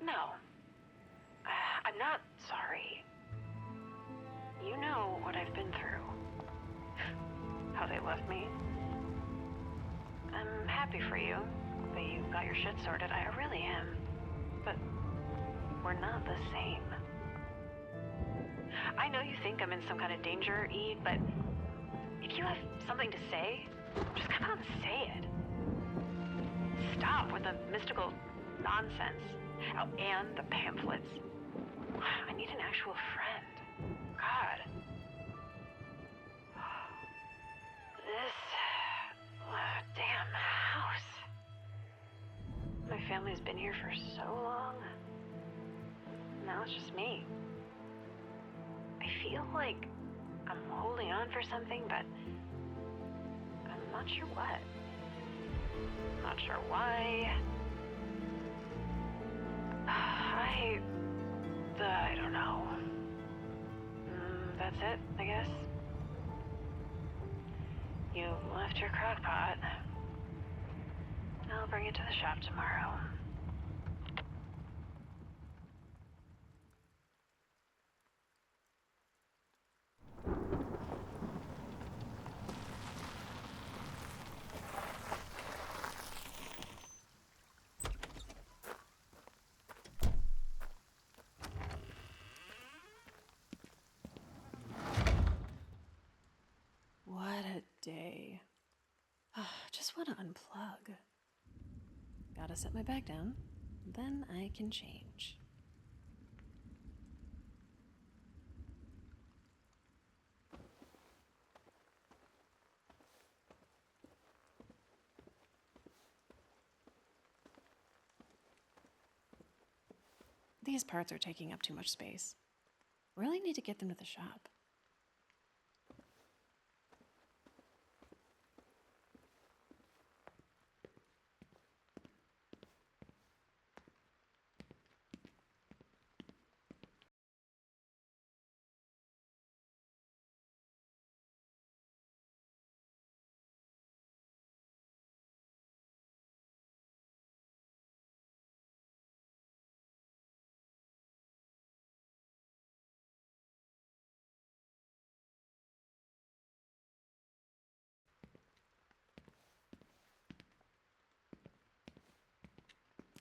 No. I'm not sorry. You know what I've been through. How they left me. I'm happy for you that you got your shit sorted. I really am. But we're not the same. I know you think I'm in some kind of danger, Eve, but if you have something to say, just come out and say it. Stop with the mystical nonsense. Oh, and the pamphlets. I need an actual friend. God. This damn house. My family's been here for so long. Now it's just me. I feel like I'm holding on for something, but I'm not sure what. Not sure why. I don't know. That's it, I guess. You left your crock pot. I'll bring it to the shop tomorrow. What a day. Just want to unplug. Gotta set my bag down, then I can change. These parts are taking up too much space. Really need to get them to the shop.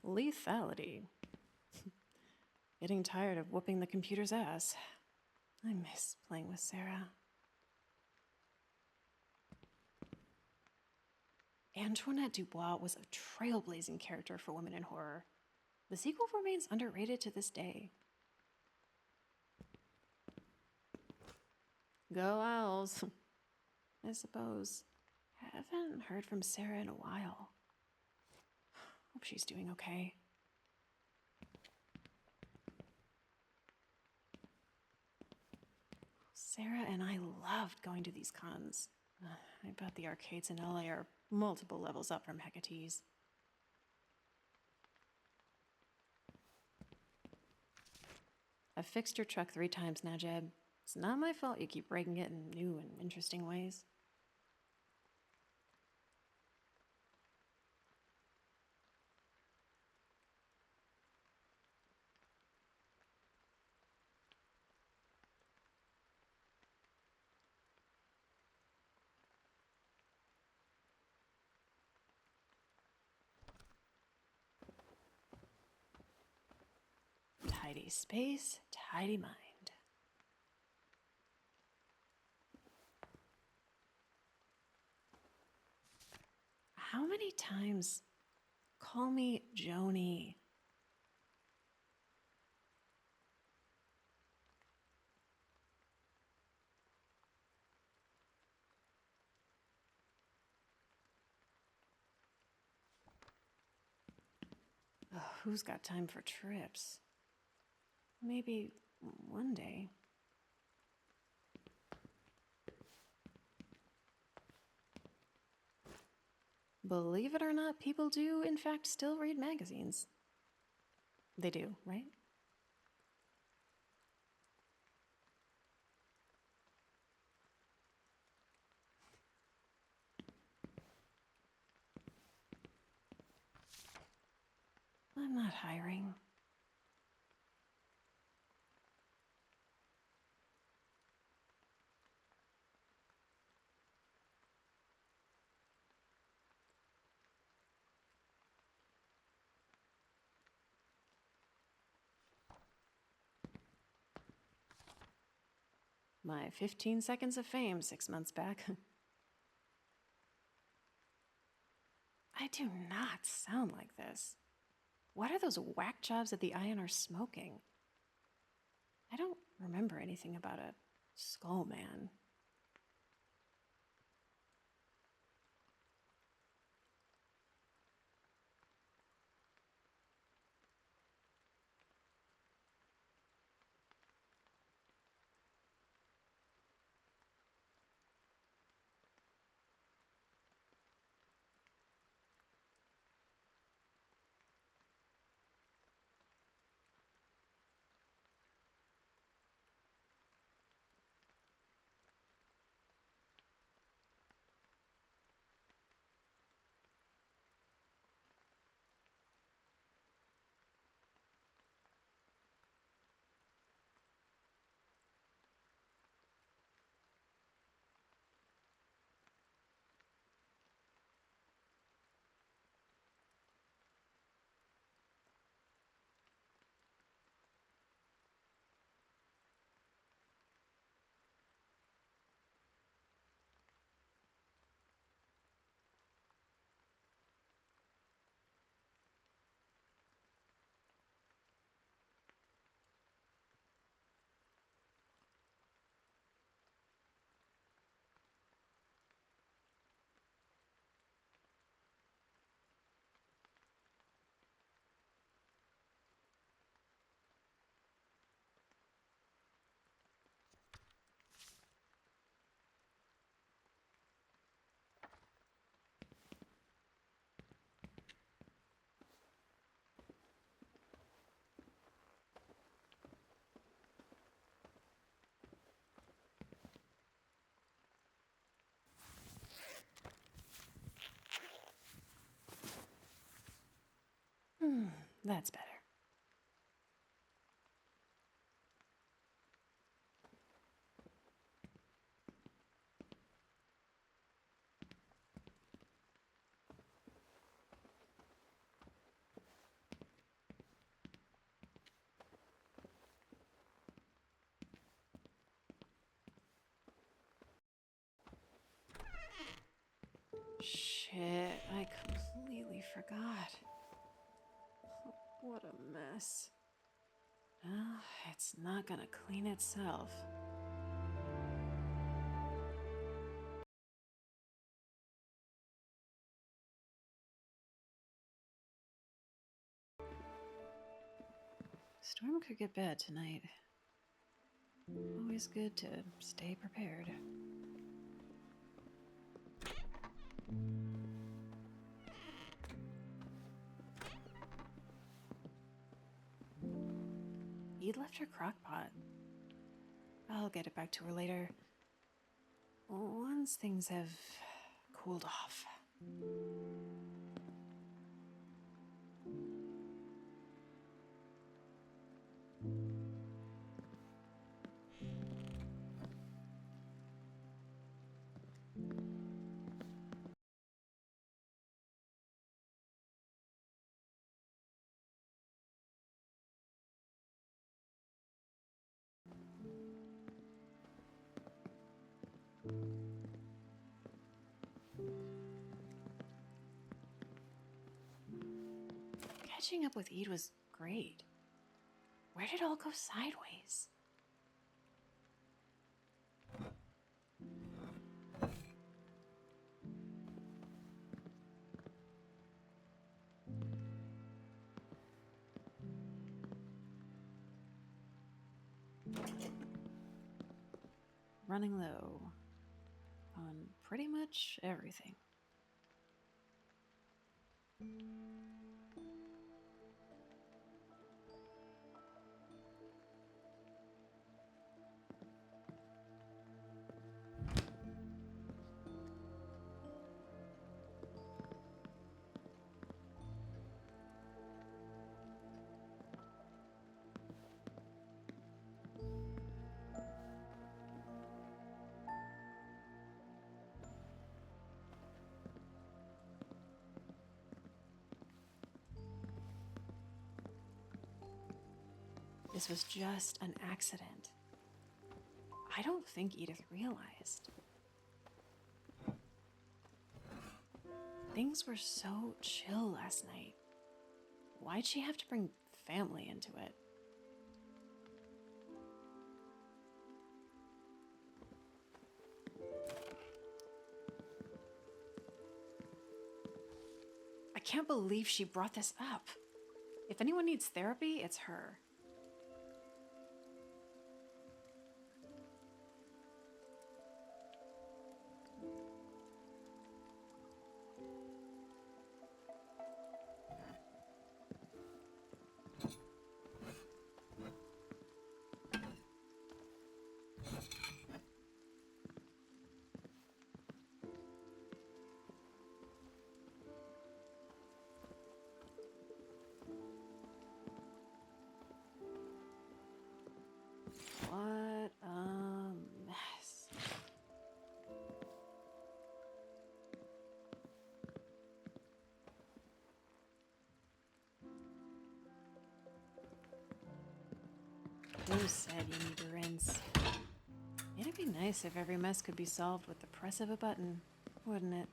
Lethality. Getting tired of whooping the computer's ass. I miss playing with Sarah. Antoinette Dubois was a trailblazing character for women in horror. The sequel remains underrated to this day. Go Owls. I suppose. Haven't heard from Sarah in a while. Hope she's doing okay. Sarah and I loved going to these cons. I bet the arcades in LA are multiple levels up from Hecate's. I've fixed your truck 3 times now, Jeb. It's not my fault you keep breaking it in new and interesting ways. Tidy space, tidy mind. How many times? Call me Joni. Oh, who's got time for trips? Maybe one day. Believe it or not, people do, in fact, still read magazines. They do, right? I'm not hiring. My 15 seconds of fame 6 months back. I do not sound like this. What are those whack jobs at the Iron smoking? I don't remember anything about a skull man. That's better. Shit, I completely forgot. What a mess. Well, it's not gonna clean itself. Storm could get bad tonight. Always good to stay prepared. You'd left her crock pot. I'll get it back to her later. Once things have cooled off. Catching up with Ede was great. Where did it all go sideways? Running low on pretty much everything. this was just an accident. I don't think Edith realized. Things were so chill last night. Why'd she have to bring family into it? I can't believe she brought this up. If anyone needs therapy, it's her. What a mess. Who said you need to rinse? It'd be nice if every mess could be solved with the press of a button, wouldn't it?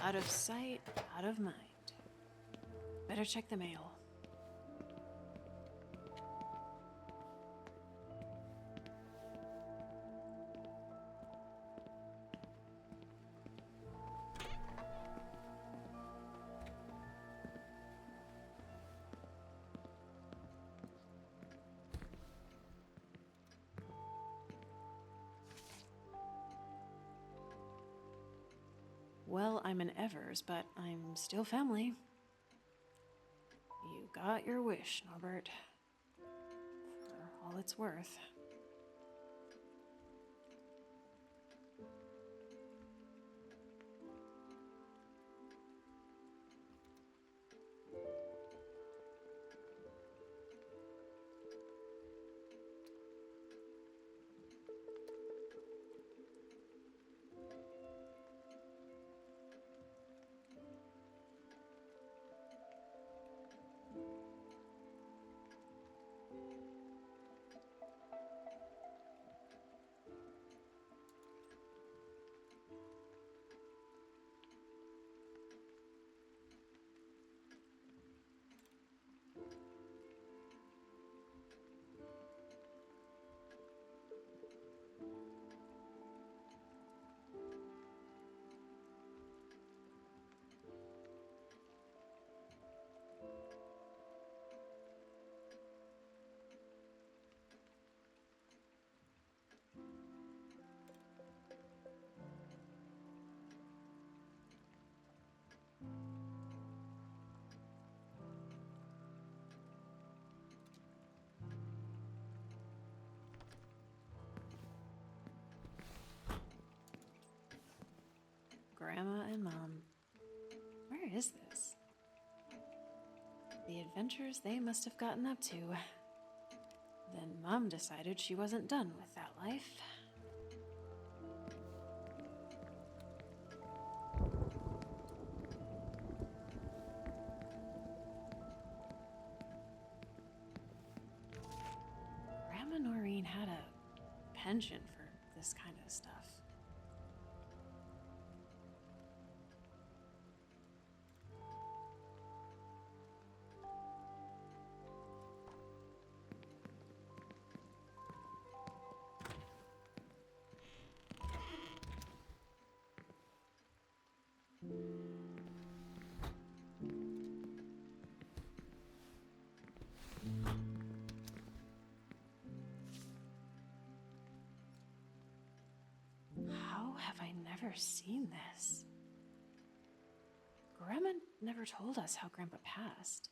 Out of sight, out of mind. Better check the mail. Well, I'm an Evers, but I'm still family. You got your wish, Norbert. For all it's worth. Grandma and Mom. Where is this? The adventures they must have gotten up to. Then Mom decided she wasn't done with that life. Grandma Noreen had a penchant for this kind of stuff. How have I never seen this? Grandma never told us how Grandpa passed.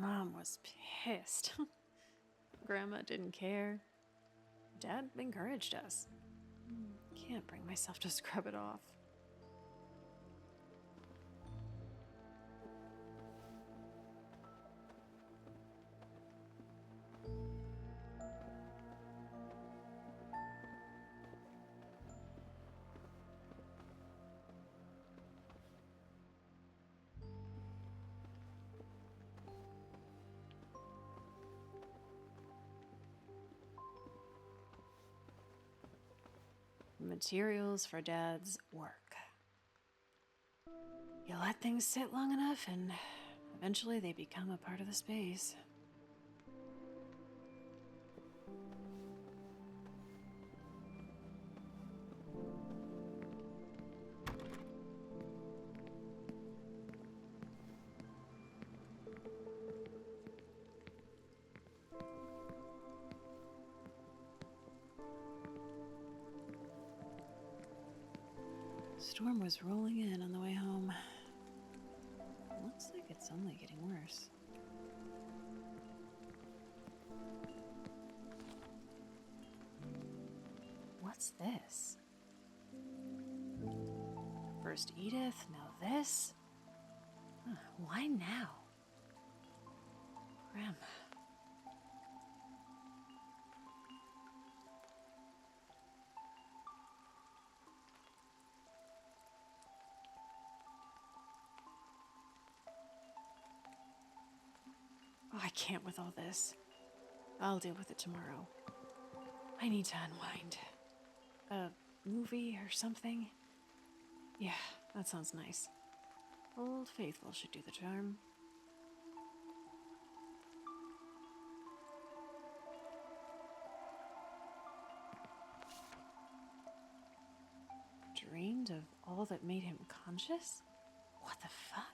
Mom was pissed. Grandma didn't care. Dad encouraged us. Can't bring myself to scrub it off. Materials for Dad's work. You let things sit long enough and eventually they become a part of the space. Storm was rolling in on the way home. Looks like it's only getting worse. What's this? First Edith, now this? Why now? Grandma. Oh, I can't with all this. I'll deal with it tomorrow. I need to unwind. A movie or something? Yeah, that sounds nice. Old Faithful should do the charm. Dreamed of all that made him conscious? What the fuck?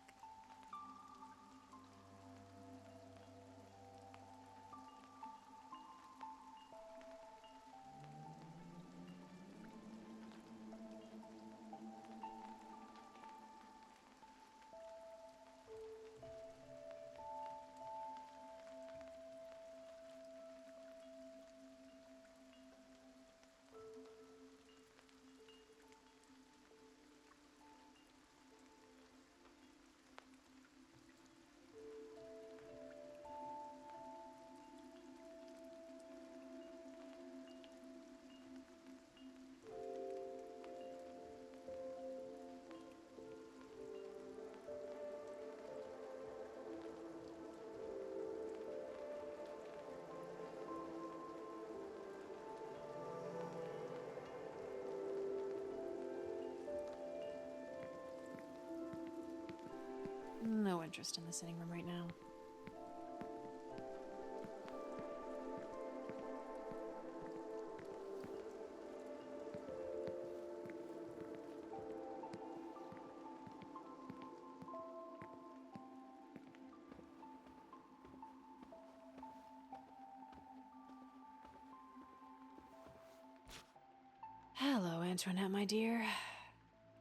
No interest in the sitting room right now. Hello, Antoinette, my dear.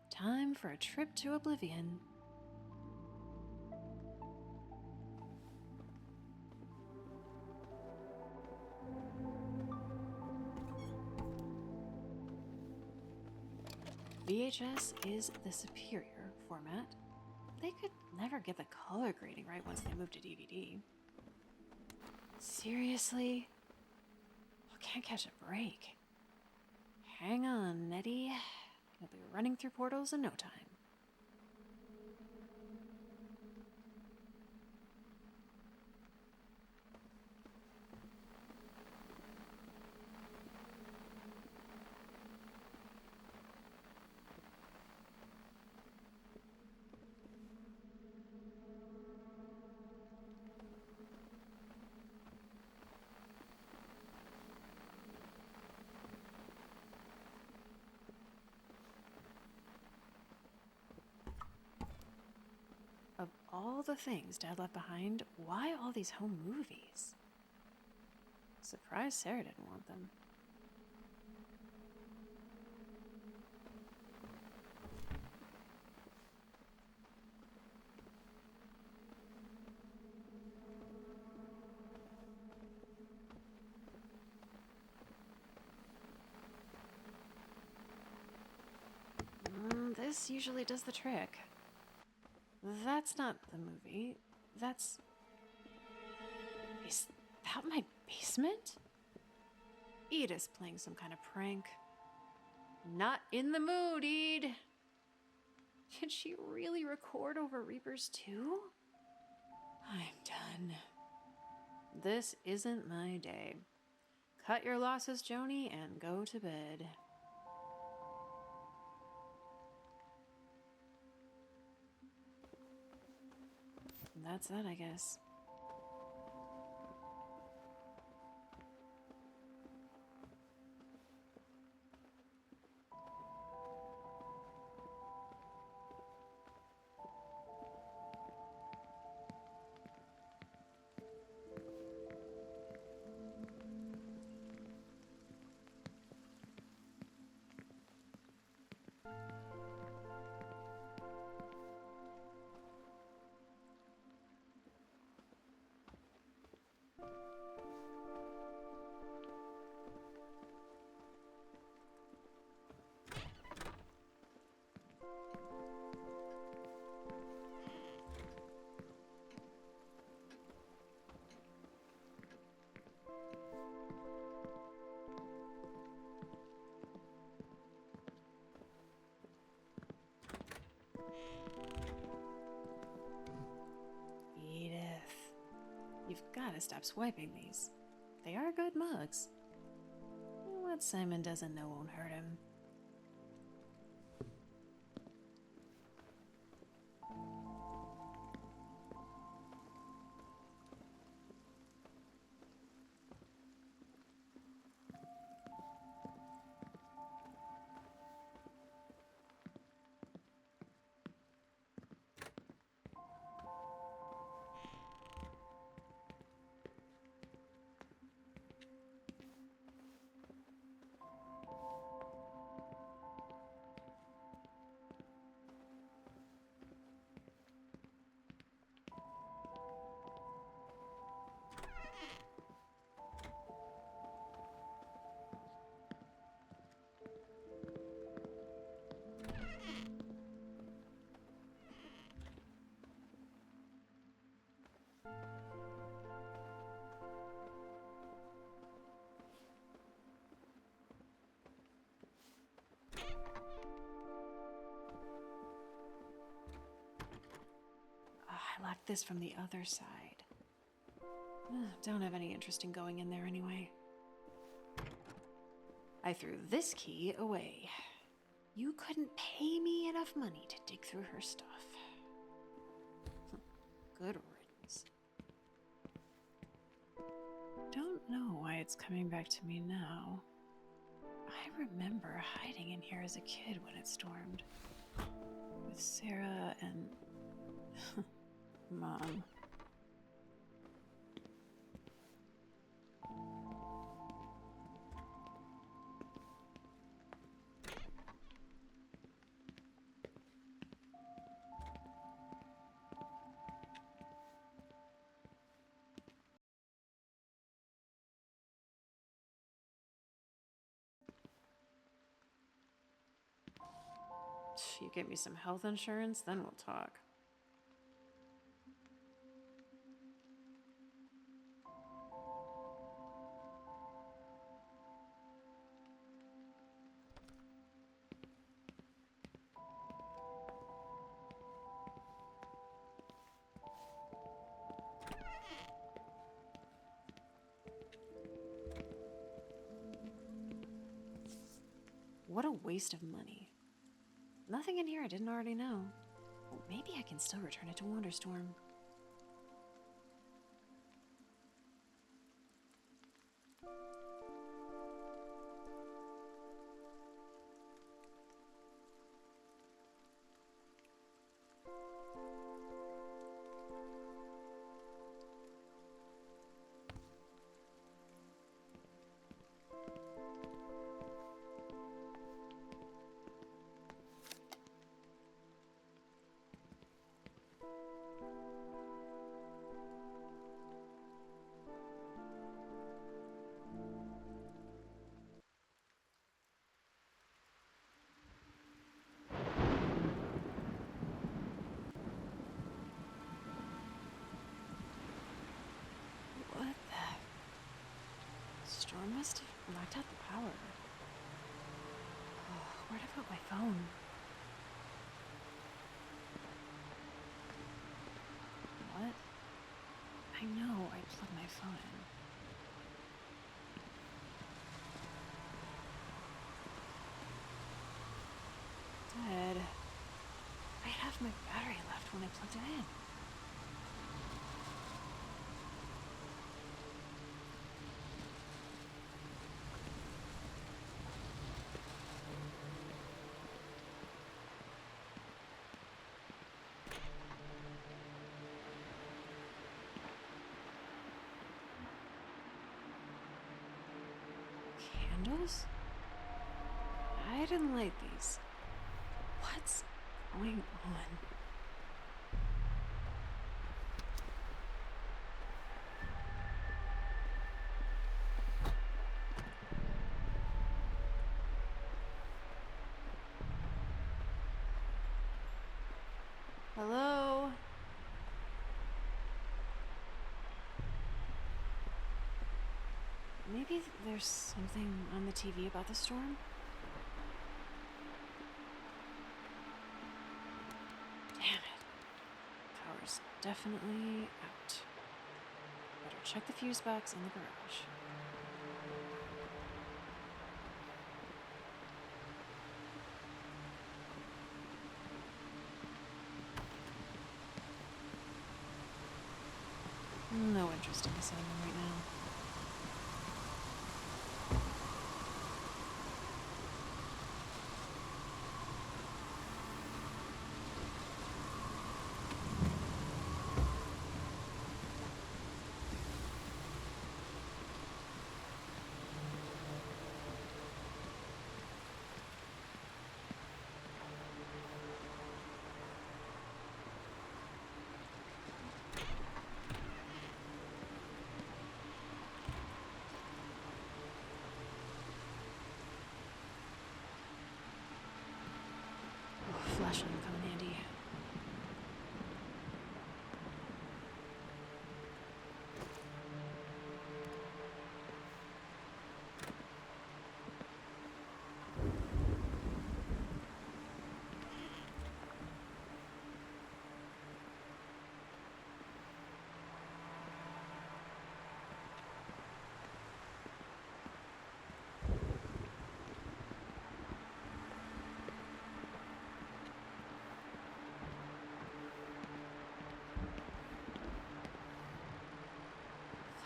Time for a trip to oblivion. VHS is the superior format. They could never get the color grading right once they moved to DVD. Seriously? I can't catch a break. Hang on, Nettie. You'll be running through portals in no time. Of all the things Dad left behind, why all these home movies? Surprised Sarah didn't want them. this usually does the trick. That's not the movie. That's... Is that my basement? Edith's playing some kind of prank. Not in the mood, Ed. Did she really record over Reapers too? I'm done. This isn't my day. Cut your losses, Joni, and go to bed. That's that, I guess. Edith, you've got to stop swiping these. They are good mugs. What Simon doesn't know won't hurt him. I locked this from the other side. Don't have any interest in going in there anyway. I threw this key away. You couldn't pay me enough money to dig through her stuff. Good riddance. Don't know why it's coming back to me now. I remember hiding in here as a kid when it stormed. With Sarah and... Mom. You get me some health insurance, then we'll talk. What a waste of money. Nothing in here I didn't already know. Well, maybe I can still return it to Wonderstorm. storm must have knocked out the power. Oh, where'd I put my phone? What? I know I plugged my phone in. Dead. I had half my battery left when I plugged it in. Candles? I didn't light these. What's going on? Hello? Maybe there's something on the TV about the storm? Damn it. Power's definitely out. Better check the fuse box in the garage. No interest in this animal right now. Flashlight will come in handy.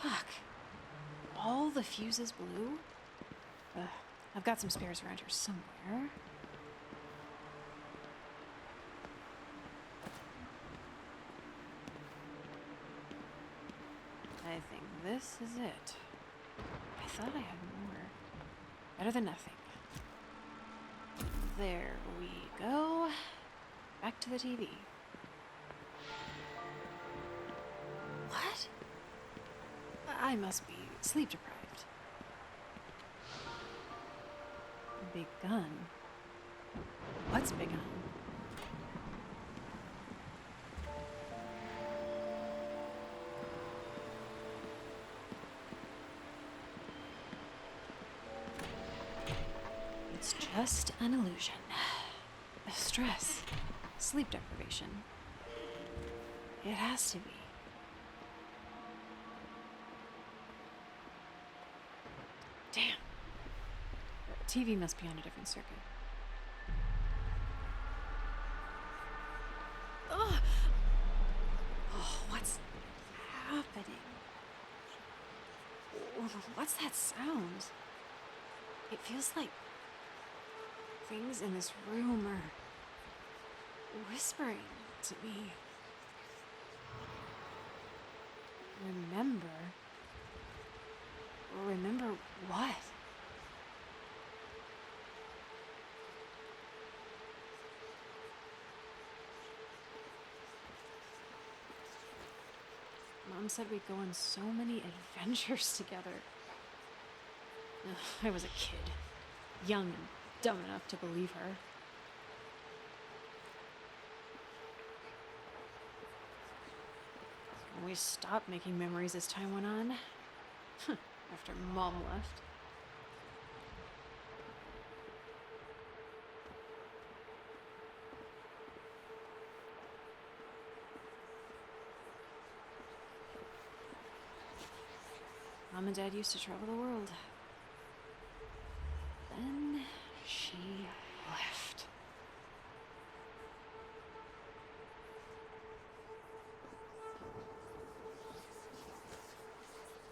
Fuck. All the fuses blew? I've got some spares around here somewhere. I think this is it. I thought I had more. Better than nothing. There we go. Back to the TV. What? I must be sleep deprived. Big gun. What's big gun? It's just an illusion. Stress. Sleep deprivation. It has to be. Damn. The TV must be on a different circuit. Ugh. Oh, what's happening? What's that sound? It feels like things in this room are whispering to me. Remember? Remember what? Mom said we'd go on so many adventures together. Ugh, I was a kid, young and dumb enough to believe her. We stopped making memories as time went on. after Mom left. Mom and Dad used to travel the world. Then she left.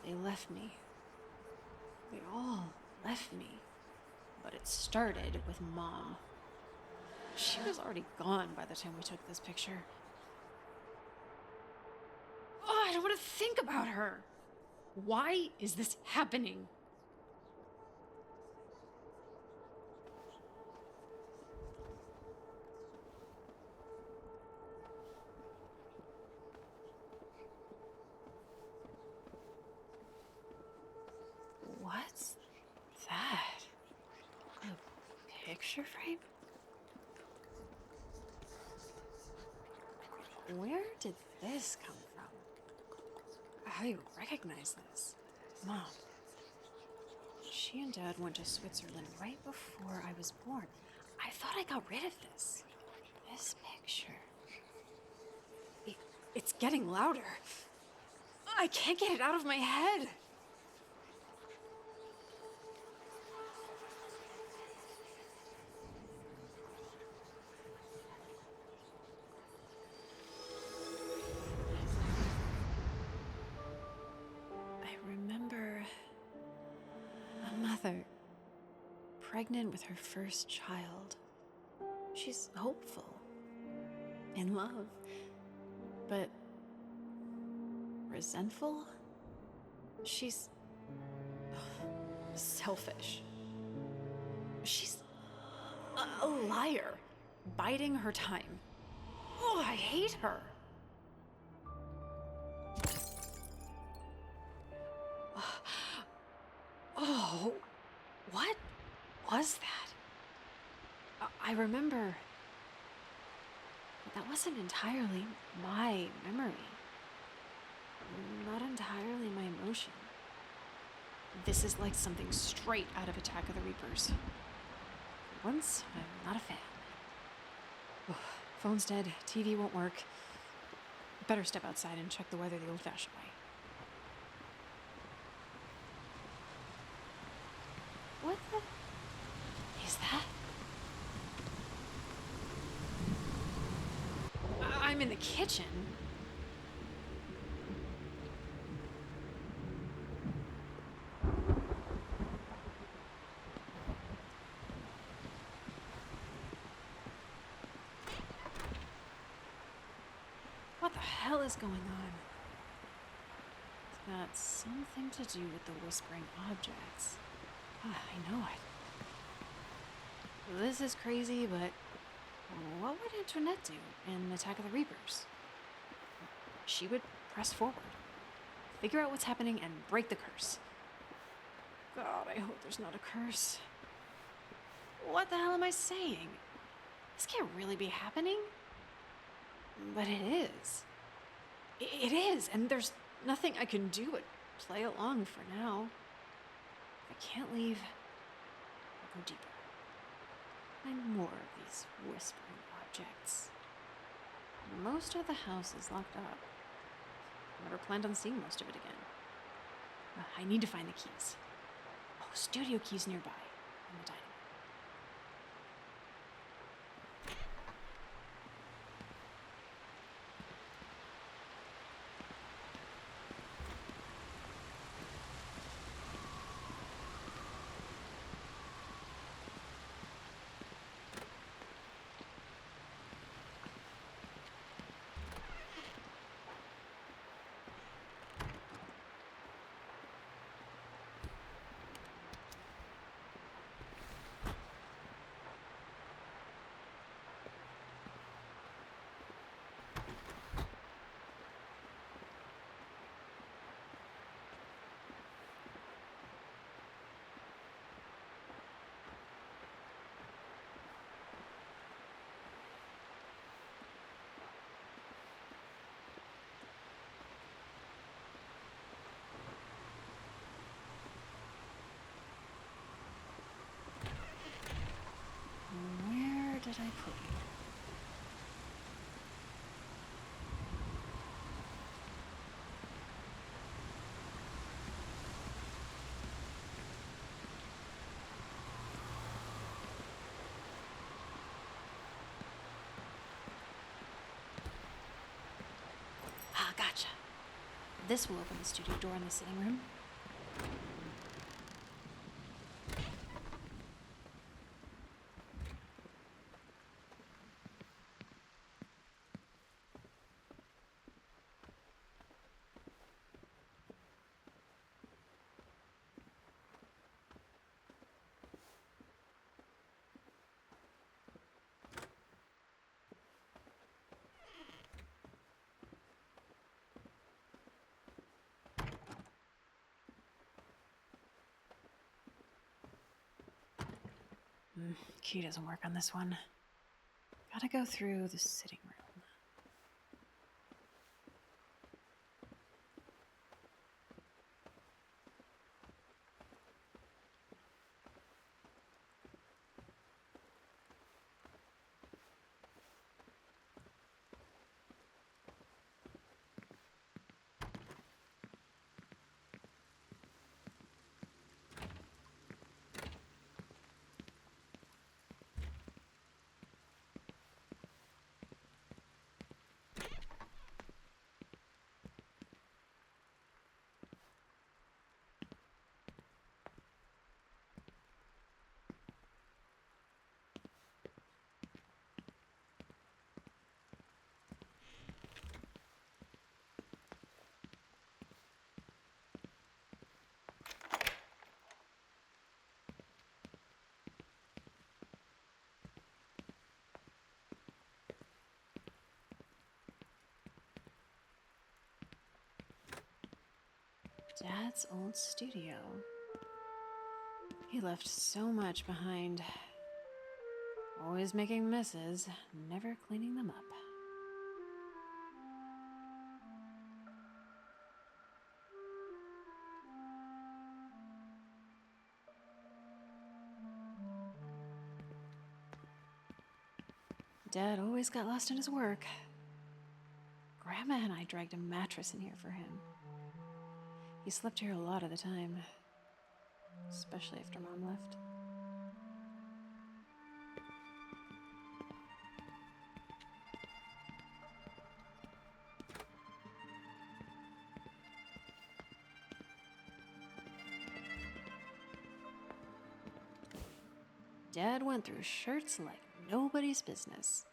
They left me. They all left me. But it started with Mom. She was already gone by the time we took this picture. Oh, I don't want to think about her. Why is this happening? What's that? A picture frame? Where did this come from? I recognize this. Mom. She and Dad went to Switzerland right before I was born. I thought I got rid of this. This picture. It's getting louder. I can't get it out of my head. I remember a mother pregnant with her first child. She's hopeful, in love, but resentful. She's selfish. She's a liar, biding her time. Oh, I hate her. Oh, what was that? I remember, but that wasn't entirely my memory. Not entirely my emotion. This is like something straight out of Attack of the Reapers. For once, I'm not a fan. Ugh, phone's dead, TV won't work. Better step outside and check the weather the old-fashioned way. What the... is that? I'm in the kitchen. What the hell is going on? It's got something to do with the whispering objects. I know it. This is crazy, but what would Antoinette do in Attack of the Reapers? She would press forward, figure out what's happening, and break the curse. God, I hope there's not a curse. What the hell am I saying? This can't really be happening. But it is. It is, and there's nothing I can do but play along for now. If I can't leave, I'll go deeper. Find more of these whispering objects. Most of the house is locked up. Never planned on seeing most of it again. I need to find the keys. Oh, studio keys nearby in the dining room. did I put you? Ah, gotcha. This will open the studio door in the sitting room. Key doesn't work on this one. Gotta go through the sitting room. Dad's old studio. He left so much behind. Always making messes, never cleaning them up. Dad always got lost in his work. Grandma and I dragged a mattress in here for him. He slept here a lot of the time, especially after Mom left. Dad went through shirts like nobody's business.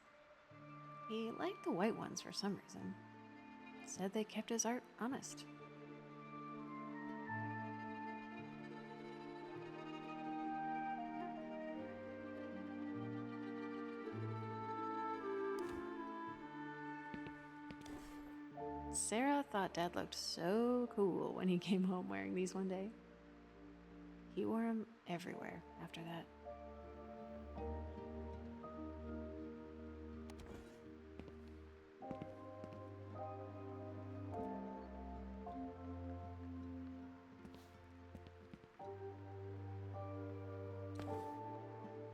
He liked the white ones for some reason. Said they kept his art honest. Sarah thought Dad looked so cool when he came home wearing these one day. He wore them everywhere after that.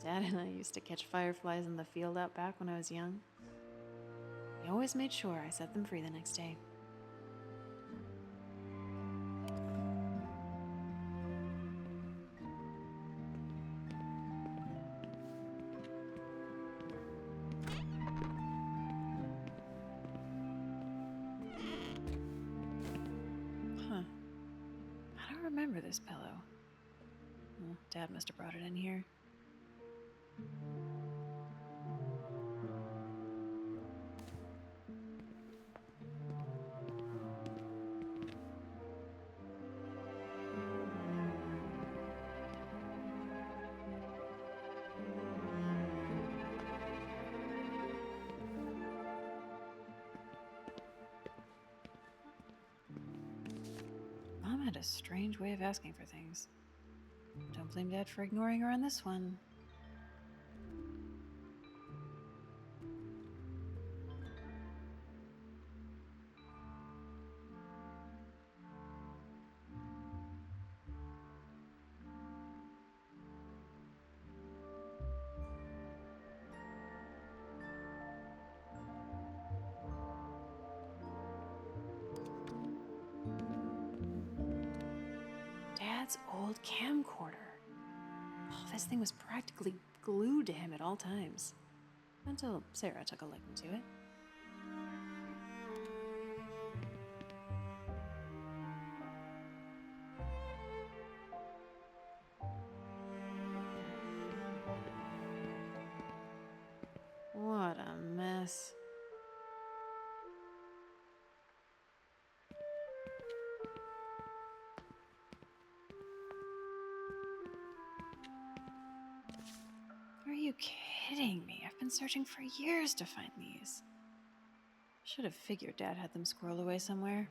Dad and I used to catch fireflies in the field out back when I was young. He always made sure I set them free the next day. Huh. I don't remember this pillow. Well, Dad must have brought it in here. Mom had a strange way of asking for things. Don't blame Dad for ignoring her on this one. old camcorder. Oh, this thing was practically glued to him at all times. Until Sarah took a liking to it. What a mess. Are you kidding me? I've been searching for years to find these. Should have figured Dad had them squirreled away somewhere.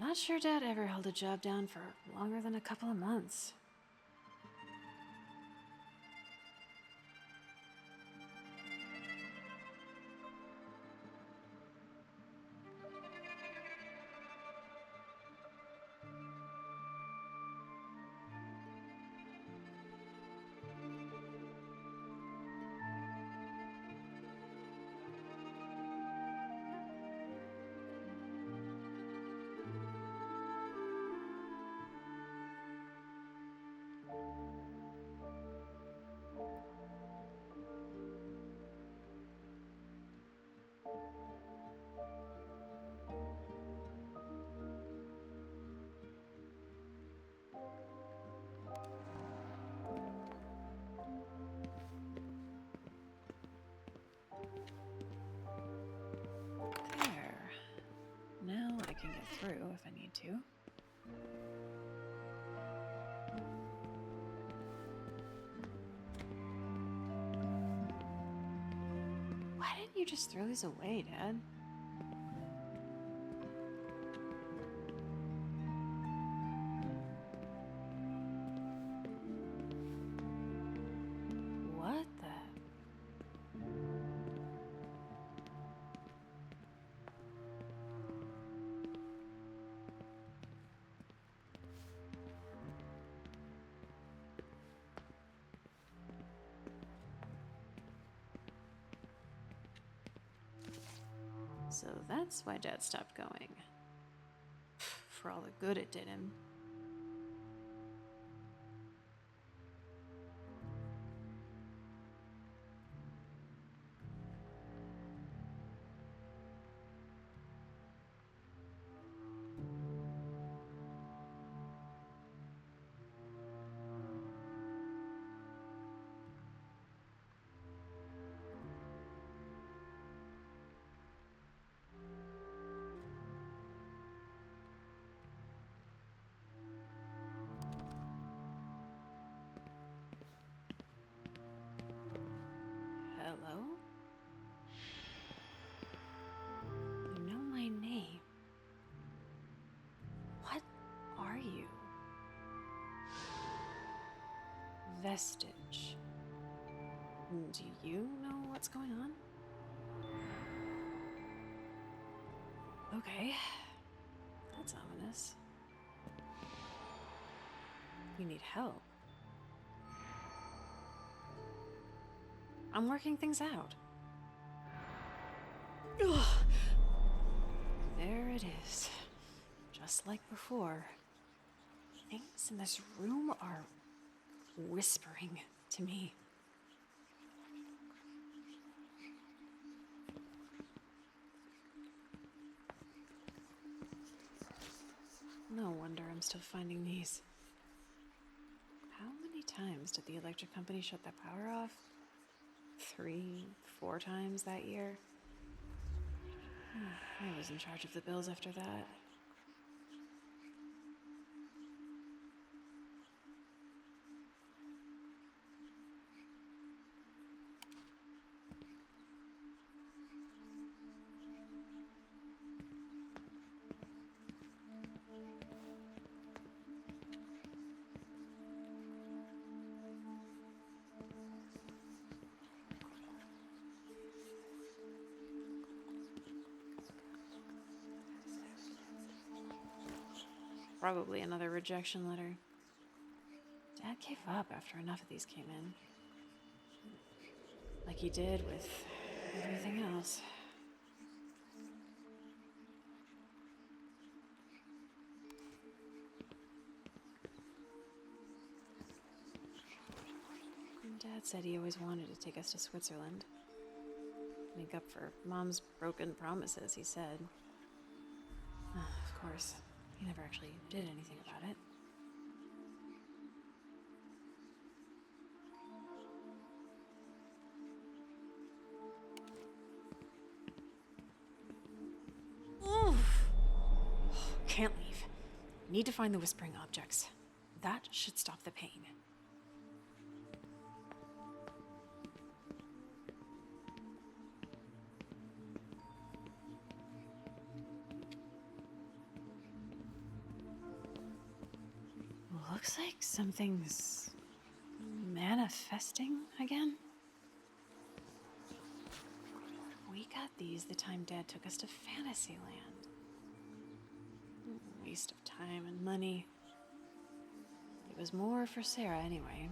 Not sure Dad ever held a job down for longer than a couple of months. There. Now I can get through if I need to. Why didn't you just throw these away, Dad? What the? So that's why Dad stopped going. For all the good it did him. Hello? You know my name. What are you? Vestige. Do you know what's going on? Okay. That's ominous. You need help. I'm working things out. Ugh. There it is. Just like before. Things in this room are whispering to me. No wonder I'm still finding these. How many times did the electric company shut the power off? 3, 4 times that year? I was in charge of the bills after that. probably another rejection letter. Dad gave up after enough of these came in. Like he did with everything else. And Dad said he always wanted to take us to Switzerland. Make up for Mom's broken promises, he said. Of course, he never actually did anything about it. Can't leave. Need to find the whispering objects. That should stop the pain. Looks like something's manifesting again. We got these the time Dad took us to Fantasyland. Waste of time and money. It was more for Sarah anyway.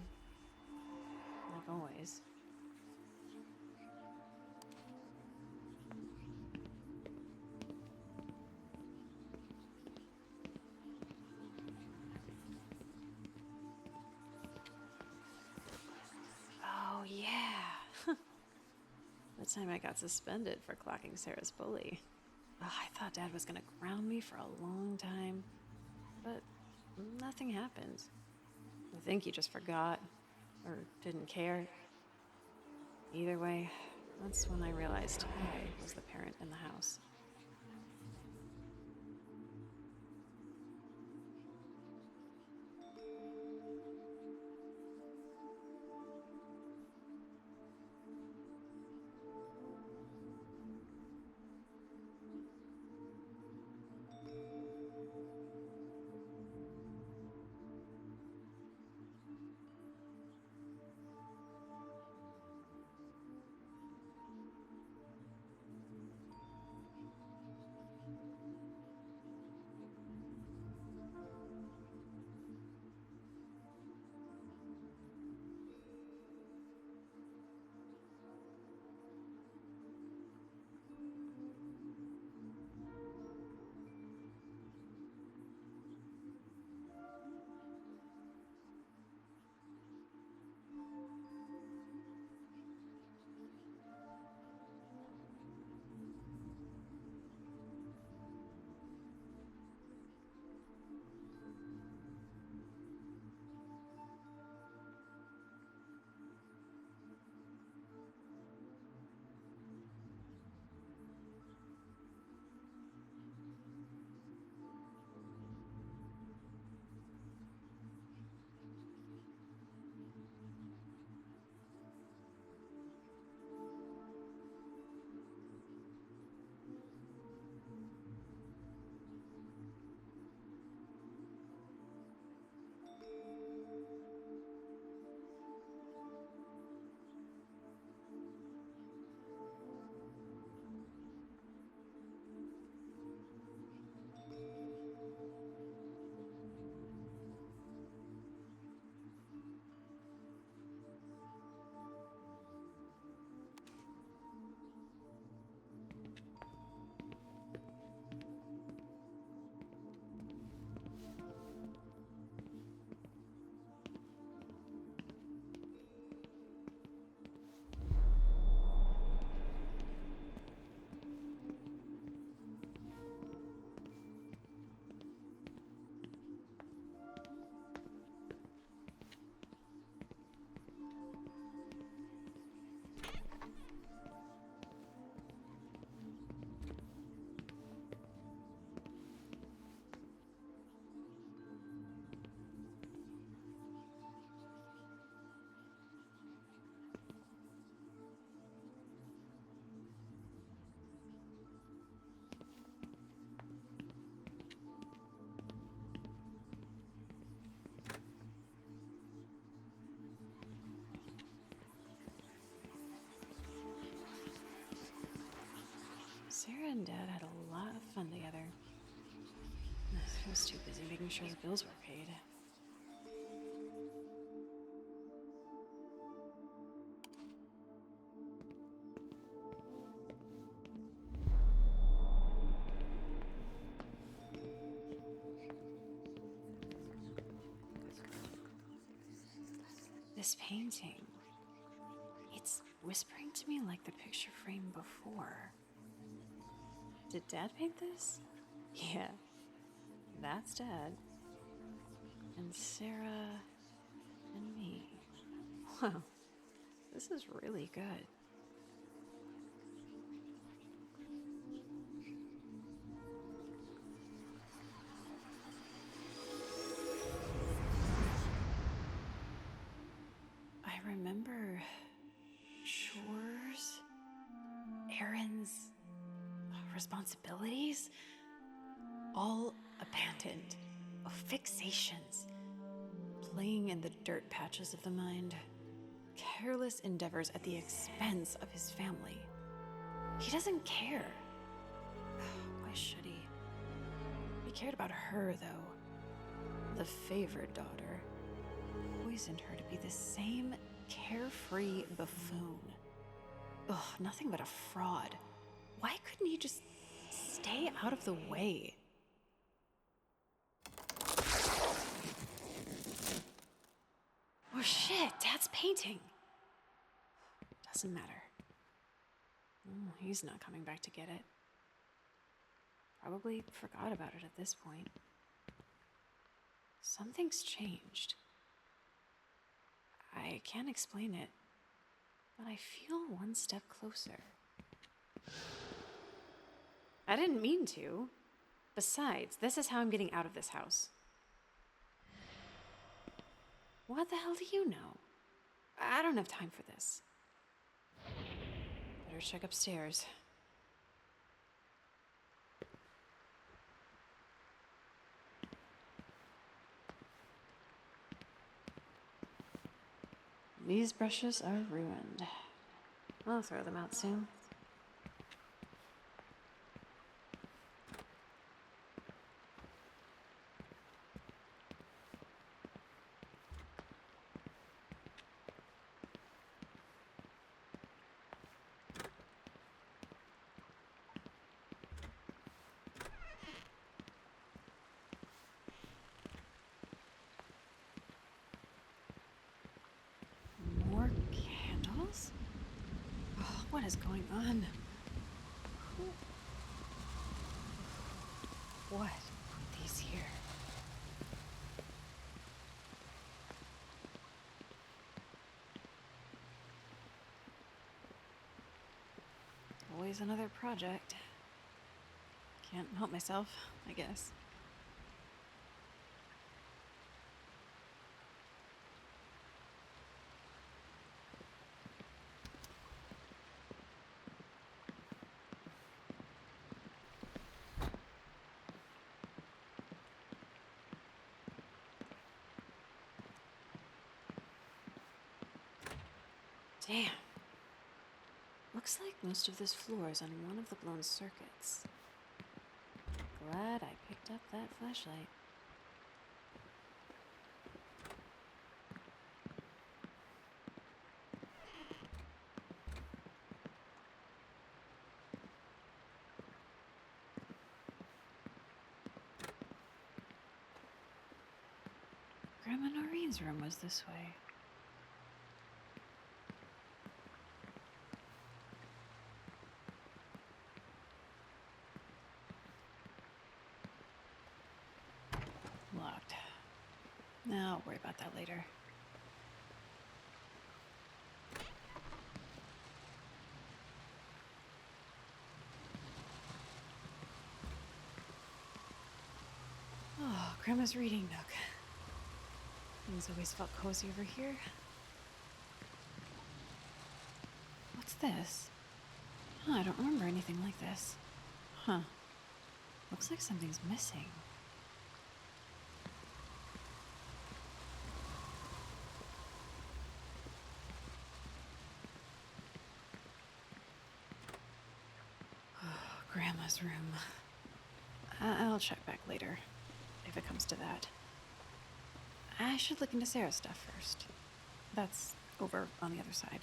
Like always. Oh, yeah. The time I got suspended for clocking Sarah's bully. Oh, I thought Dad was gonna ground me for a long time, but nothing happened. I think he just forgot, or didn't care. Either way, that's when I realized I was the parent in the house. Sarah and Dad had a lot of fun together. I was too busy making sure the bills were paid. This painting, it's whispering to me like the picture frame before. Did Dad paint this? Yeah, that's Dad. And Sarah and me. Wow, this is really good. I remember chores, errands, responsibilities, all abandoned. Fixations, playing in the dirt patches of the mind, careless endeavors at the expense of his family. He doesn't care. Why should he? He cared about her, though. The favored daughter. Poisoned her to be the same carefree buffoon. Ugh, nothing but a fraud. Why couldn't he just stay out of the way? Oh shit, Dad's painting. Doesn't matter. He's not coming back to get it. Probably forgot about it at this point. Something's changed. I can't explain it, but I feel one step closer. I didn't mean to. Besides, this is how I'm getting out of this house. What the hell do you know? I don't have time for this. Better check upstairs. These brushes are ruined. I'll throw them out soon. More candles? Oh, what is going on? What put these here? Always another project. Can't help myself, I guess. Damn. Looks like most of this floor is on one of the blown circuits. Glad I picked up that flashlight. Grandma Noreen's room was this way. Locked. I'll worry about that later. Oh, Grandma's reading nook. Things always felt cozy over here. What's this? I don't remember anything like this. Huh. Looks like something's missing. Grandma's room. I'll check back later. if it comes to that. I should look into Sarah's stuff first. That's over on the other side.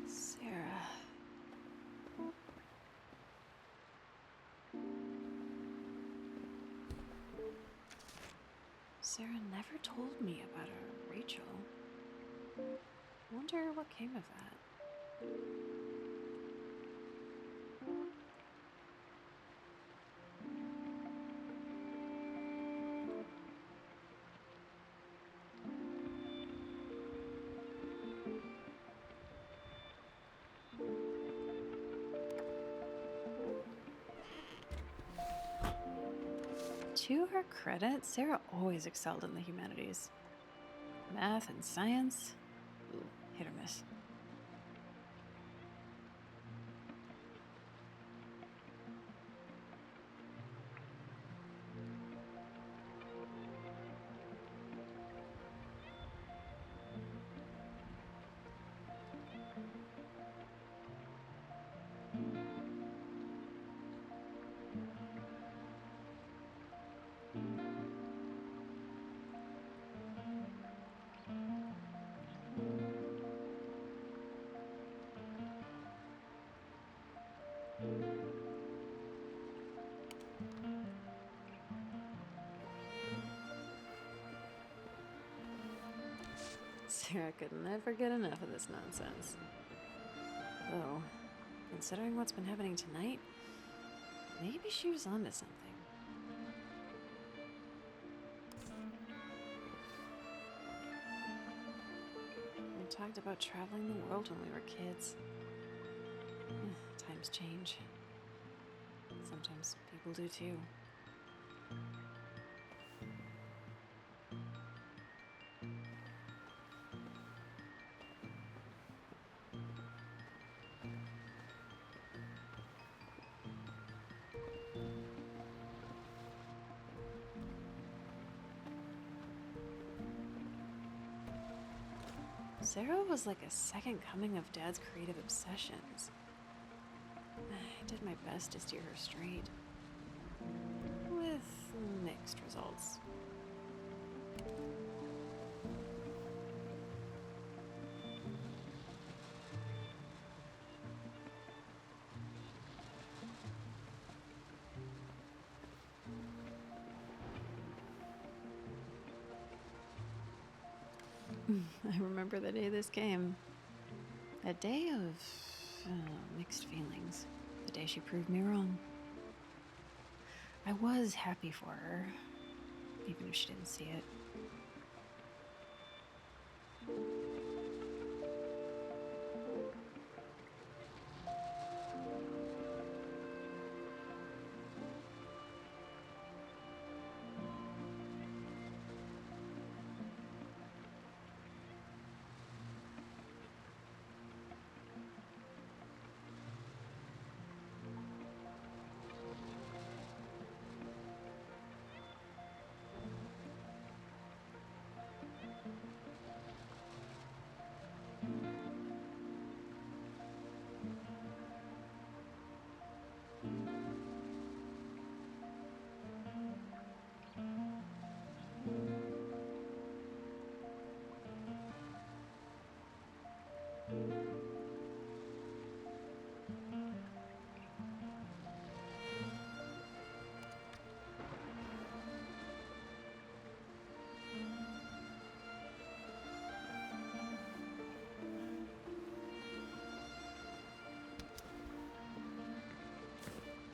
Sarah. Sarah never told me about a Rachel. Wonder what came of that. To her credit, Sarah always excelled in the humanities. Math and science, ooh, hit or miss. Sarah could never get enough of this nonsense. Though, considering what's been happening tonight, maybe she was onto something. We talked about traveling the world when we were kids. Times change. Sometimes people do too. Sarah was like a second coming of Dad's creative obsessions. I did my best to steer her straight, with mixed results. I remember the day this came. A day of mixed feelings. The day she proved me wrong. I was happy for her, even if she didn't see it.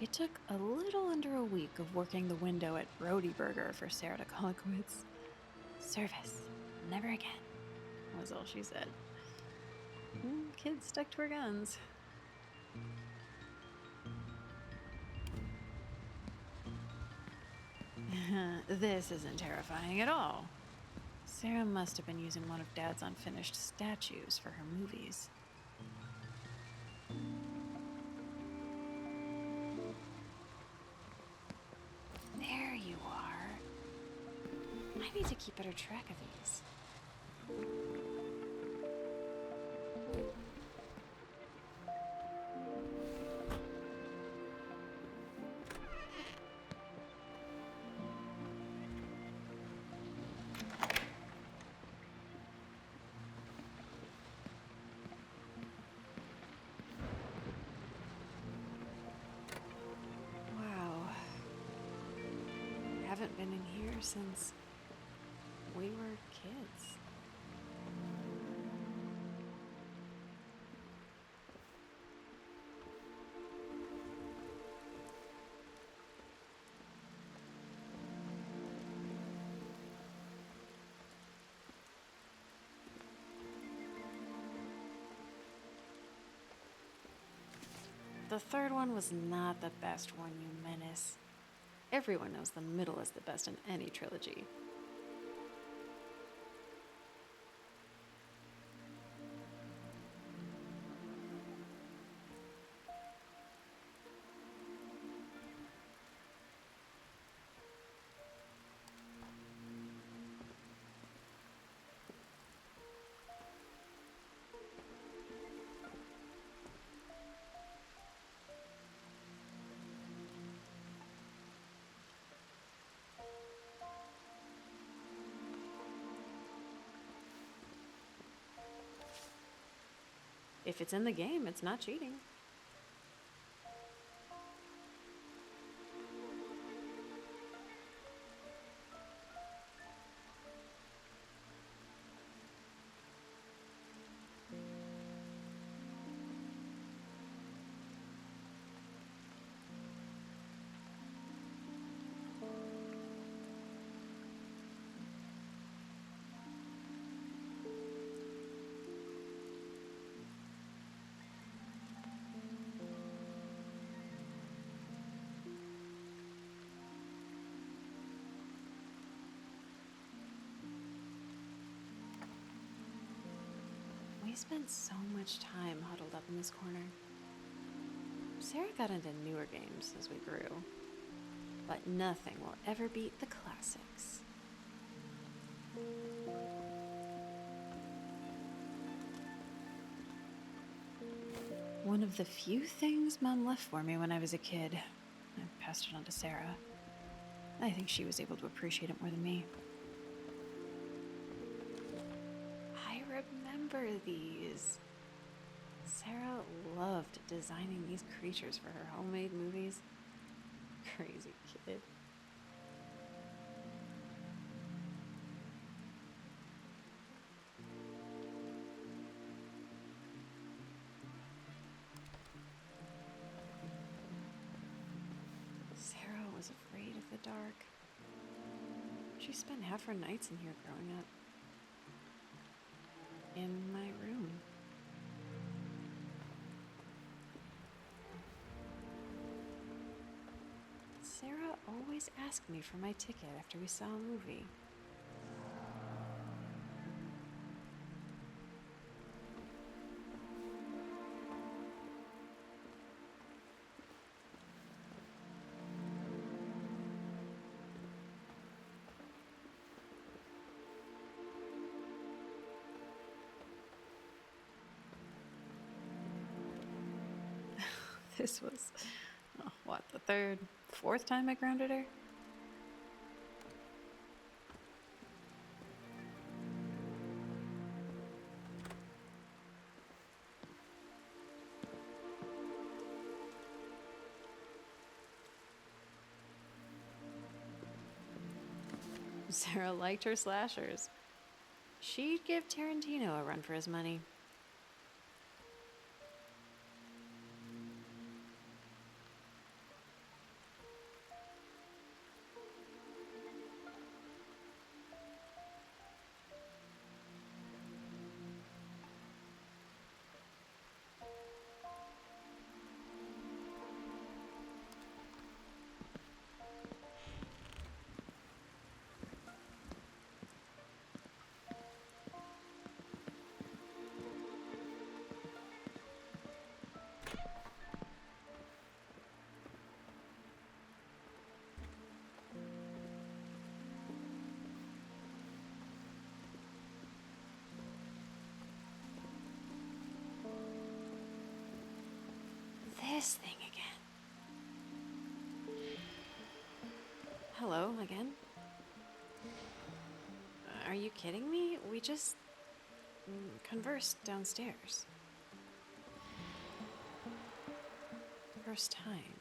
It took a little under a week of working the window at Brody Burger for Sarah to call it quits. Service, never again, was all she said. Kids stuck to her guns. This isn't terrifying at all. Sarah must have been using one of Dad's unfinished statues for her movies. There you are. I need to keep better track of these. Wow. Haven't been in here since we were kids. The third one was not the best one, you menace. Everyone knows the middle is the best in any trilogy. If it's in the game, it's not cheating. We spent so much time huddled up in this corner. Sarah got into newer games as we grew, but nothing will ever beat the classics. One of the few things Mom left for me when I was a kid. I passed it on to Sarah. I think she was able to appreciate it more than me. I remember these. Sarah loved designing these creatures for her homemade movies. Crazy kid. Sarah was afraid of the dark. She spent half her nights in here growing up. In my room. Sarah always asked me for my ticket after we saw a movie. This was, the third, fourth time I grounded her? Sarah liked her slashers. She'd give Tarantino a run for his money. this thing again. Hello again. Are you kidding me? We just conversed downstairs. First time.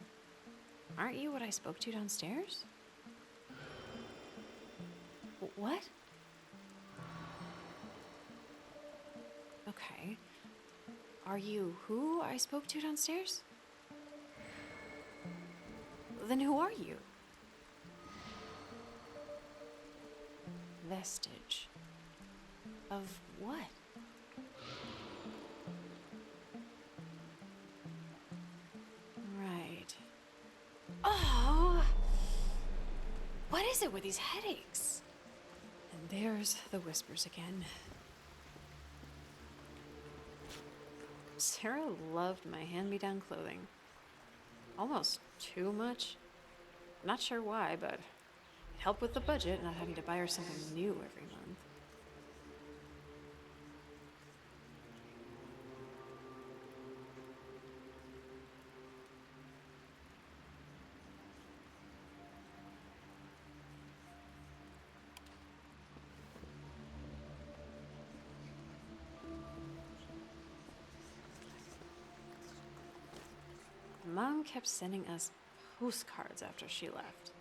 Aren't you what I spoke to downstairs? What? Okay. Are you who I spoke to downstairs? Then who are you? Vestige. Of what? Right. Oh! What is it with these headaches? And there's the whispers again. Sarah loved my hand-me-down clothing. Almost too much. Not sure why, but it helped with the budget, not having to buy her something new every month. Mom kept sending us postcards after she left.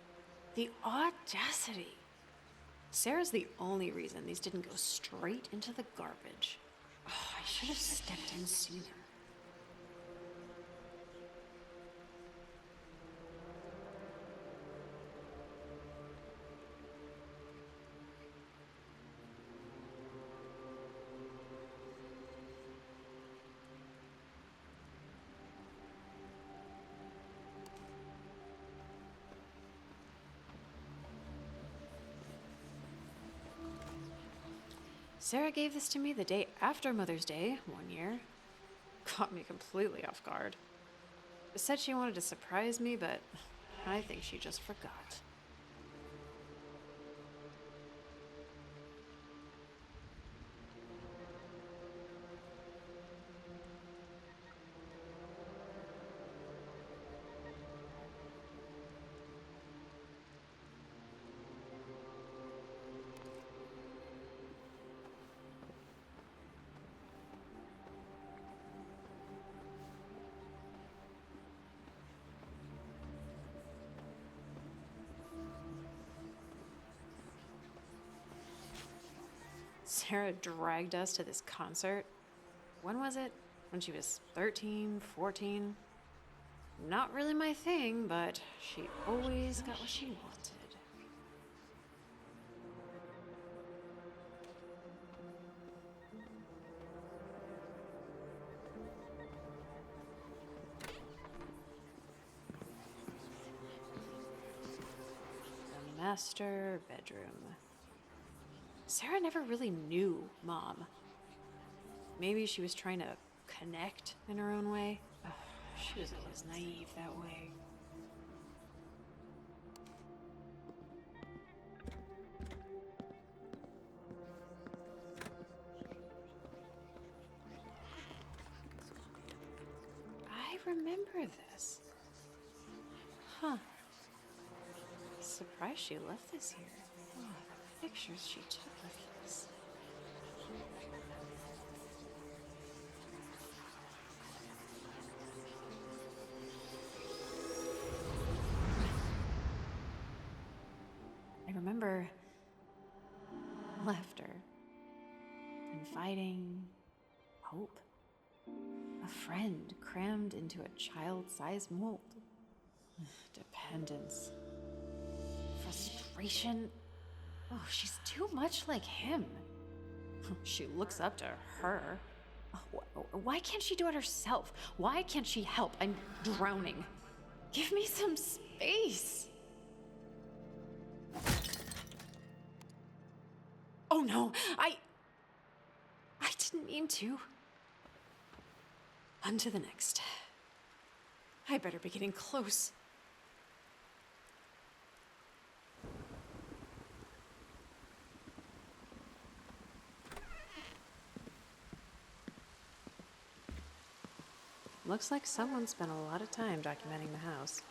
The audacity! Sarah's the only reason these didn't go straight into the garbage. Oh, I should have stepped in sooner. Sarah gave this to me the day after Mother's Day one year. Caught me completely off guard. Said she wanted to surprise me, but I think she just forgot. Sarah dragged us to this concert. When was it? When she was 13, 14? Not really my thing, but she always got what she wanted. The master bedroom. Sarah never really knew Mom. Maybe she was trying to connect in her own way. Ugh, she was always naive that way. I remember this. Huh. Surprised she left this here. Oh, the pictures she took of this. I remember laughter, confiding, hope. A friend crammed into a child-sized mold. Dependence. Frustration. Oh, she's too much like him. She looks up to her. Why can't she do it herself? Why can't she help? I'm drowning. Give me some space. Oh no, I didn't mean to. On to the next. I better be getting close. Looks like someone spent a lot of time documenting the house.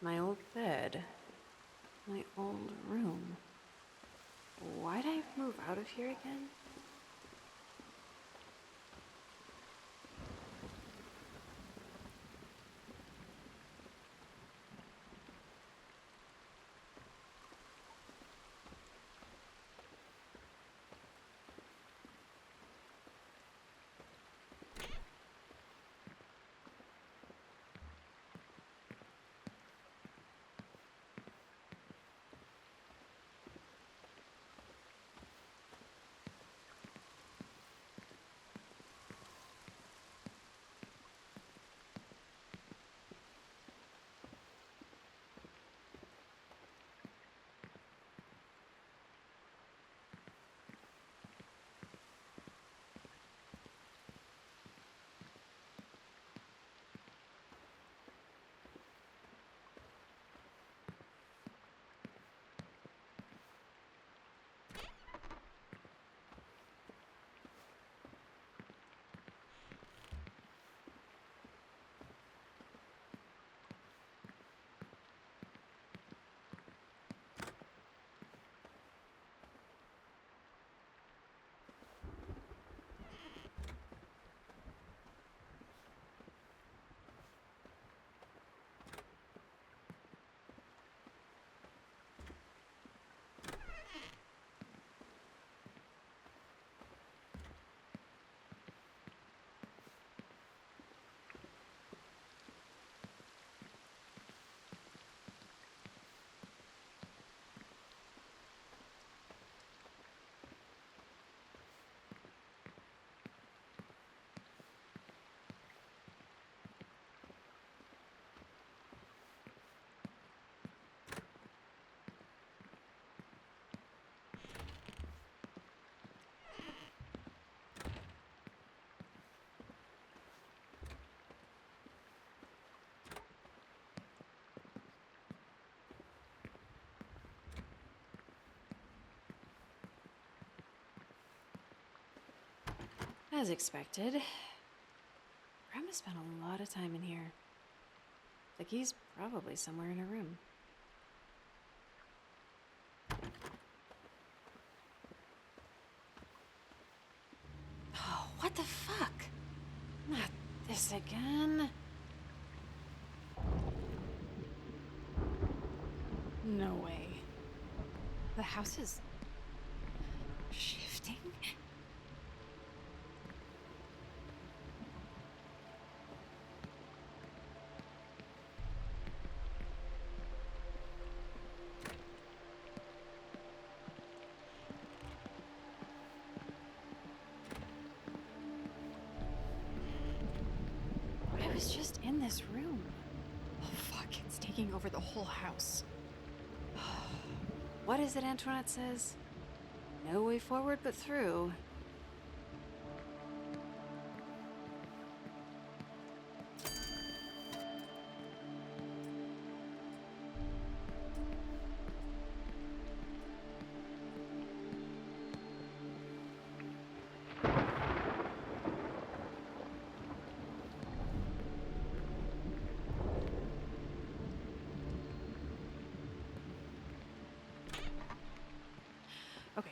My old bed. My old room. Why'd I move out of here again? As expected. Grandma spent a lot of time in here. The key's probably somewhere in her room. Oh, what the fuck? Not this again. No way. The house is shifting? I was just in this room. Oh, fuck, it's taking over the whole house. What is it Antoinette says? No way forward but through. Okay,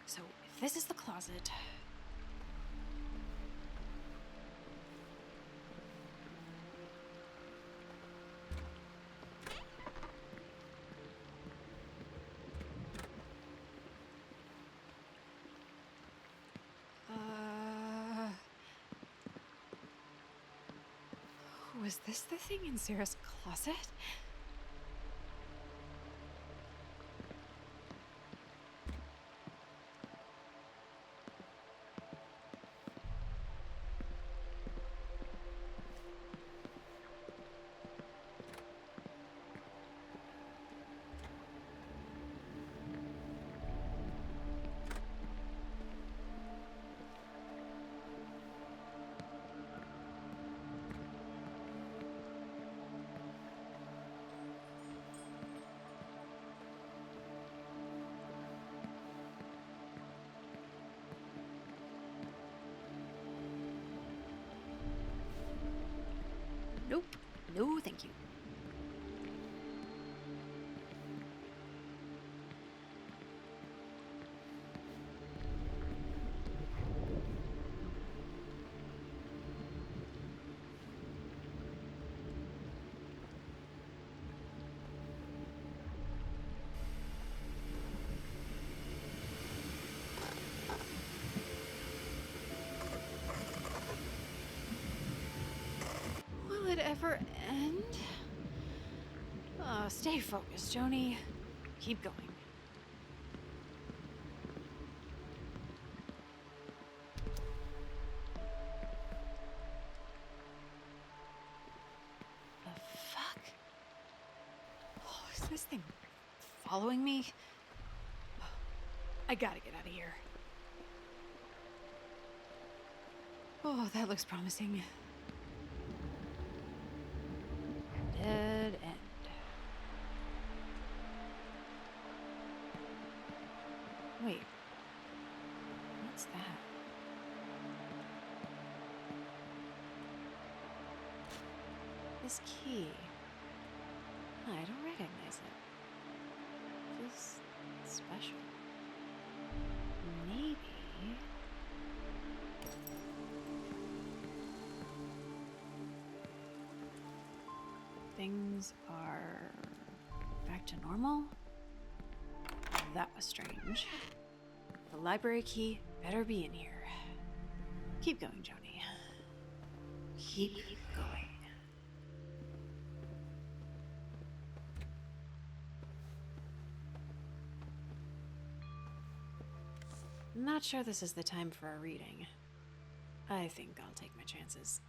so if this is the closet. Was this the thing in Sarah's closet? No, thank you. Will it ever end? Oh, stay focused, Joni. Keep going. The fuck? Oh, is this thing following me? I gotta get out of here. Oh, that looks promising. Dead end. Wait. What's that? This key. I don't recognize it. Feels special. Maybe. Things are back to normal? That was strange. The library key better be in here. Keep going, Joni. Keep going. Not sure this is the time for a reading. I think I'll take my chances.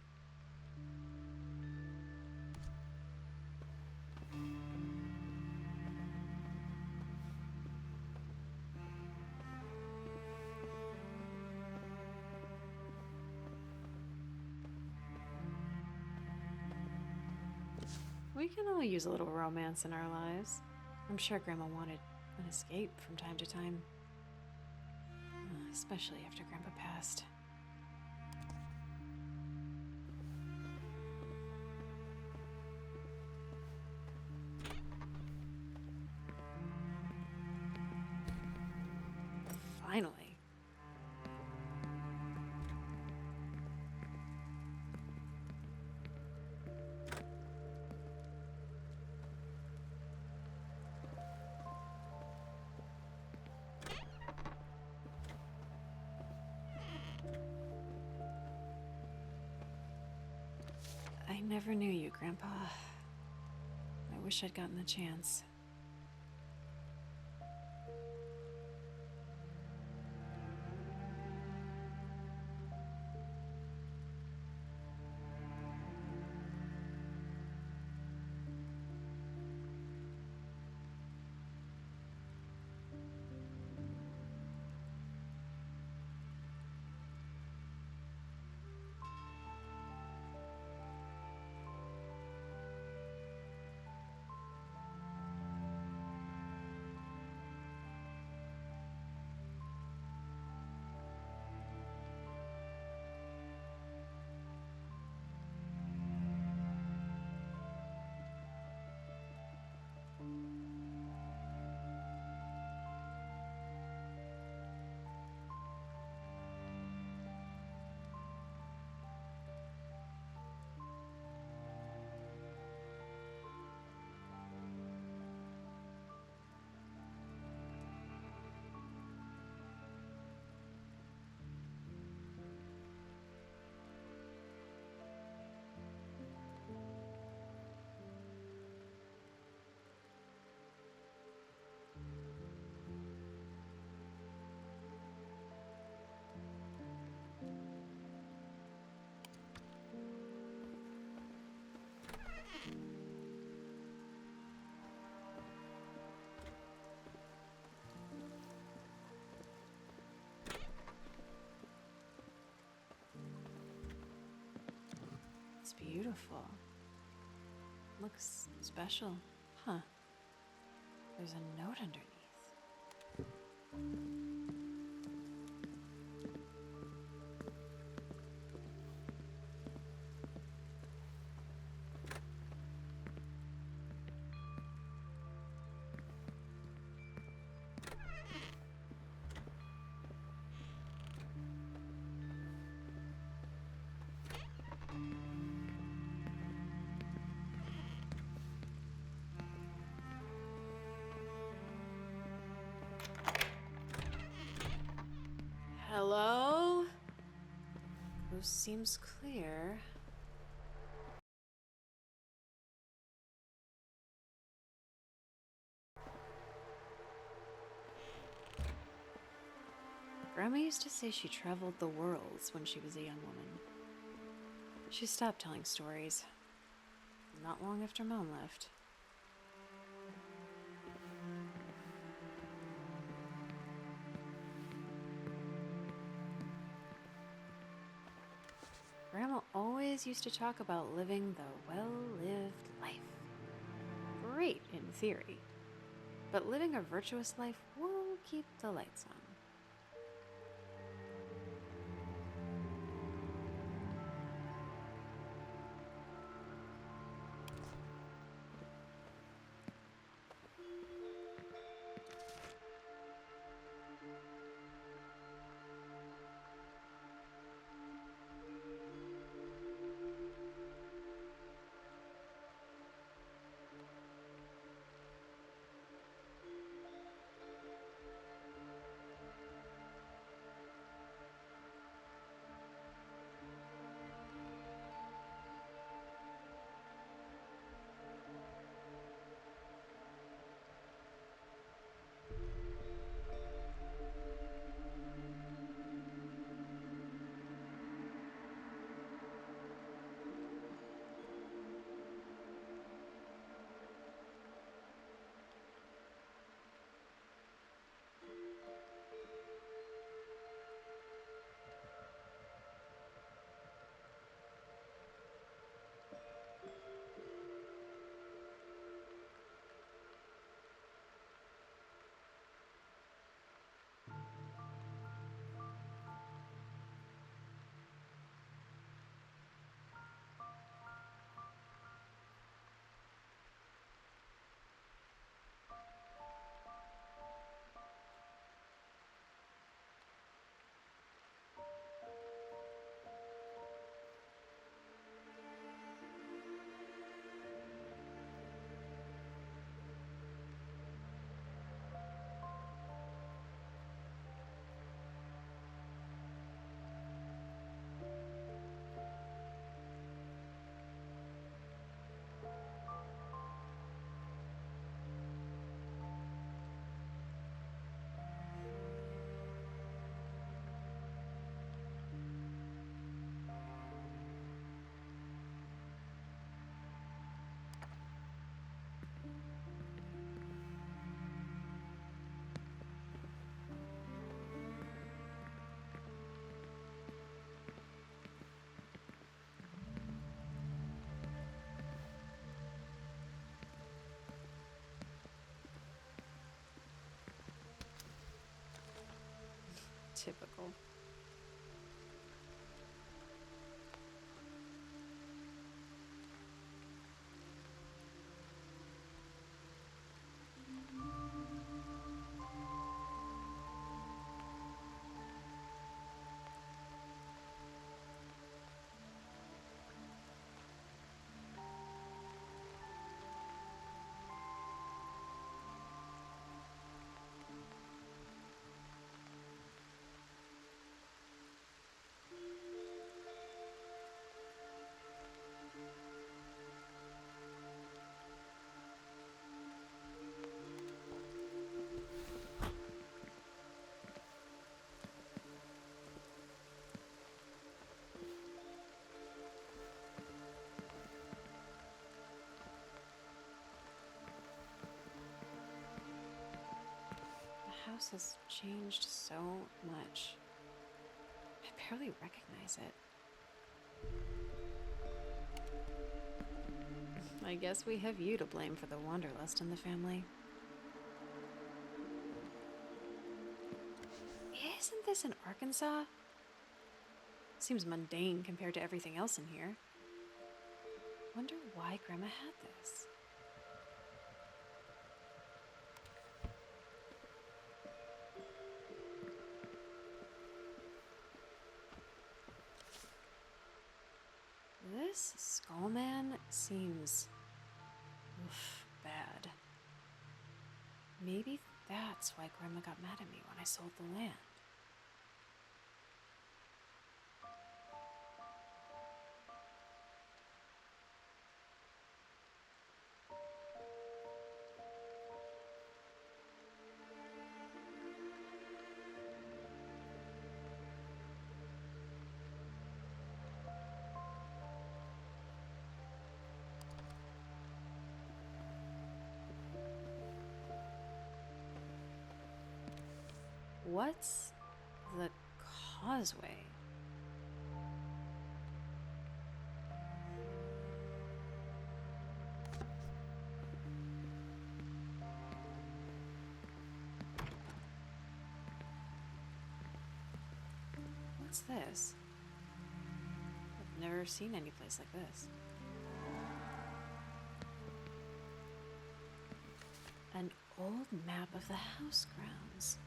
We can all use a little romance in our lives. I'm sure Grandma wanted an escape from time to time. Especially after Grandpa passed. Finally. I never knew you, Grandpa. I wish I'd gotten the chance. It's beautiful. Looks special. Huh. There's a note underneath. Hello? Coast seems clear. Grandma used to say she traveled the worlds when she was a young woman. She stopped telling stories. Not long after Mom left. Grandma always used to talk about living the well-lived life. Great in theory, but living a virtuous life will keep the lights on. Typical. The house has changed so much. I barely recognize it. I guess we have you to blame for the wanderlust in the family. Isn't this in Arkansas? Seems mundane compared to everything else in here. Wonder why Grandma had this. This skull man seems bad. Maybe that's why Grandma got mad at me when I sold the land. What's the causeway? What's this? I've never seen any place like this. An old map of the house grounds.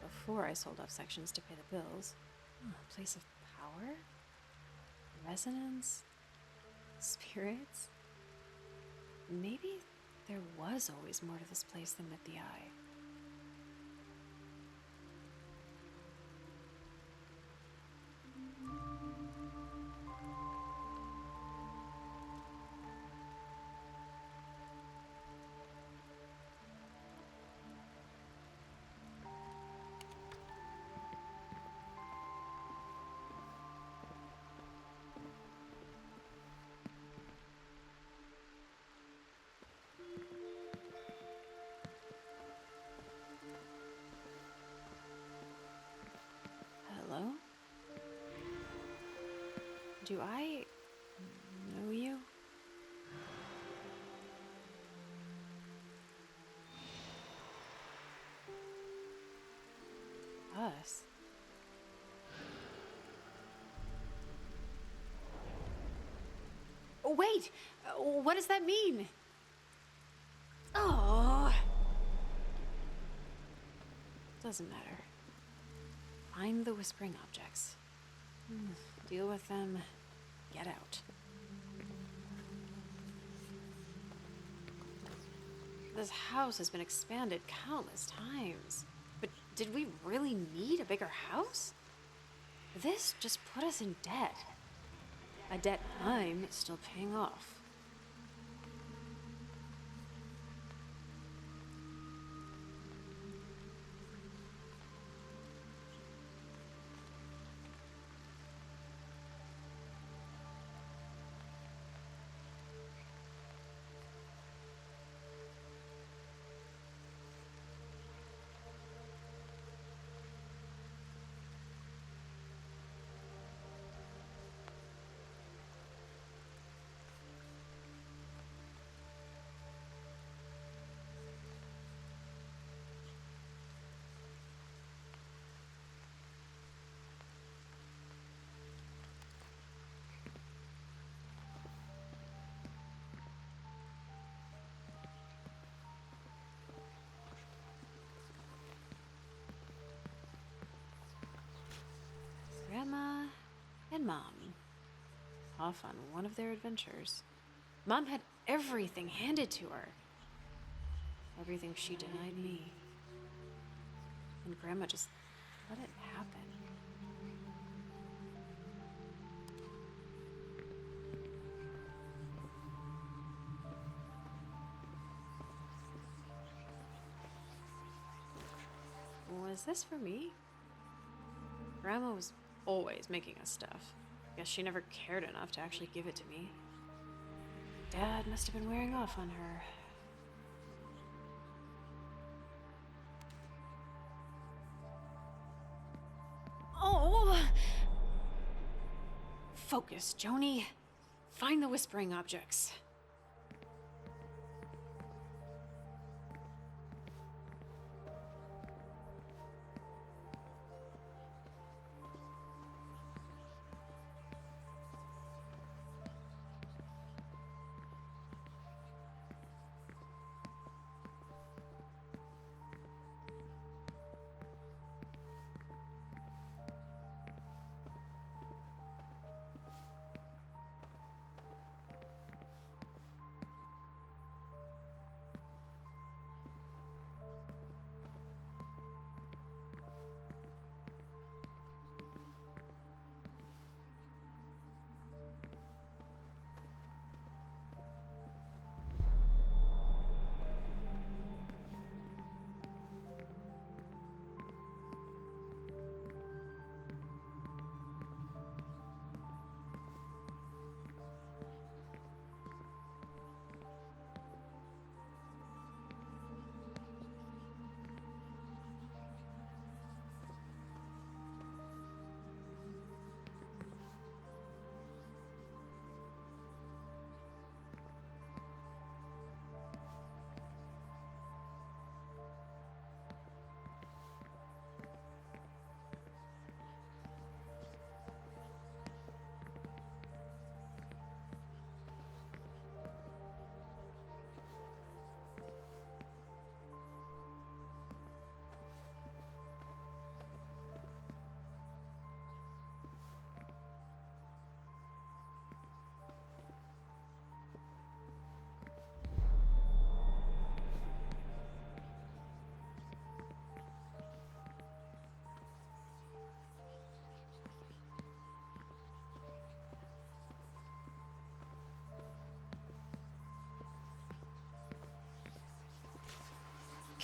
Before I sold off sections to pay the bills. A place of power? Resonance? Spirits? Maybe there was always more to this place than met the eye. Hello? Do I know you? Us? Oh, wait! What does that mean? Oh! Doesn't matter. Find the whispering objects. Deal with them. Get out. This house has been expanded countless times. But did we really need a bigger house? This just put us in debt. A debt I'm still paying off. Grandma and Mom off on one of their adventures. Mom had everything handed to her. Everything she denied me. And Grandma just let it happen. Was this for me? Grandma was always making us stuff. Guess she never cared enough to actually give it to me. Dad must have been wearing off on her. Oh! Focus, Joni. Find the whispering objects.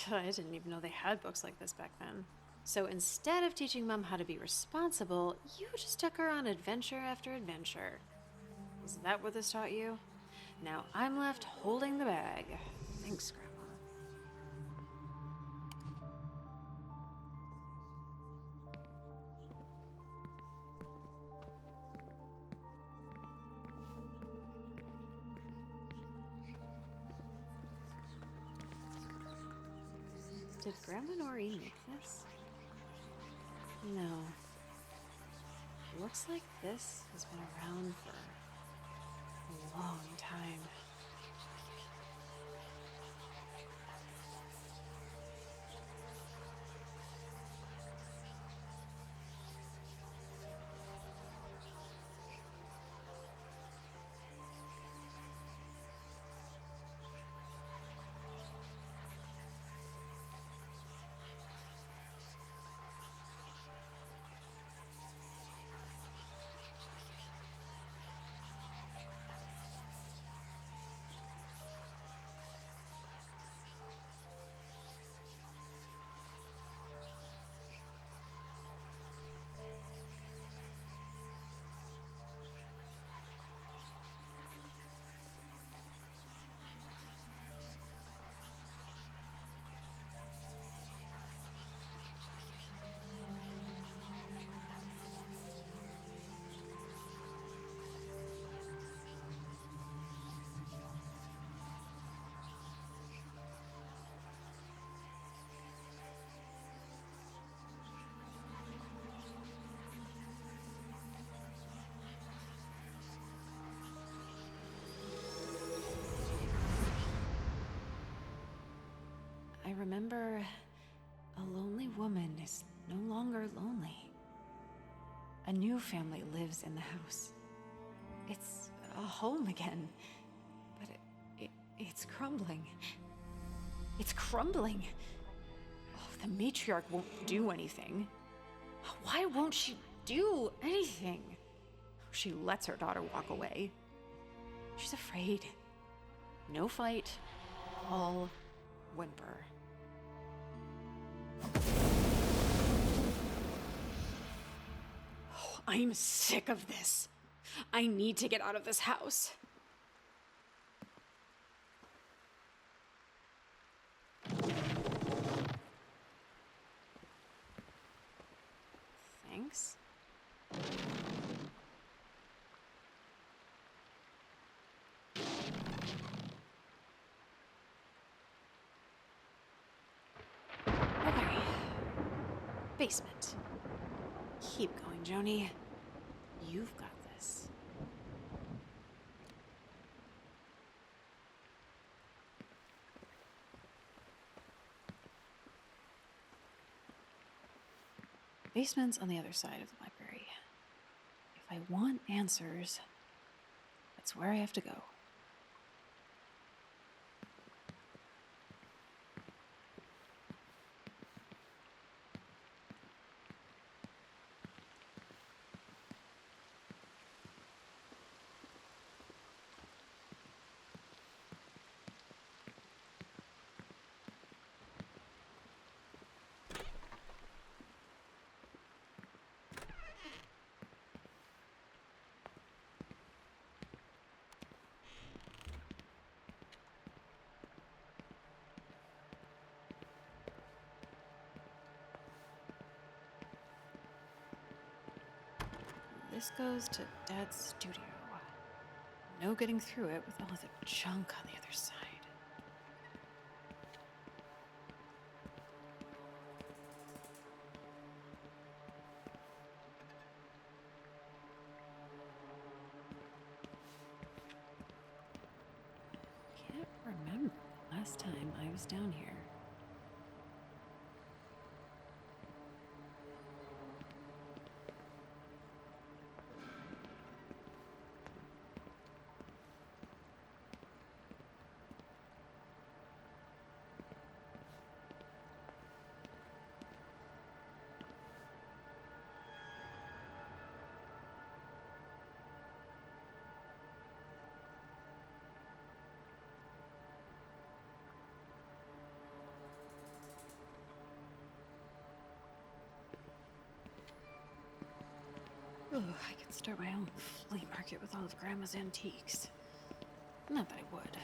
I didn't even know they had books like this back then. So instead of teaching Mom how to be responsible, you just took her on adventure after adventure. Is that what this taught you? Now I'm left holding the bag. Thanks, Grandma. Did Grandma Noreen make this? No. Looks like this has been around for a long time. I remember a lonely woman is no longer lonely. A new family lives in the house. It's a home again, but it's crumbling. It's crumbling. Oh, the matriarch won't do anything. Why won't she do anything? She lets her daughter walk away. She's afraid. No fight, all whimper. Oh, I'm sick of this. I need to get out of this house. Thanks. Okay. Basement. Keep going, Joni. You've got this. Basement's on the other side of the library. If I want answers, that's where I have to go. This goes to Dad's studio. No getting through it with all the junk on the other side. Can't remember the last time I was down here. Ugh, I could start my own flea market with all of Grandma's antiques. Not that I would.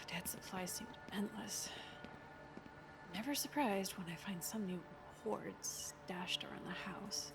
Dad's supplies seem endless. Never surprised when I find some new hoards stashed around the house.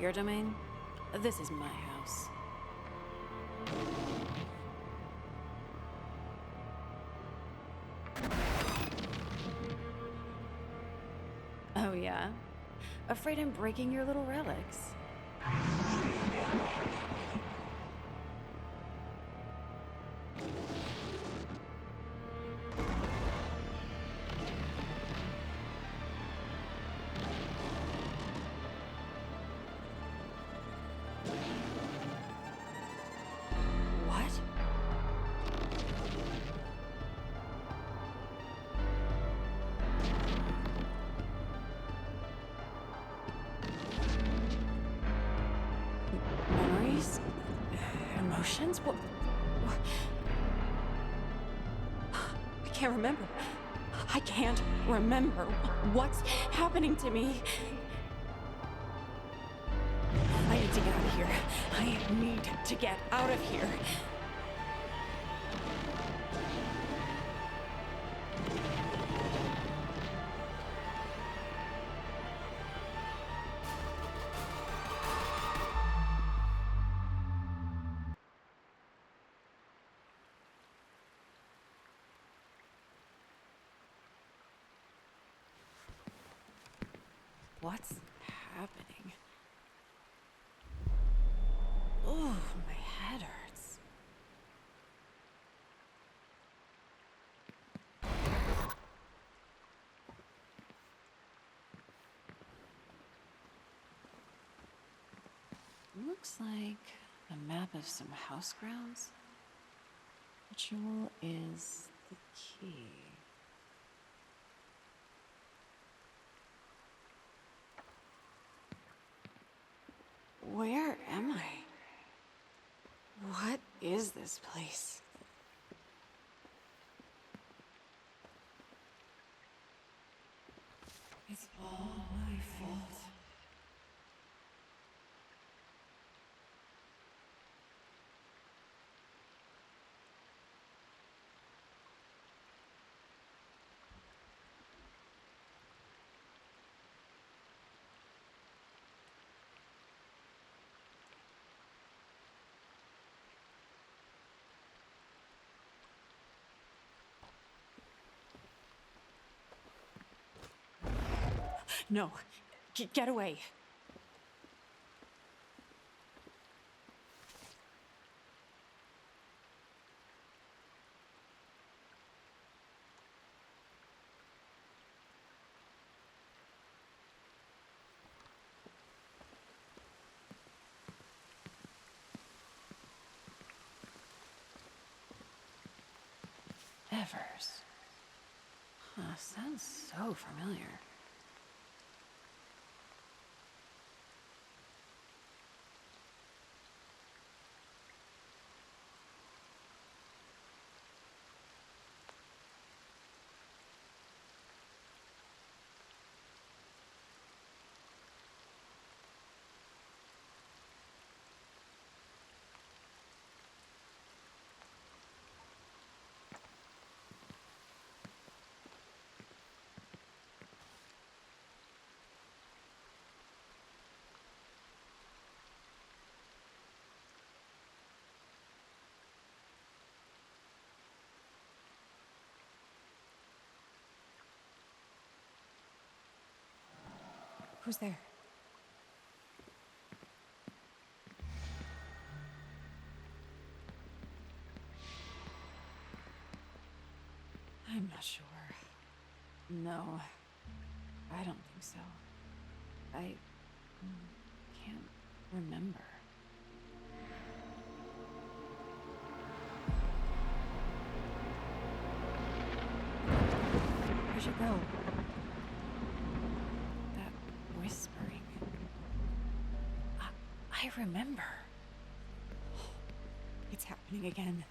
Your domain? This is my house. Oh yeah? Afraid I'm breaking your little relics? What? Memories? Emotions? What? I can't remember. I can't remember what's happening to me. I need to get out of here. I need to get out of here. What's happening? Oh, my head hurts. Looks like a map of some house grounds. The jewel is the key. Where am I? What is this place? It's all my fault. No, get away. Evers. Huh, sounds so familiar. Who's there? I'm not sure. No, I don't think so. I can't remember. Where'd you go? That whispering. I remember. It's happening again.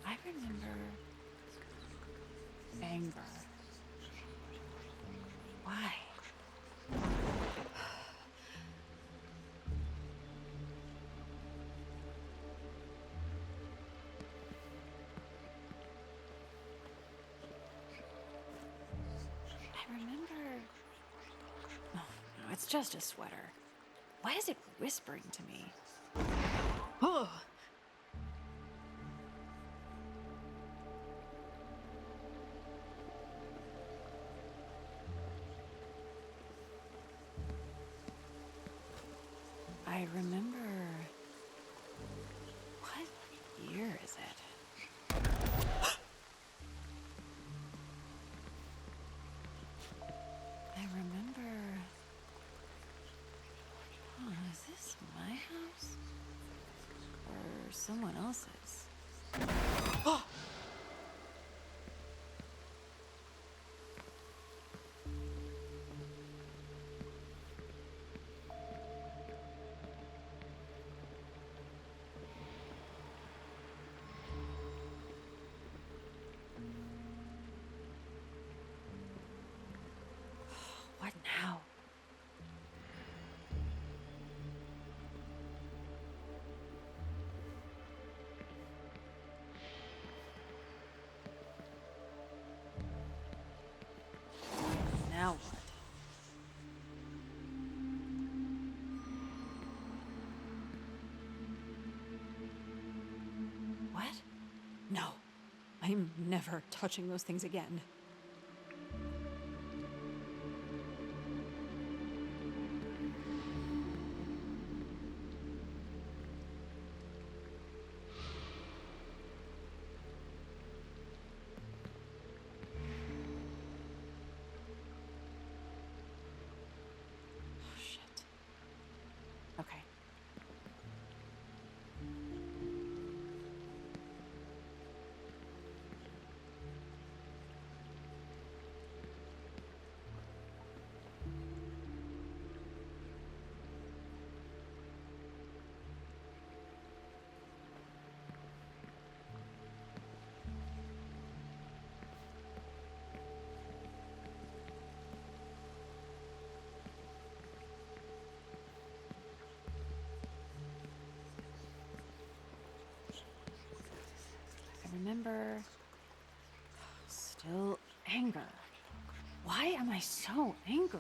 I remember anger. Why? I remember... Oh, no, it's just a sweater. Why is it whispering to me? Oh! I remember... What year is it? I remember... Oh, is this my house? Or someone else's? Oh! What now? Now what? What? No. I'm never touching those things again. Shit. Okay. I remember... Still anger. Why am I so angry?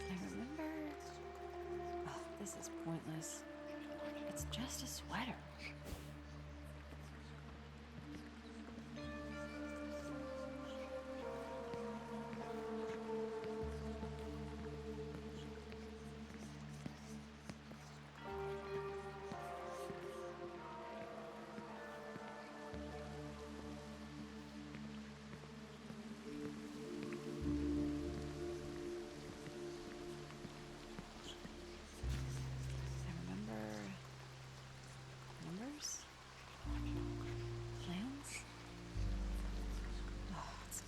I remember... Oh, this is pointless. It's just a sweater. I remember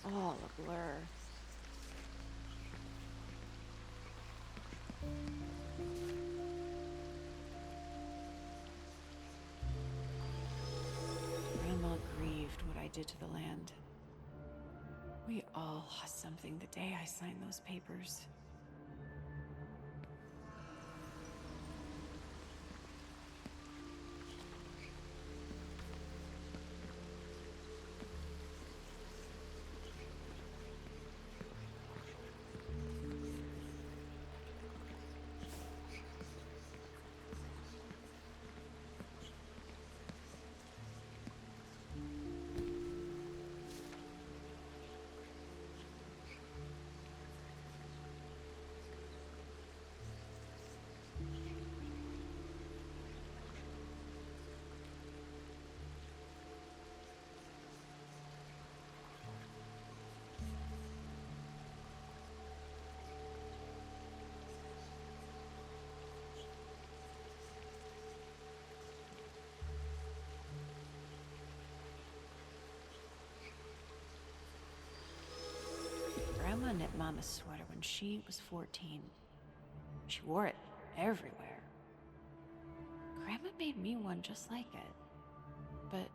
all a blur. Grandma grieved what I did to the land. We all lost something the day I signed those papers. Grandma knit Mama's sweater when she was 14. She wore it everywhere. Grandma made me one just like it, but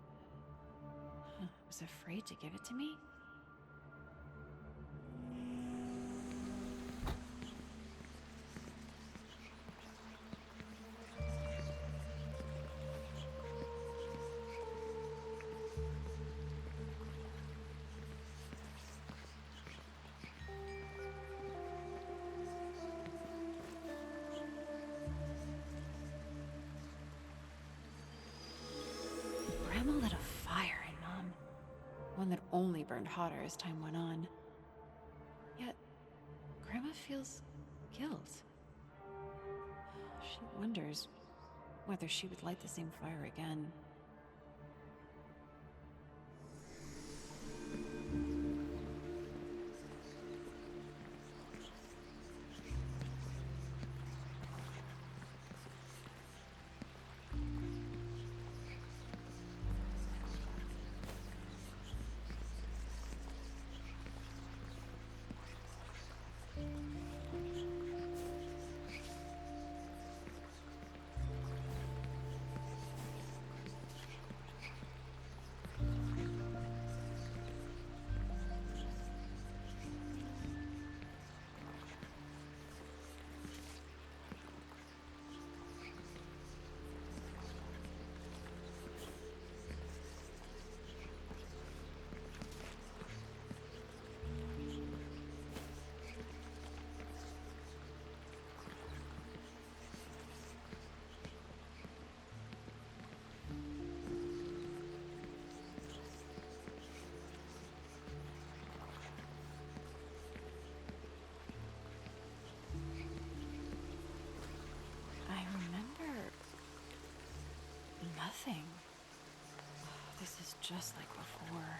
was afraid to give it to me. Grandma lit a fire in Mom, one that only burned hotter as time went on. Yet, Grandma feels guilt. She wonders whether she would light the same fire again. Nothing. This is just like before.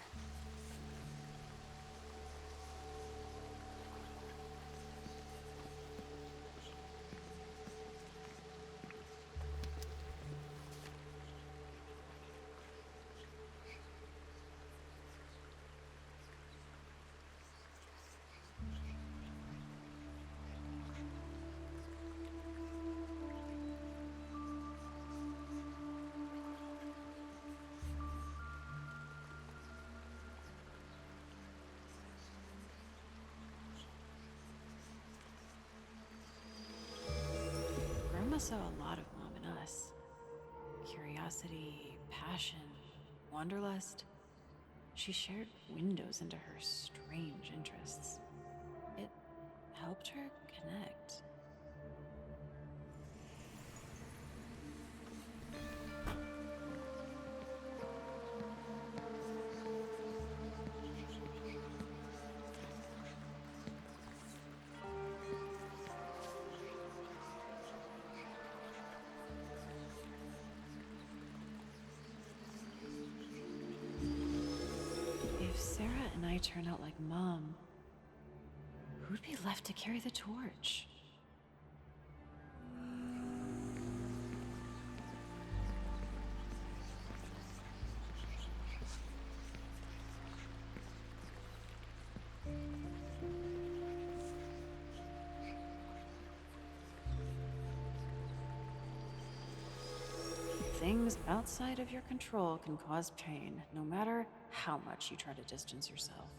Grandma saw a lot of Mom in us. Curiosity, passion, wanderlust. She shared windows into her strange interests. It helped her connect. If Sarah and I turn out like Mom, who'd be left to carry the torch? Things outside of your control can cause pain, no matter how much you try to distance yourself.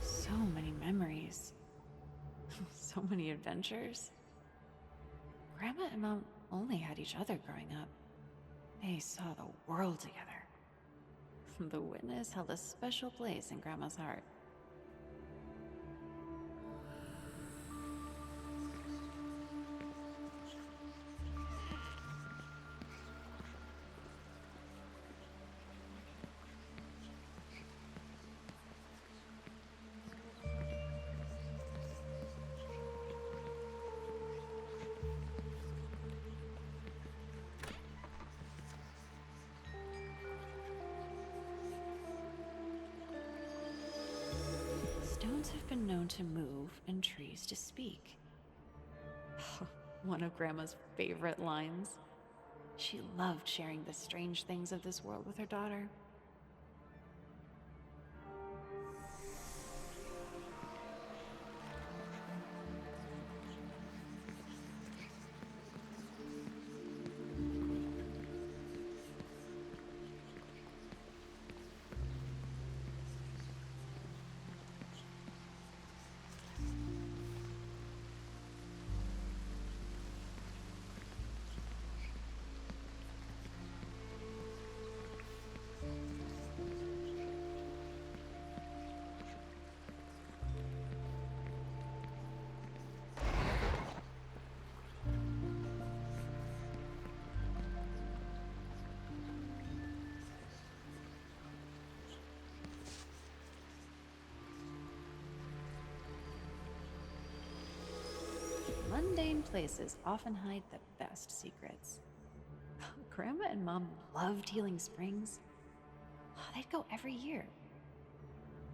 So many memories. So many adventures. Grandma and Mom only had each other growing up. They saw the world together. The witness held a special place in Grandma's heart. Stones have been known to move and trees to speak. One of Grandma's favorite lines. She loved sharing the strange things of this world with her daughter. Mundane places often hide the best secrets. Grandma and Mom loved healing springs. They'd go every year.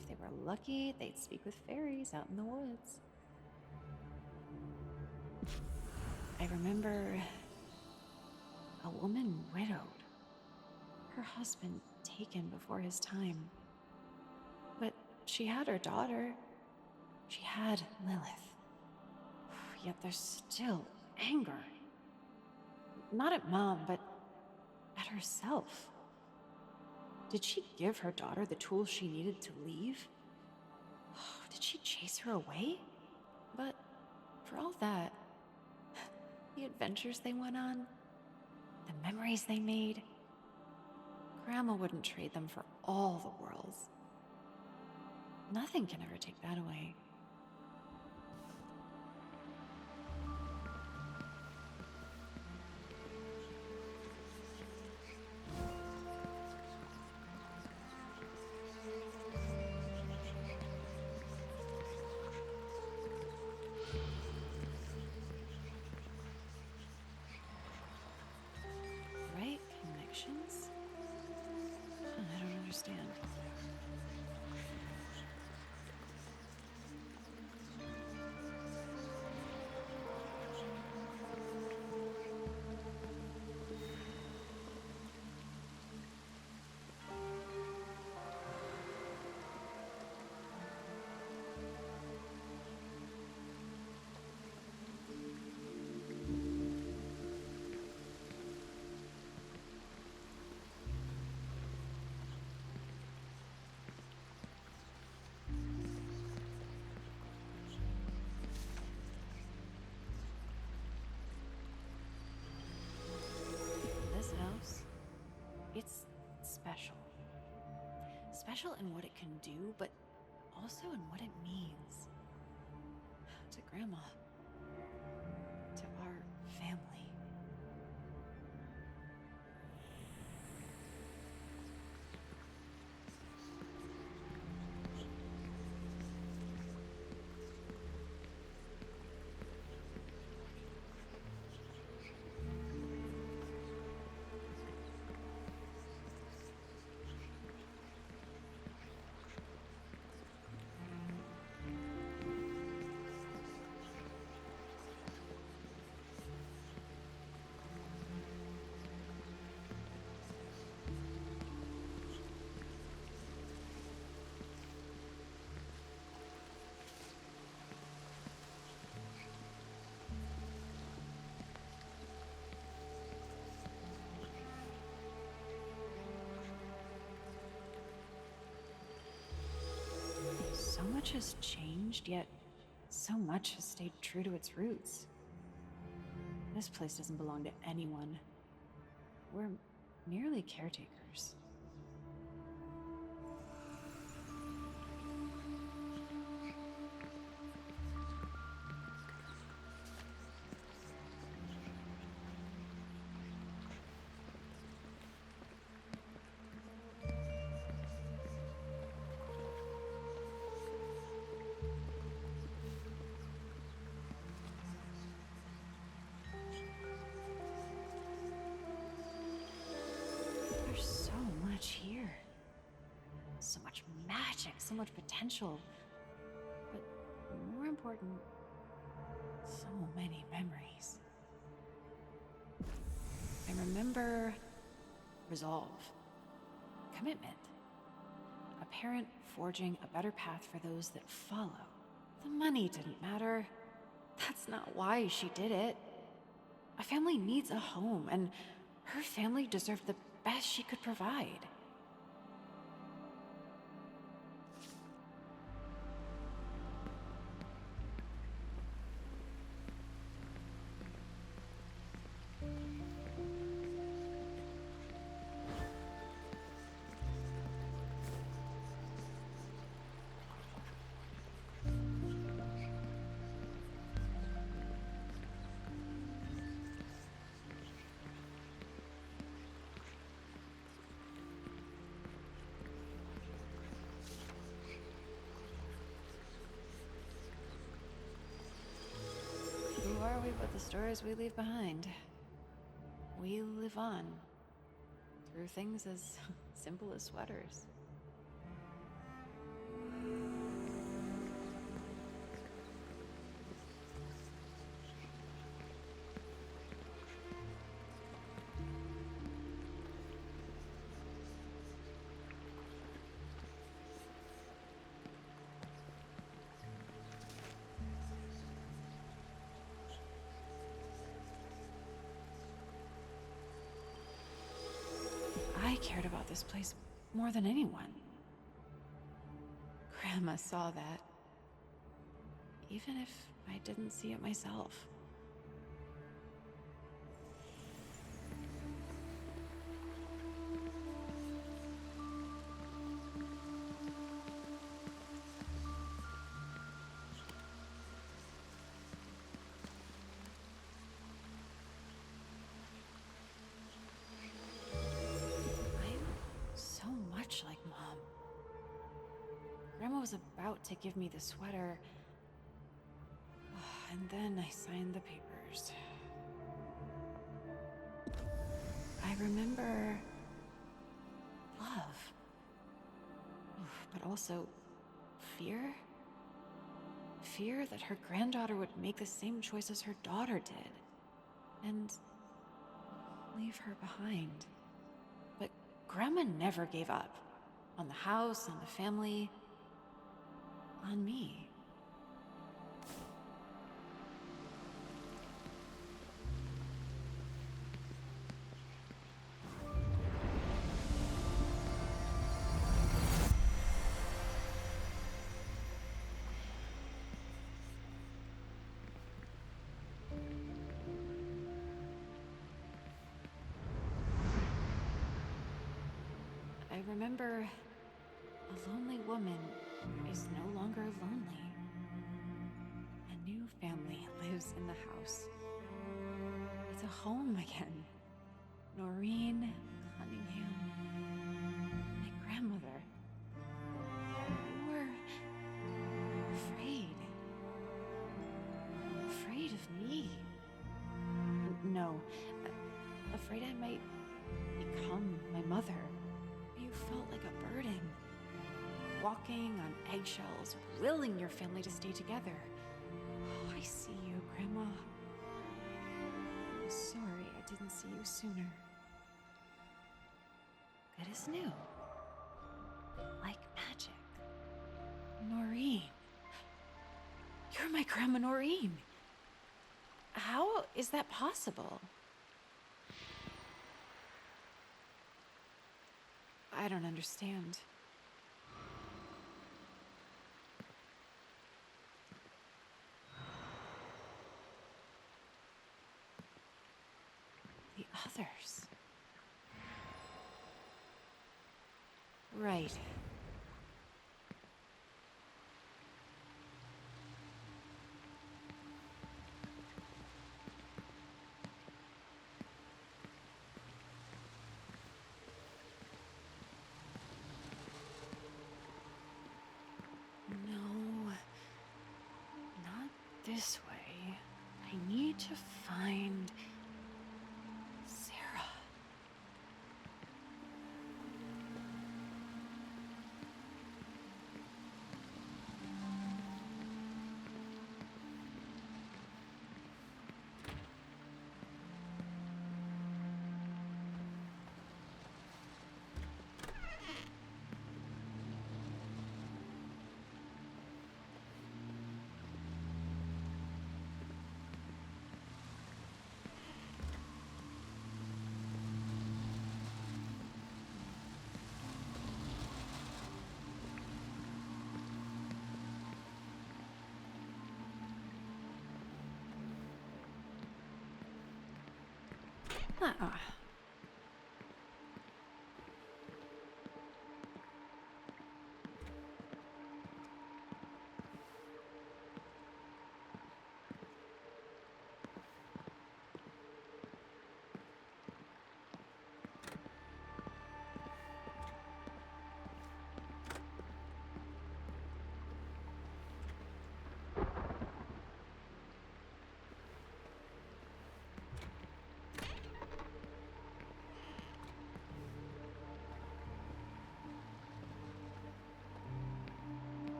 If they were lucky, they'd speak with fairies out in the woods. I remember a woman widowed, her husband taken before his time. But she had her daughter. She had Lilith. Yet there's still anger. Not at Mom, but at herself. Did she give her daughter the tools she needed to leave? Did she chase her away? But for all that, the adventures they went on, the memories they made, Grandma wouldn't trade them for all the worlds. Nothing can ever take that away. Right connections? I don't understand. This house, it's special. Special in what it can do, but also in what it means. To Grandma. To our much has changed, yet so much has stayed true to its roots. This place doesn't belong to anyone. We're merely caretakers. There's so much here. So much magic, so much potential. But more important, so many memories. I remember resolve, commitment, a parent forging a better path for those that follow. The money didn't matter. That's not why she did it. A family needs a home, and her family deserved the best she could provide. Who are we but the stories we leave behind? We live on, through things as simple as sweaters. I cared about this place more than anyone. Grandma saw that, even if I didn't see it myself. I'm so much like Mom. Grandma was about to give me the sweater, and then I signed the papers. I remember love, but also fear. Fear that her granddaughter would make the same choice as her daughter did, and leave her behind. But Grandma never gave up on the house, on the family, on me. I remember a lonely woman is no longer lonely. A new family lives in the house. It's a home again. Noreen Cunningham, my grandmother. You were afraid. Afraid of me. No, afraid I might become my mother. You felt like a burden, walking on eggshells, willing your family to stay together. Oh, I see you, Grandma. I'm sorry I didn't see you sooner. Good as new. Like magic. Noreen. You're my Grandma Noreen. How is that possible? I don't understand. The others. Right. No, not this way. I need to find Sarah. Uh-uh.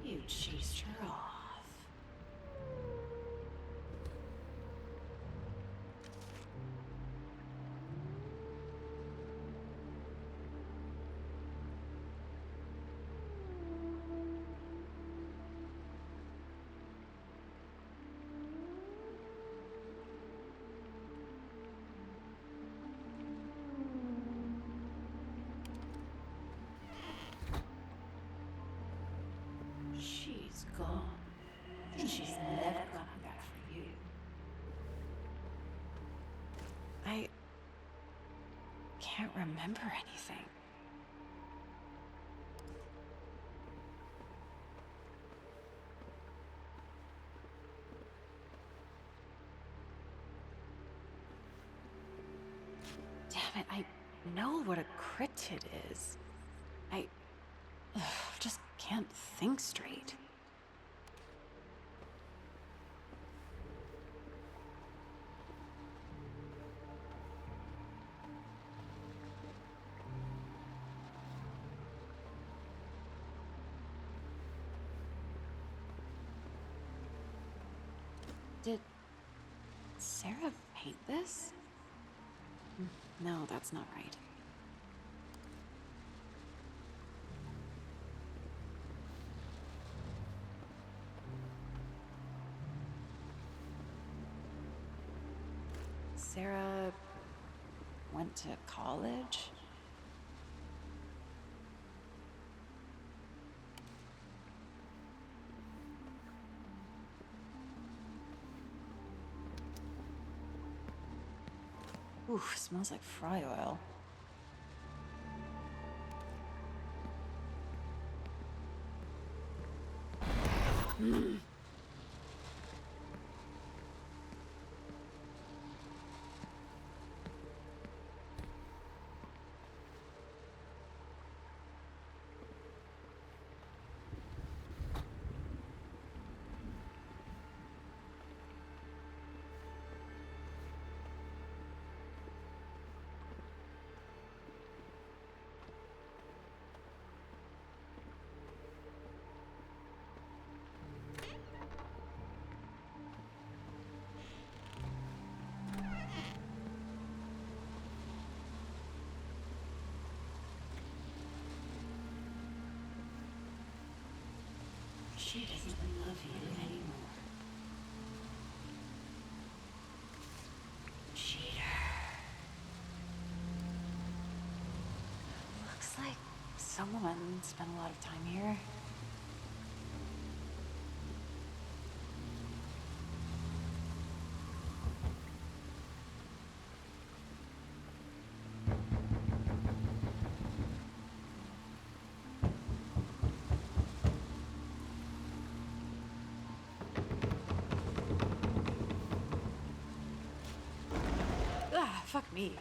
You chased her off. She's gone. She's never coming back for you. I can't remember anything. Damn it, I know what a cryptid is. I just can't think straight. Did Sarah paint this? No, that's not right. Sarah went to college? Ooh, smells like fry oil. She doesn't love you anymore. Cheater. someone spent a lot of time here. Ah, fuck me.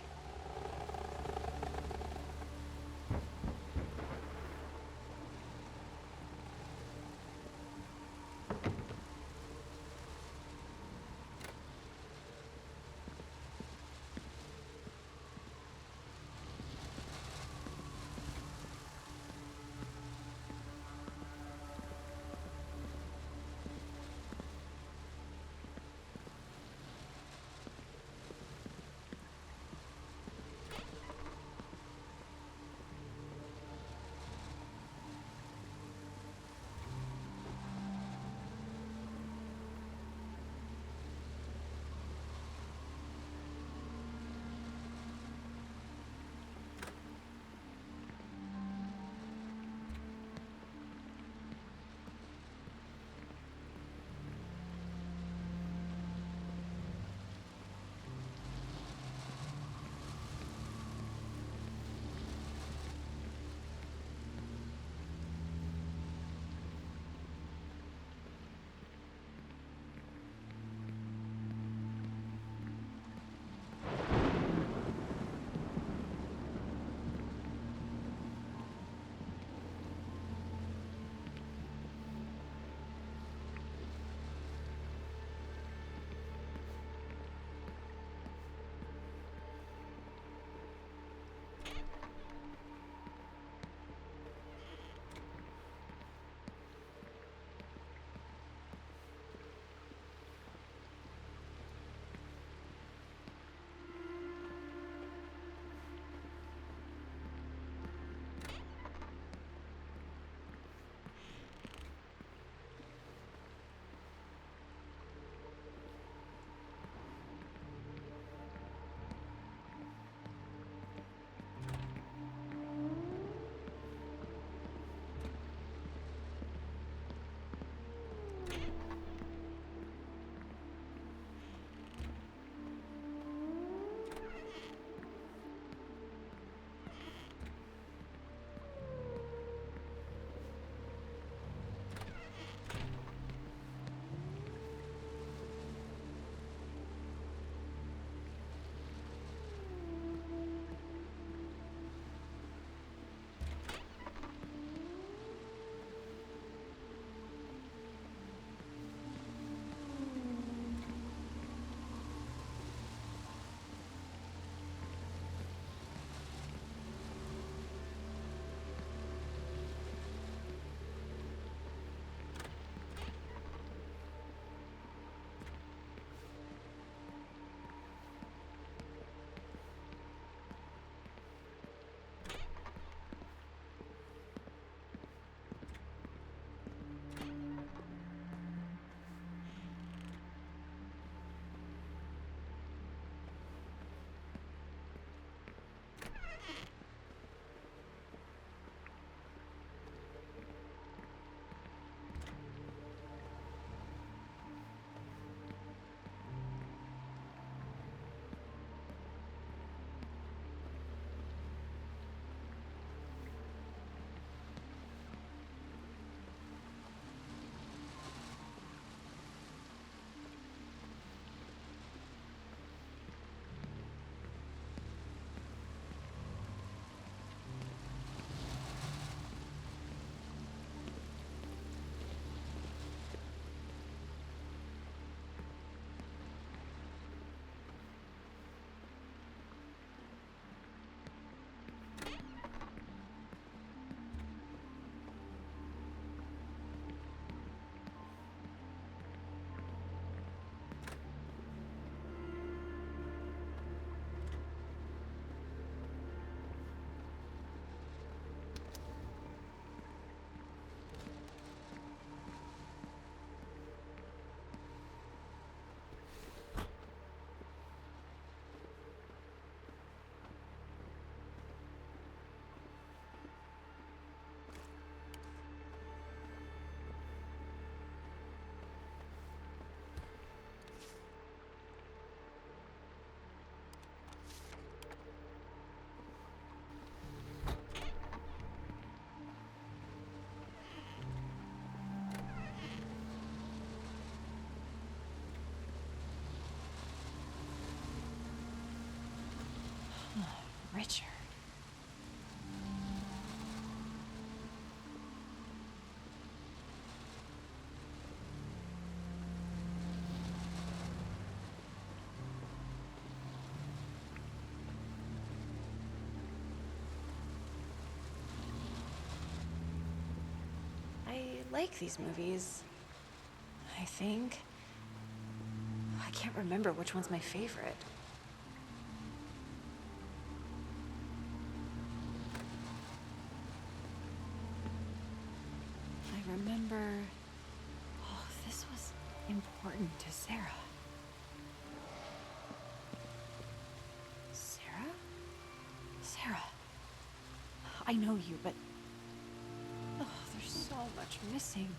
Richard. I like these movies, I think. I can't remember which one's my favorite. I remember... Oh, this was important to Sarah. Sarah? Sarah. I know you, but... Oh, there's so much missing.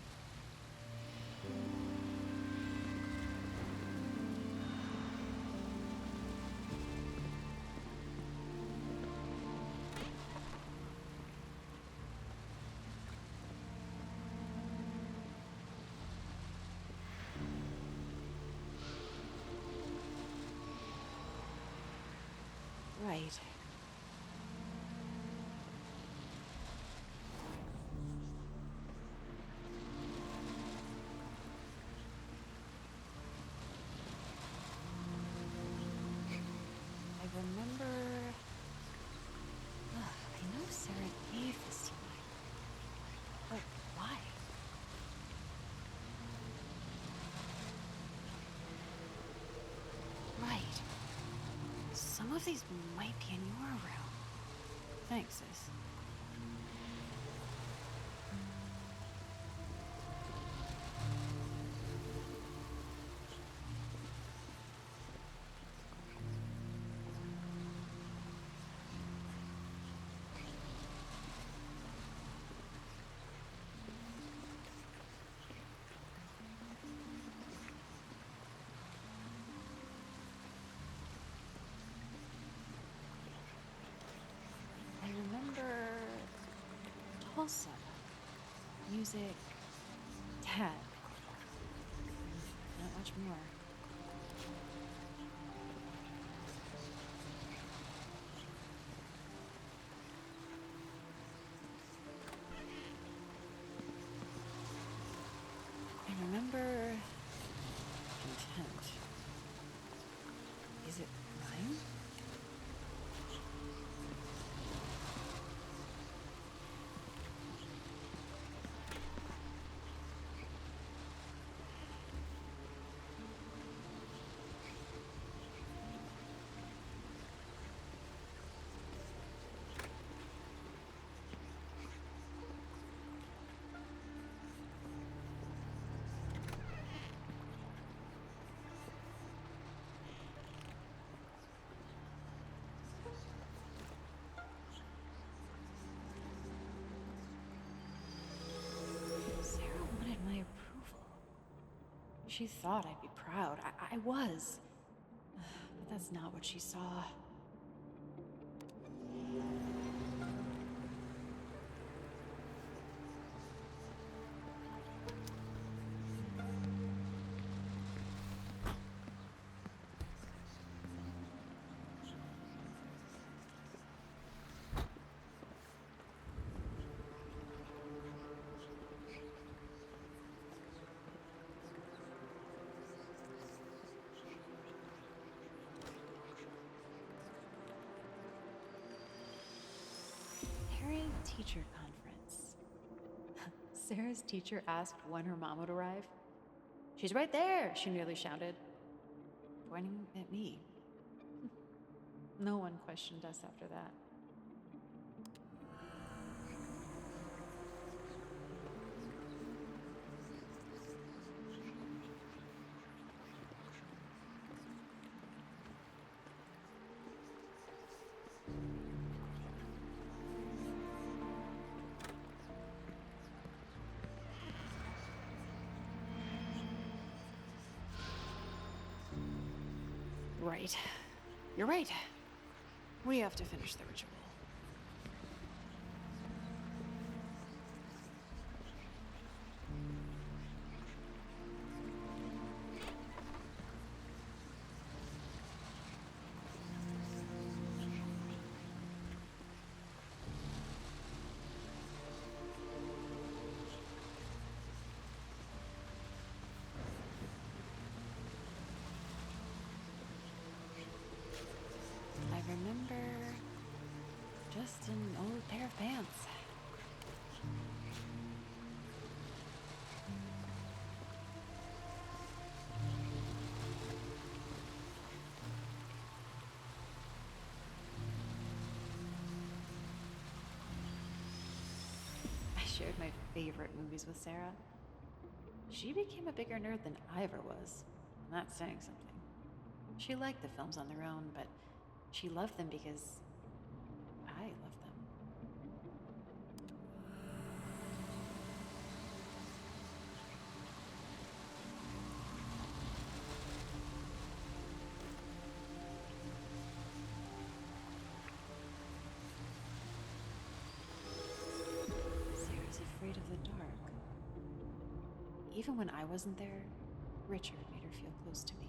Right. I remember... I know Sarah gave this to me. But why? Right. Some of these might be in your room. Thanks, sis. I remember Tulsa, music, Dad. Not much more. I remember content. Is it mine? Sarah wanted my approval. She thought I'd be proud. I was. But that's not what she saw. Teacher conference. Sarah's teacher asked when her mom would arrive. "She's right there," she nearly shouted, pointing at me. No one questioned us after that. Right. You're right. We have to finish the ritual. remember just an old pair of pants. I shared my favorite movies with Sarah. She became a bigger nerd than I ever was. And that's saying something. She liked the films on their own, but she loved them because I loved them. Sarah's afraid of the dark. Even when I wasn't there, Richard made her feel close to me.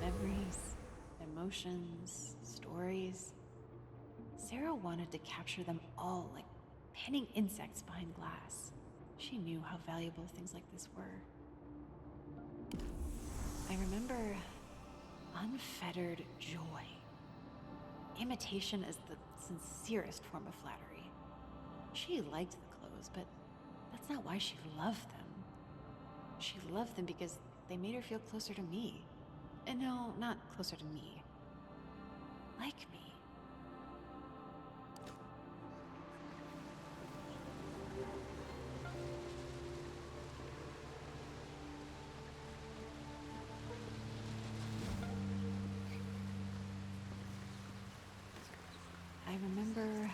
Memories, emotions, stories. Sarah wanted to capture them all like pinning insects behind glass. She knew how valuable things like this were. I remember unfettered joy. Imitation is the sincerest form of flattery. She liked the clothes, but that's not why she loved them. She loved them because they made her feel closer to me. And no, not closer to me. Like me. I remember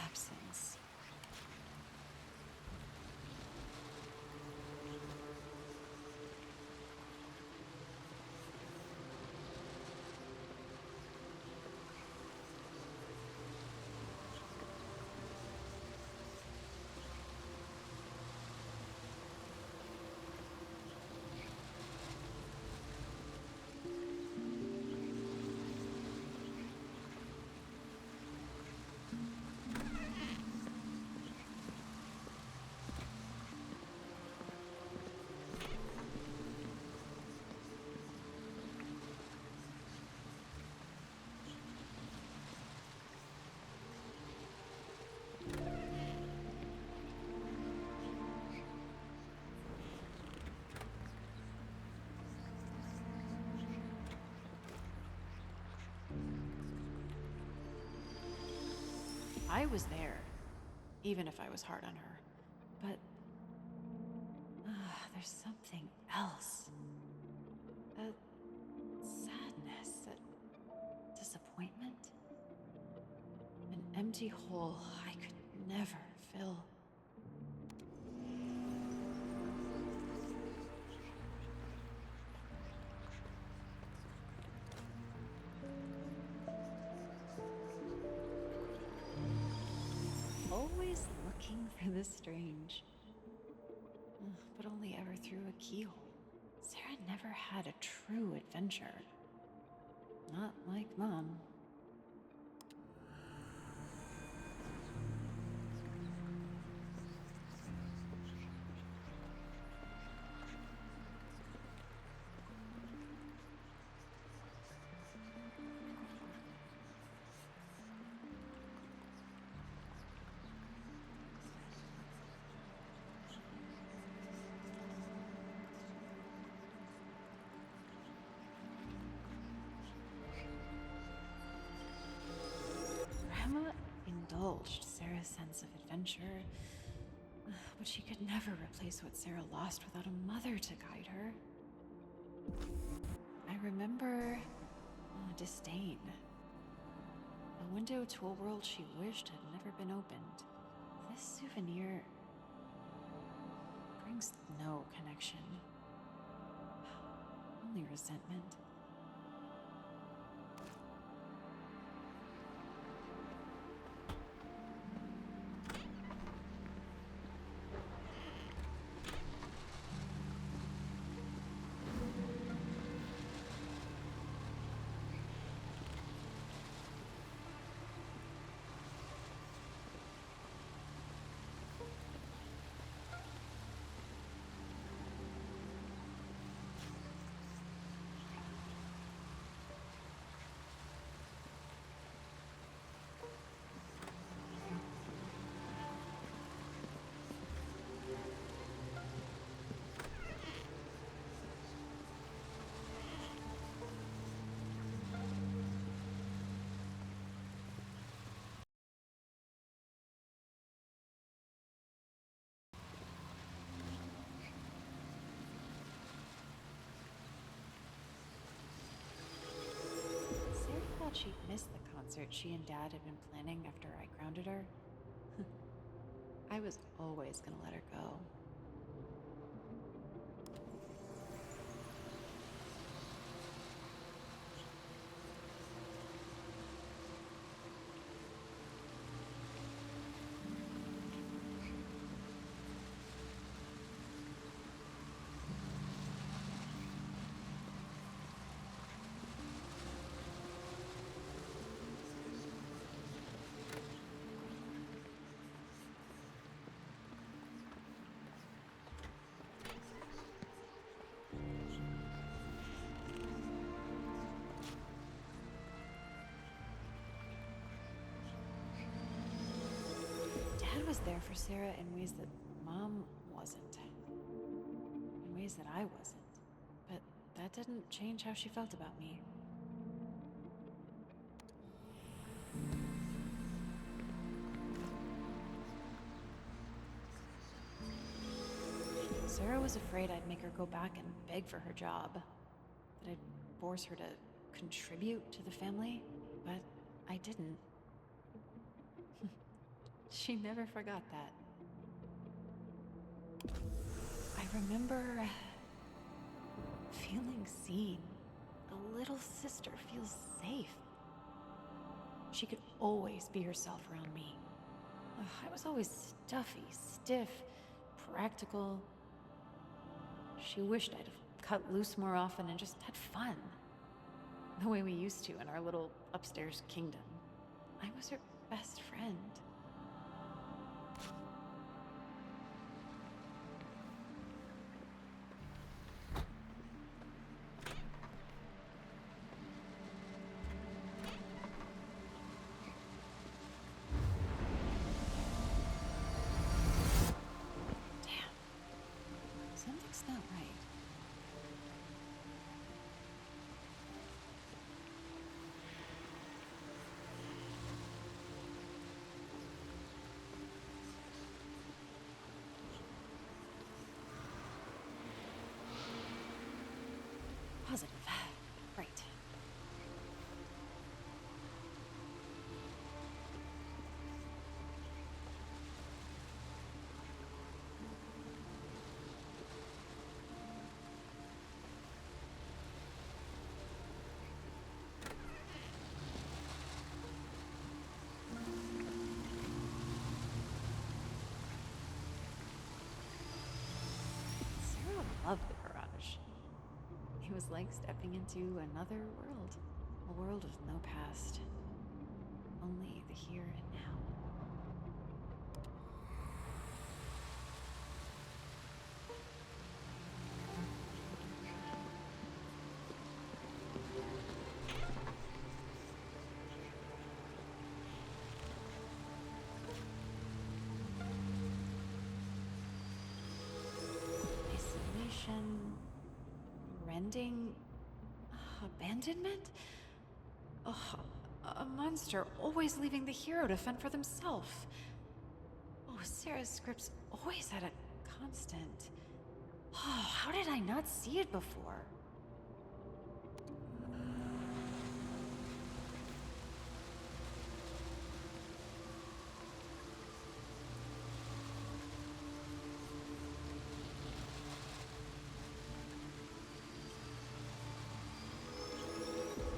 absence. I was there, even if I was hard on her. But there's something else. A sadness, a disappointment. An empty hole I could never fill. Always looking for the strange. But only ever through a keyhole. Sarah never had a true adventure. Not like Mom. Grandma indulged Sarah's sense of adventure, but she could never replace what Sarah lost without a mother to guide her. I remember disdain. A window to a world she wished had never been opened. This souvenir brings no connection, only resentment. that she'd missed the concert she and Dad had been planning after I grounded her. I was always gonna let her go. Dad was there for Sarah in ways that Mom wasn't. In ways that I wasn't. But that didn't change how she felt about me. Sarah was afraid I'd make her go back and beg for her job. That I'd force her to contribute to the family. But I didn't. She never forgot that. I remember feeling seen. A little sister feels safe. She could always be herself around me. I was always stuffy, stiff, practical. She wished I'd have cut loose more often and just had fun. The way we used to in our little upstairs kingdom. I was her best friend. Something's not right. Positive. Right. Sarah loved the garage. It was like stepping into another world. A world with no past. Only the here and now. Isolation, rending, abandonment? Ugh, a monster always leaving the hero to fend for themselves. Oh, Sarah's scripts always had a constant. Oh, how did I not see it before?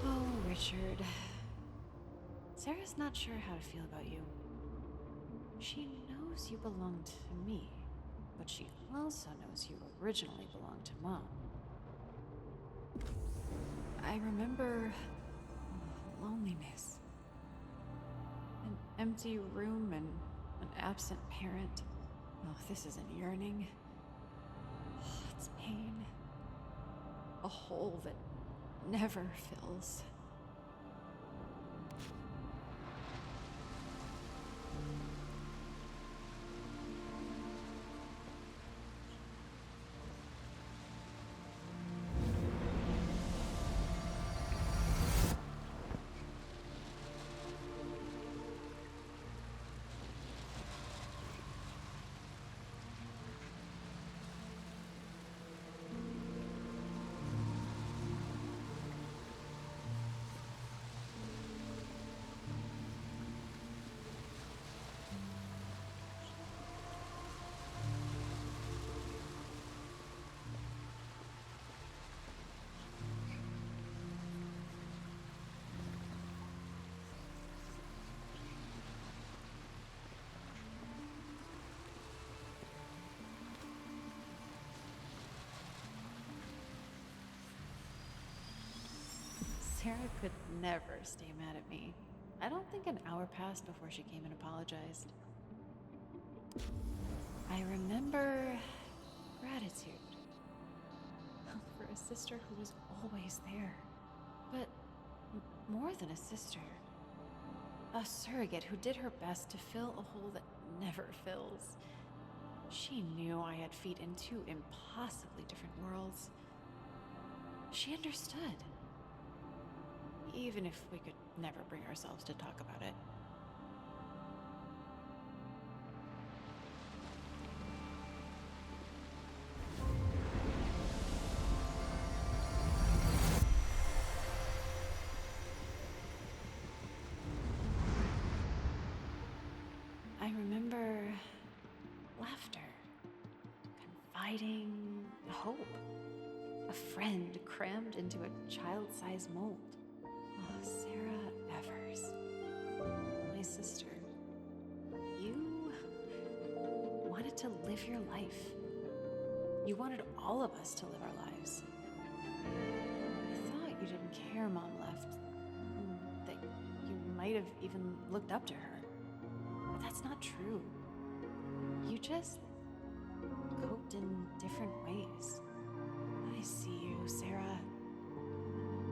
Oh, Richard. Sarah's not sure how to feel about you. She knows you belong to me, but she also knows you originally belonged to Mom. I remember loneliness. An empty room and an absent parent. Oh, this isn't yearning. It's pain. A hole that never fills. Sarah could never stay mad at me. I don't think an hour passed before she came and apologized. I remember gratitude for a sister who was always there. But more than a sister, a surrogate who did her best to fill a hole that never fills. She knew I had feet in two impossibly different worlds. She understood. Even if we could never bring ourselves to talk about it. I remember laughter, confiding, hope. A friend crammed into a child-sized mold. Oh, Sarah Evers. My sister. You wanted to live your life. You wanted all of us to live our lives. I thought you didn't care Mom left. That you might have even looked up to her. But that's not true. You just coped in different ways. I see you, Sarah.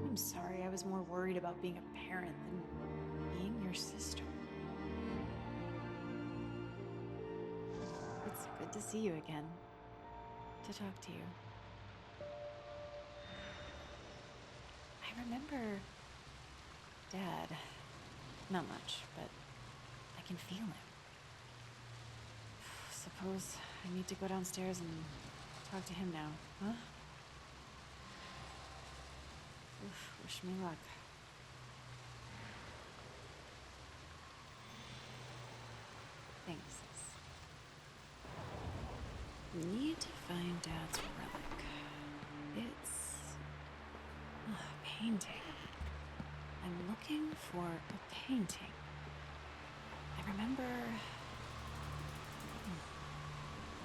I'm sorry I was more worried about being a parent than being your sister. It's good to see you again. To talk to you. I remember Dad. Not much, but I can feel him. Suppose I need to go downstairs and talk to him now, huh? Wish me luck. Thanks. Need to find Dad's relic. It's a painting. I'm looking for a painting. I remember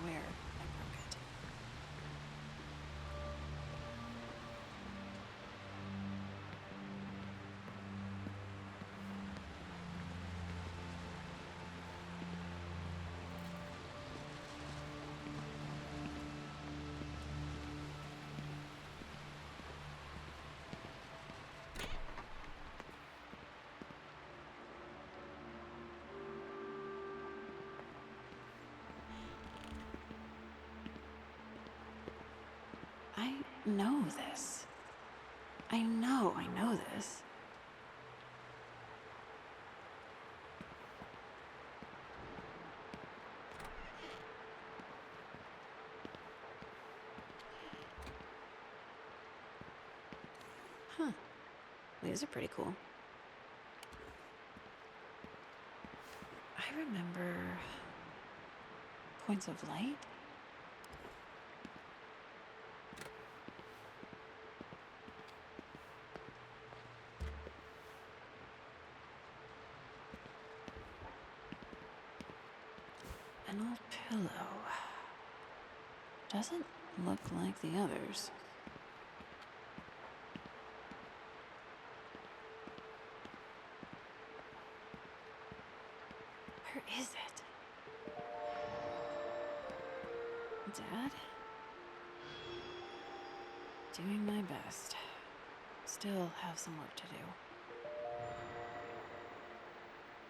where I broke it. I know this. I know this. Huh. These are pretty cool. I remember points of light. An old pillow. Doesn't look like the others. Where is it? Dad? Doing my best. Still have some work to do.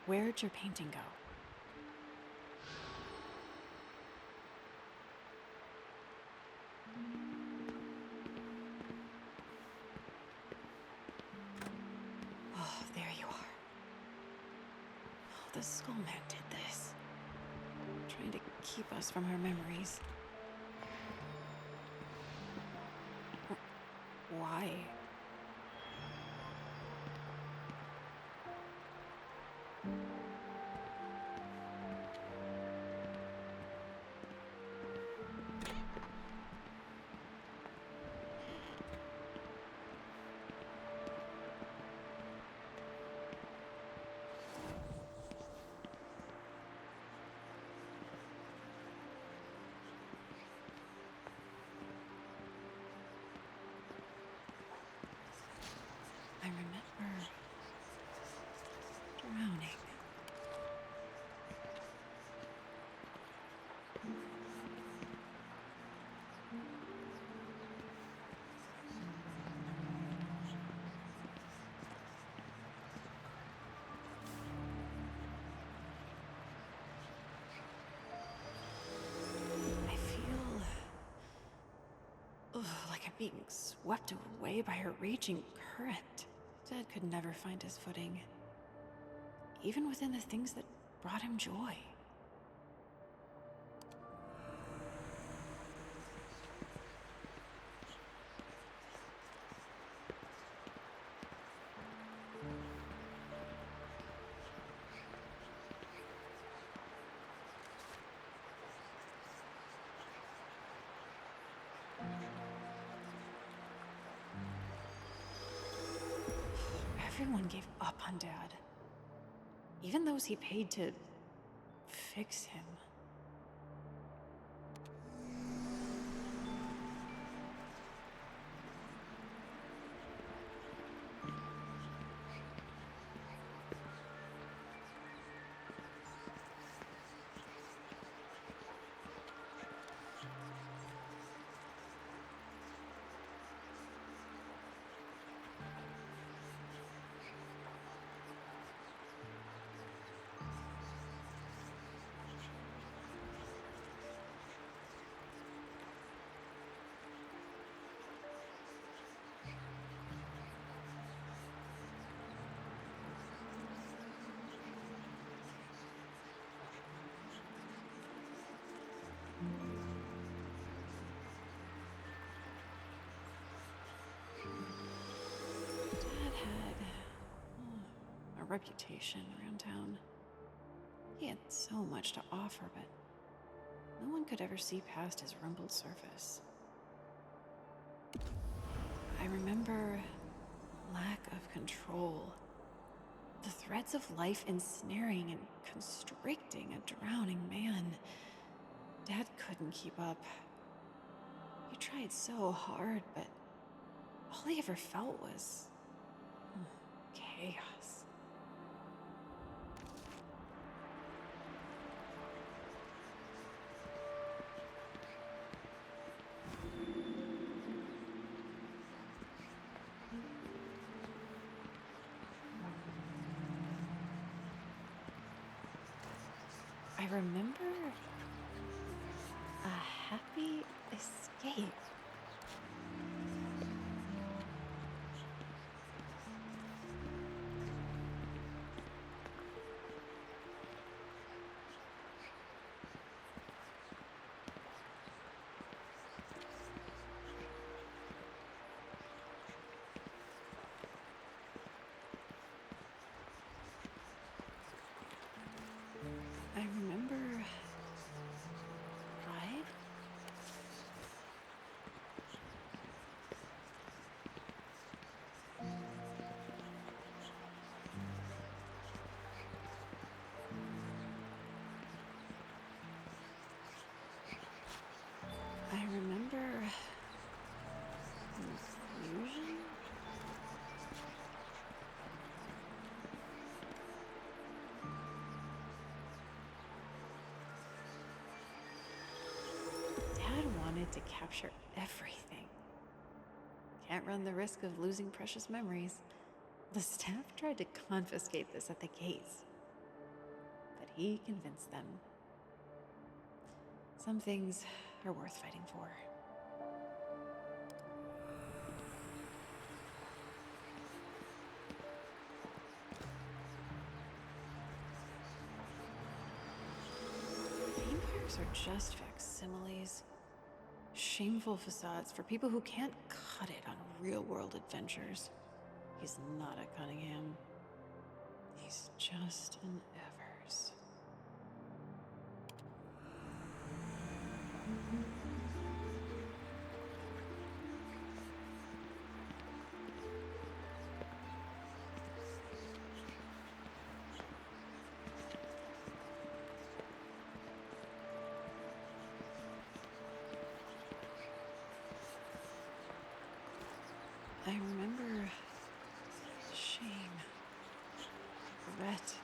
Where'd your painting go? Oh, there you are. Oh, the Skullman did this. Trying to keep us from our memories. Why? drowning. I feel like I'm being swept away by a raging current. Dad could never find his footing, even within the things that brought him joy. Everyone gave up on Dad, even those he paid to fix him. Dad had a reputation around town. He had so much to offer, but no one could ever see past his rumpled surface. I remember lack of control. The threads of life ensnaring and constricting a drowning man. Dad couldn't keep up. He tried so hard, but all he ever felt was chaos. I remember a happy escape. I remember pride. I remember confusion. Dad wanted to capture everything. Can't run the risk of losing precious memories. The staff tried to confiscate this at the gates, but he convinced them. Some things are worth fighting for. Theme parks are just facsimiles. Shameful facades for people who can't cut it on real-world adventures. He's not a Cunningham. He's just an Evers. I remember shame, regret.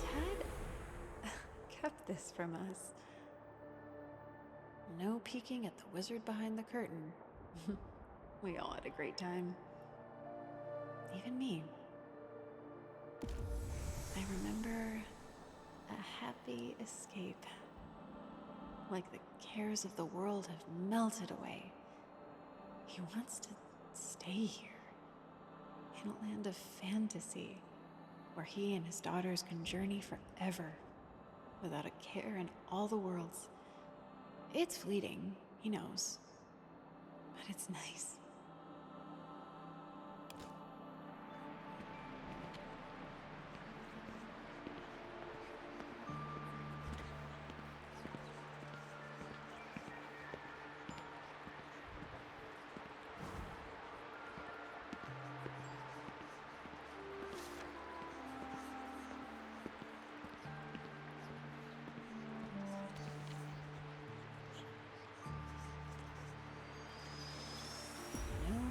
Dad kept this from us. No peeking at the wizard behind the curtain. We all had a great time. Even me. I remember a happy escape. Like the cares of the world have melted away. He wants to stay here. In a land of fantasy, where he and his daughters can journey forever, without a care in all the worlds. It's fleeting, he knows, but it's nice.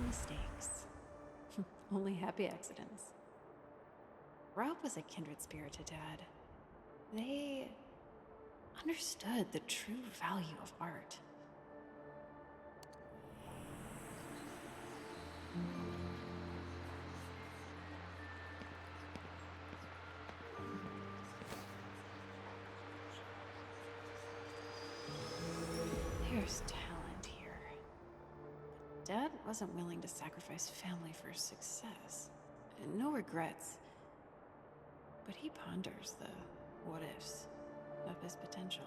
Mistakes. Only happy accidents. Rob was a kindred spirit to Dad. They understood the true value of art. There's talent here. Dad wasn't willing to sacrifice family for success. No regrets. But he ponders the what-ifs of his potential.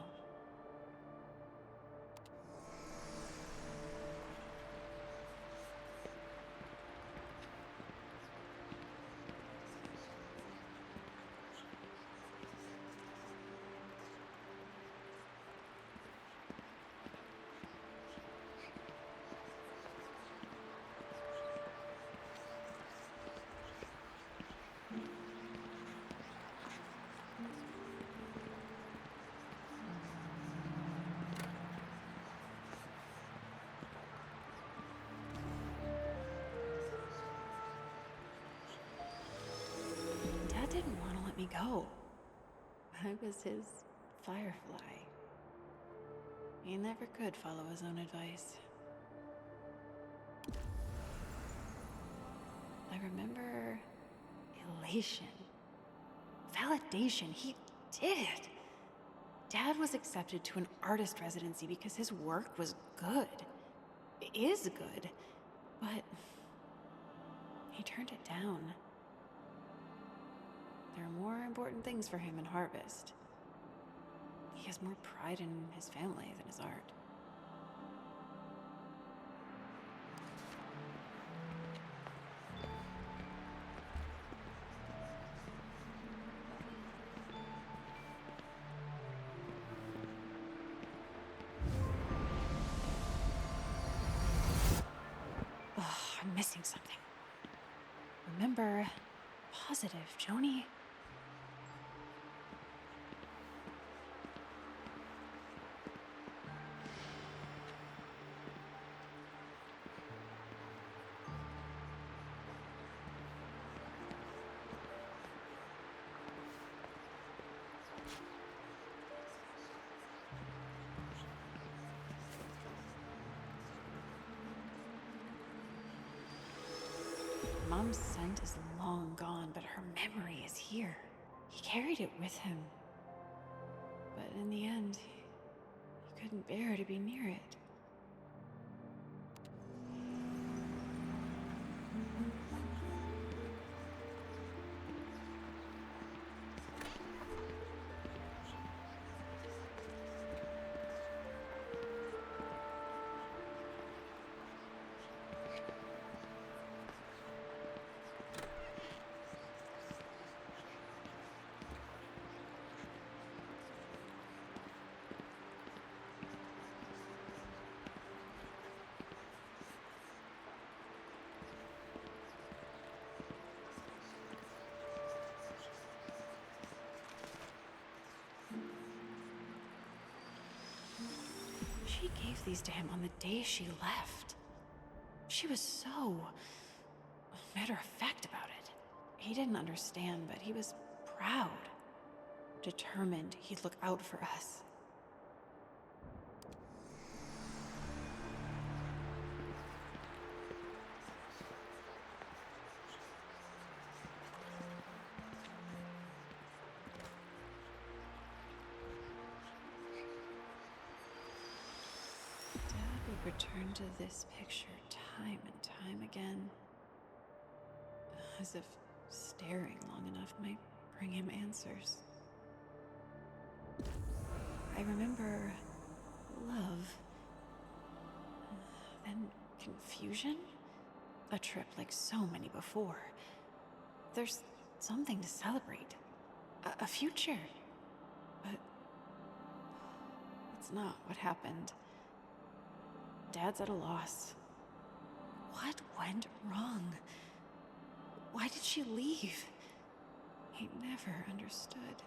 Dad didn't want to let me go. I was his firefly. He never could follow his own advice. I remember elation, validation. He did it. Dad was accepted to an artist residency because his work was good. It is good, but he turned it down. There are more important things for him in Harvest. He has more pride in his family than his art. Oh, I'm missing something. Remember, positive, Joni. Mom's scent is long gone, but her memory is here. He carried it with him. But in the end, he couldn't bear to be near it. She gave these to him on the day she left. She was so matter of fact about it. He didn't understand, but he was proud, determined he'd look out for us. Dad would return to this picture time and time again, as if staring long enough might bring him answers. I remember love, then confusion, a trip like so many before. There's something to celebrate, a future, but it's not what happened. Dad's at a loss. What went wrong? Why did she leave? He never understood.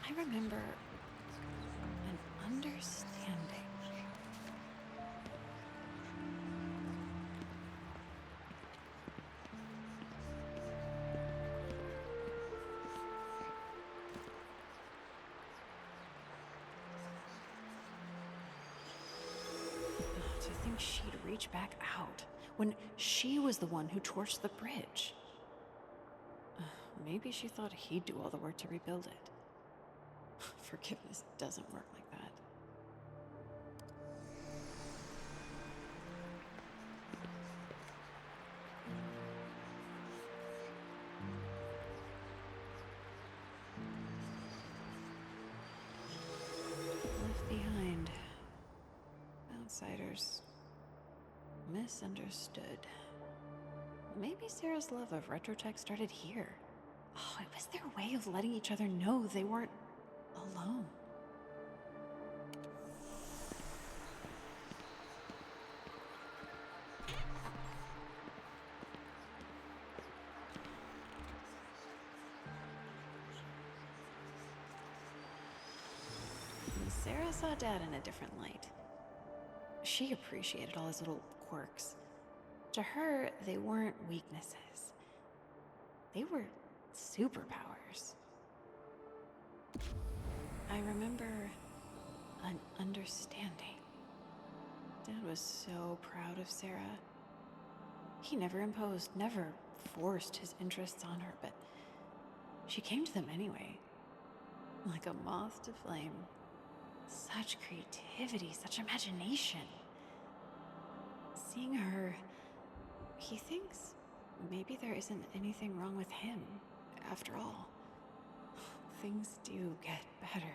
I remember an understanding. To think she'd reach back out when she was the one who torched the bridge. Maybe she thought he'd do all the work to rebuild it. Forgiveness doesn't work like that. Left behind. Outsiders. Misunderstood. Maybe Sarah's love of retrotech started here. Oh, it was their way of letting each other know they weren't alone. And Sarah saw Dad in a different light. She appreciated all his little quirks. To her, they weren't weaknesses. They were superpowers. I remember an understanding. Dad was so proud of Sarah. He never imposed, never forced his interests on her, but she came to them anyway. Like a moth to flame. Such creativity, such imagination. Seeing her, he thinks maybe there isn't anything wrong with him, after all. Things do get better.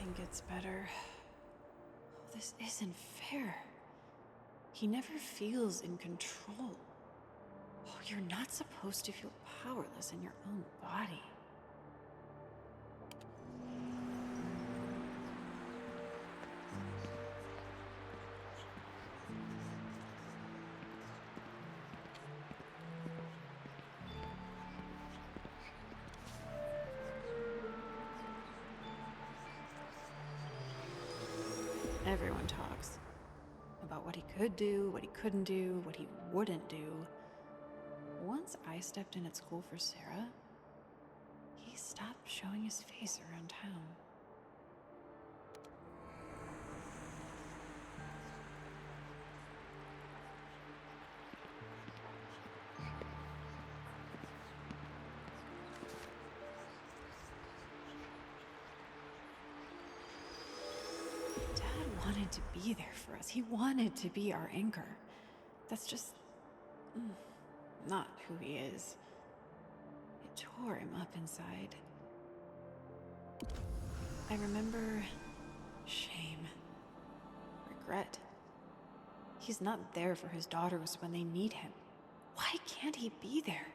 Nothing gets better. Oh, this isn't fair. He never feels in control. Oh, you're not supposed to feel powerless in your own body. Everyone talks about what he could do, what he couldn't do, what he wouldn't do. Once I stepped in at school for Sarah, he stopped showing his face around town. Dad wanted to be there for us. He wanted to be our anchor. That's just not who he is. It tore him up inside. I remember shame, regret. He's not there for his daughters when they need him. Why can't he be there?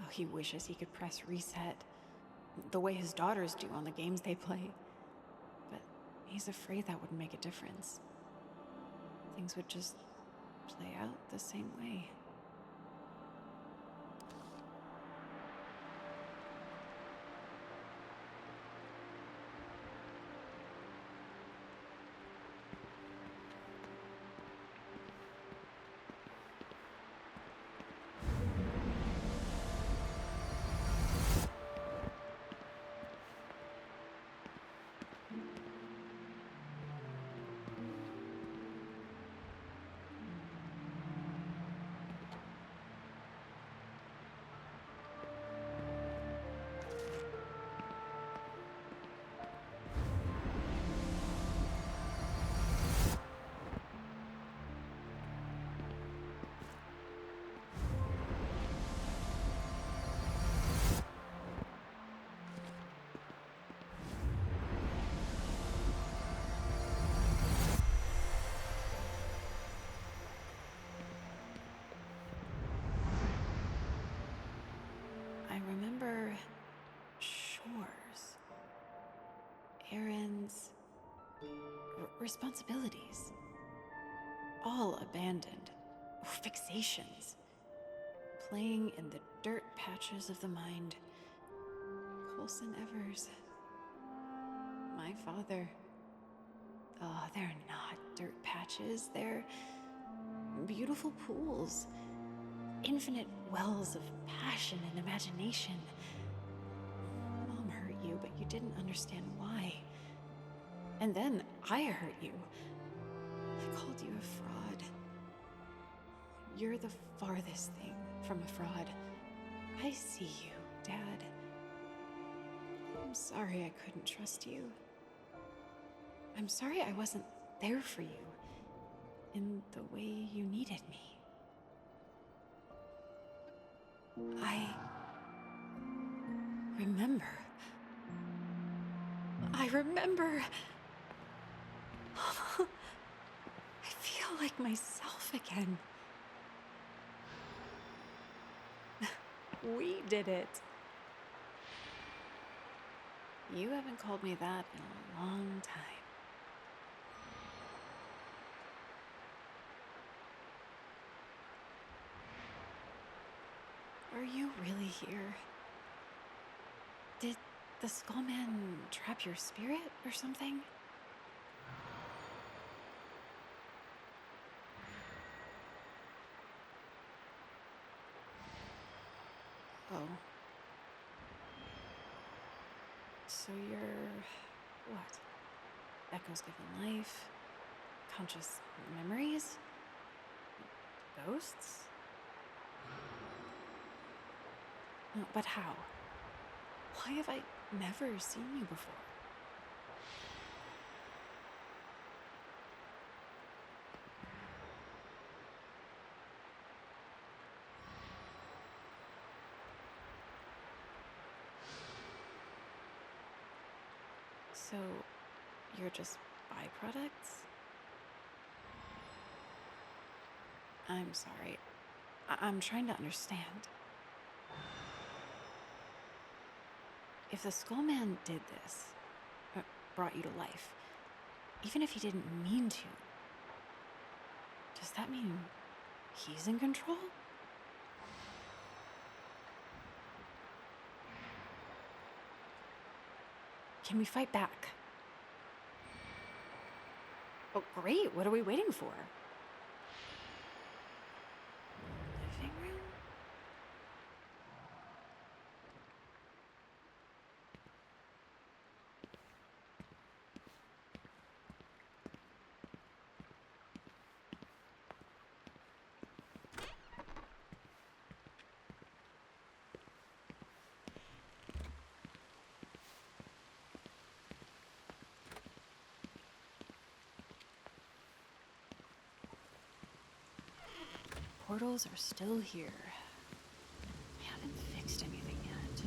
Oh, he wishes he could press reset, the way his daughters do on the games they play. But he's afraid that wouldn't make a difference. Things would just play out the same way. I remember chores, errands, responsibilities, all abandoned. Oh, fixations, playing in the dirt patches of the mind. Colson Evers, my father. Oh, they're not dirt patches, they're beautiful pools, infinite wells of passion and imagination. Mom hurt you, but you didn't understand why. And then I hurt you. I called you a fraud. You're the farthest thing from a fraud. I see you, Dad. I'm sorry I couldn't trust you. I'm sorry I wasn't there for you in the way you needed me. I remember. I feel like myself again. We did it. You haven't called me that in a long time. Are you really here? Did the Skullman trap your spirit or something? Oh. So you're... what? Echoes given life? Conscious memories? Ghosts? But how? Why have I never seen you before? So, You're just byproducts? I'm sorry. I'm trying to understand. If the Skull Man did this, brought you to life, even if he didn't mean to, does that mean he's in control? Can we fight back? Oh, great. What are we waiting for? Living room? Portals are still here. I haven't fixed anything yet.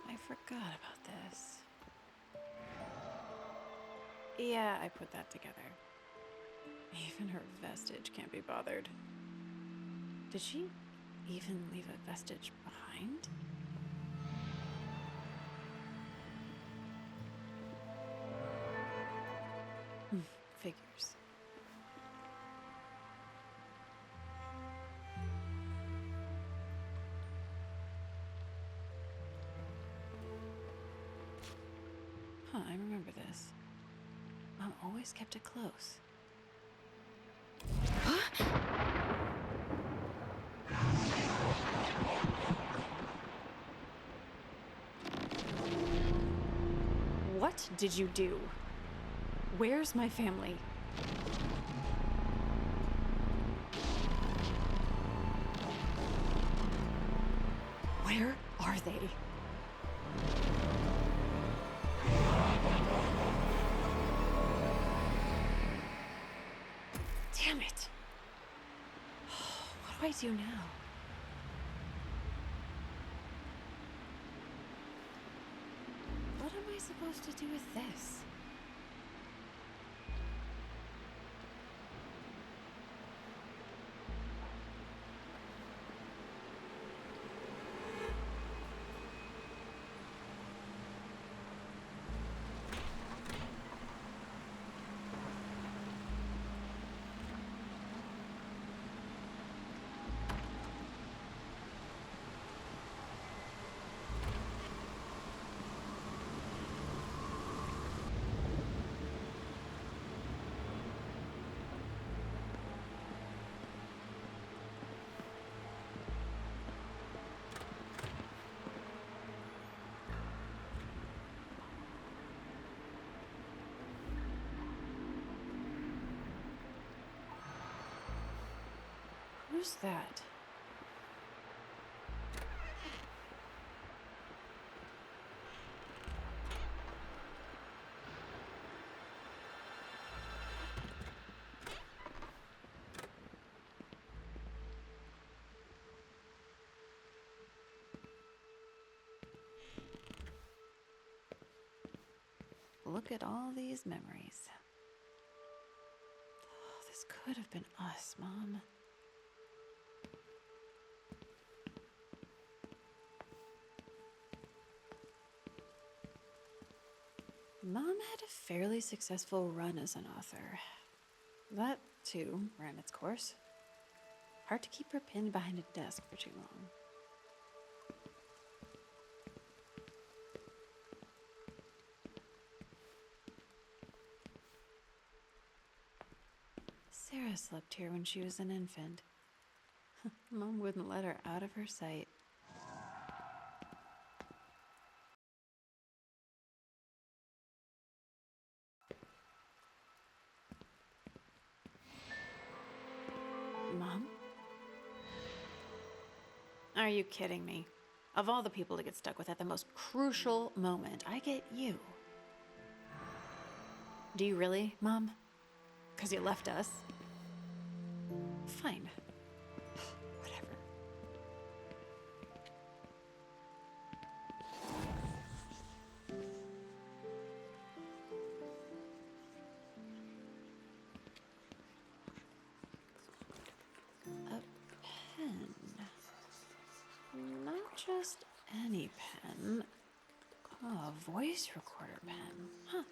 I forgot about this. Yeah, I put that together. Even her vestige can't be bothered. Did she even leave a vestige behind? Figures. Huh, I remember this. Mom always kept it close. What did you do? Where's my family? Where are they? Damn it! What do I do now? What am I supposed to do with this? Who's that? Look at all these memories. Oh, this could have been us, Mom. Mom had a fairly successful run as an author. That, too, ran its course. Hard to keep her pinned behind a desk for too long. Sarah slept here when she was an infant. Mom wouldn't let her out of her sight. Mom? Are you kidding me? Of all the people to get stuck with at the most crucial moment, I get you. Do you really, Mom? 'Cause you left us? Fine. Whatever. A pen. Not just any pen. Oh, a voice recorder pen. Huh.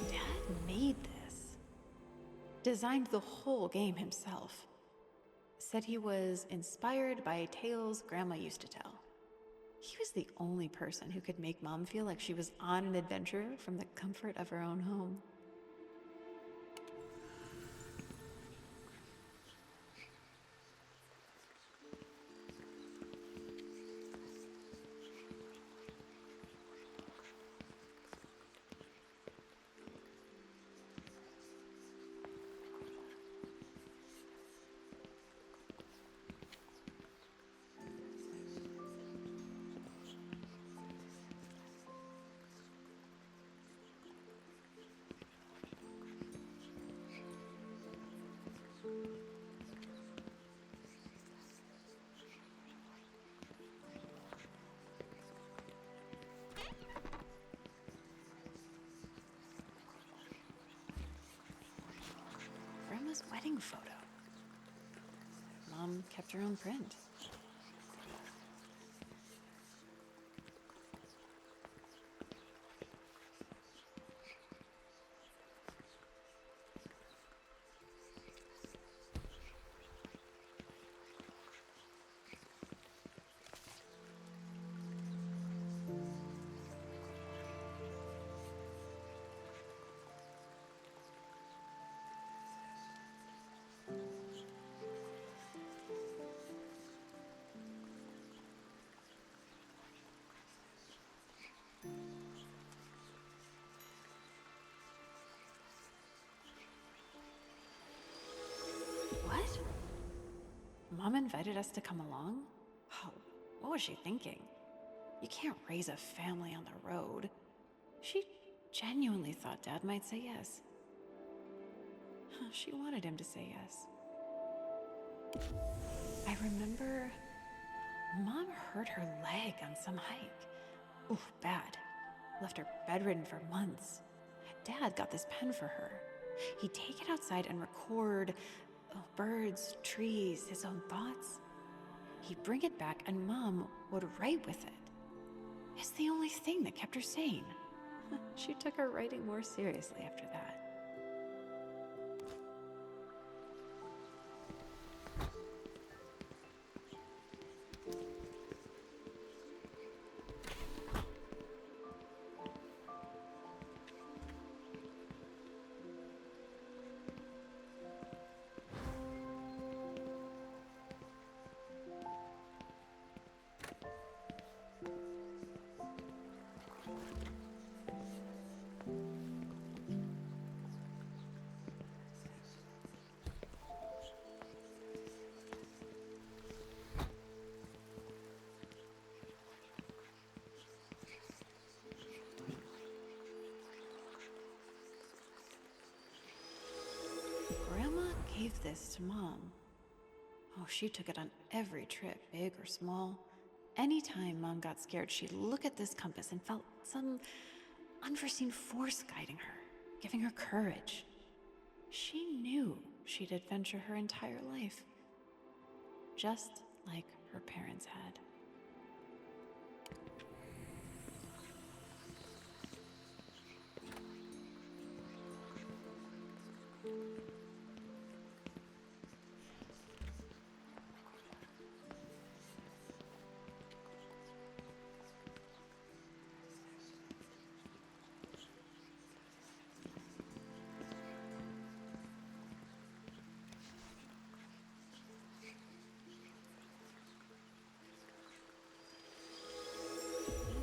Dad made this. Designed the whole game himself. Said he was inspired by tales Grandma used to tell. He was the only person who could make Mom feel like she was on an adventure from the comfort of her own home. Grandma's wedding photo. Mom kept her own print. What? Mom invited us to come along? Oh, what was she thinking? You can't raise a family on the road. She genuinely thought Dad might say yes. She wanted him to say yes. I remember Mom hurt her leg on some hike. Ooh, bad. Left her bedridden for months. Dad got this pen for her. He'd take it outside and record birds, trees, his own thoughts. He'd bring it back and Mom would write with it. It's the only thing that kept her sane. She took her writing more seriously after that. gave this to Mom. Oh, she took it on every trip, big or small. Anytime Mom got scared, she'd look at this compass and felt some unforeseen force guiding her, giving her courage. She knew she'd adventure her entire life, just like her parents had.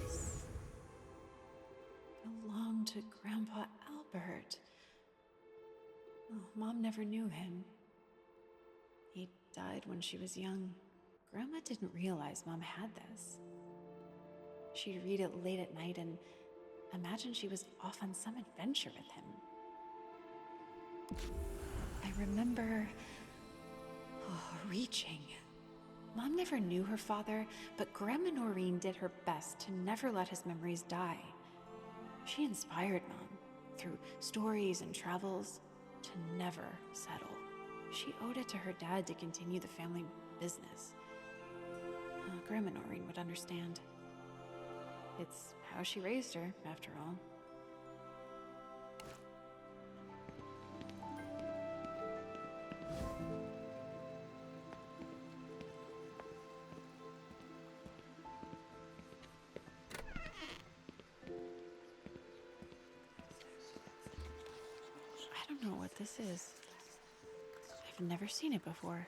This belonged to Grandpa Albert. Oh, Mom never knew him. He died when she was young. Grandma didn't realize Mom had this. She'd read it late at night and imagine she was off on some adventure with him. I remember reaching. Mom never knew her father, but Grandma Noreen did her best to never let his memories die. She inspired Mom through stories and travels to never settle. She owed it to her dad to continue the family business. Grandma Noreen would understand. It's how she raised her, after all. I don't know what this is. I've never seen it before.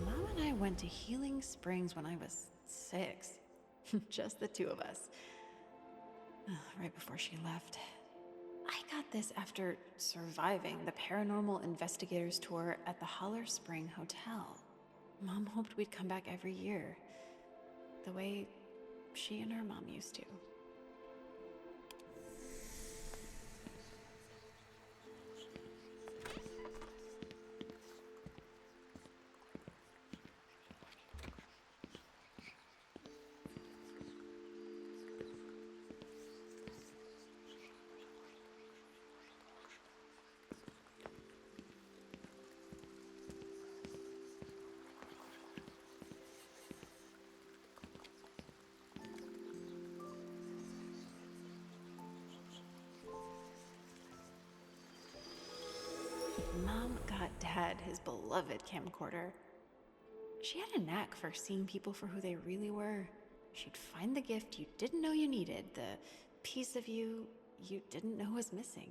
Mom and I went to Healing Springs when I was 6. Just the two of us. Right before she left. I got this after surviving the paranormal investigators tour at the Holler Spring Hotel. Mom hoped we'd come back every year, the way she and her mom used to. Mom got Dad his beloved camcorder. She had a knack for seeing people for who they really were. She'd find the gift you didn't know you needed, the piece of you you didn't know was missing.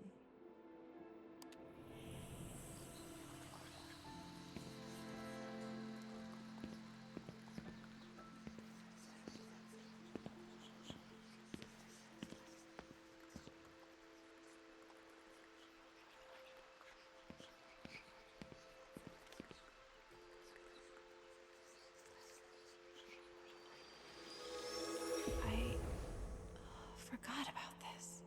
I forgot about this.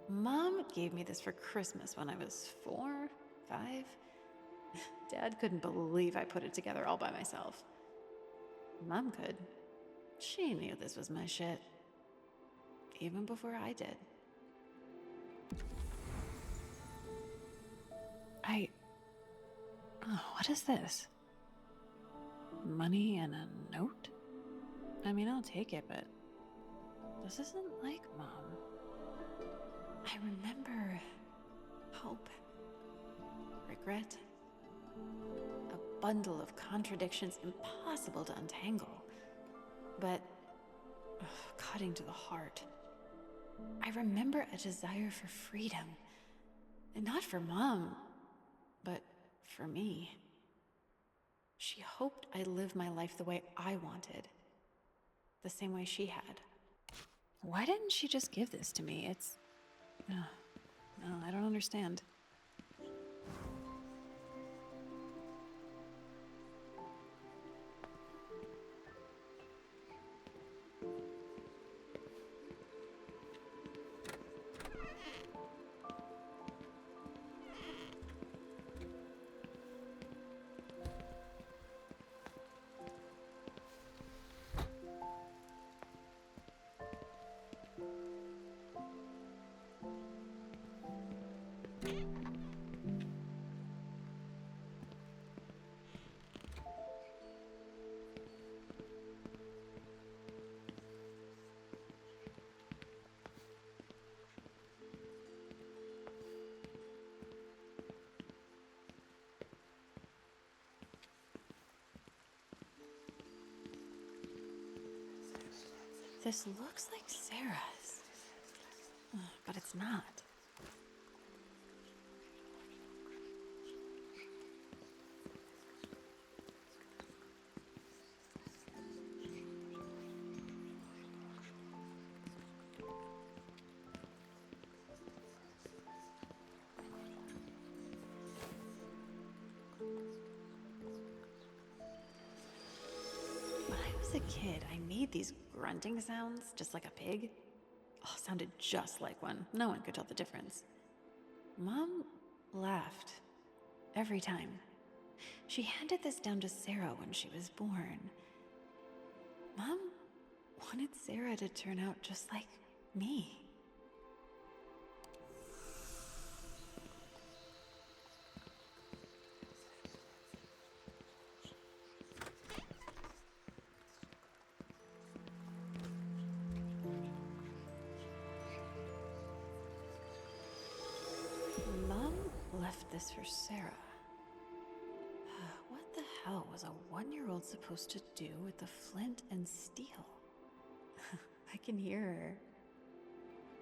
Mom gave me this for Christmas when I was 4, 5. Dad couldn't believe I put it together all by myself. Mom could. She knew this was my shit. Even before I did. What is this? Money and a note? I mean, I'll take it, but this isn't like Mom. I remember hope, regret, a bundle of contradictions impossible to untangle, but cutting to the heart. I remember a desire for freedom, and not for Mom, but for me. She hoped I'd live my life the way I wanted. the same way she had. Why didn't she just give this to me? It's... no, I don't understand. This looks like Sarah's, but it's not. When I was a kid, I made these grunting sounds, just like a pig. Oh, sounded just like one. No one could tell the difference. Mom laughed every time. She handed this down to Sarah when she was born. Mom wanted Sarah to turn out just like me. Mom left this for Sarah. What the hell was a 1-year-old supposed to do with the flint and steel? I can hear her.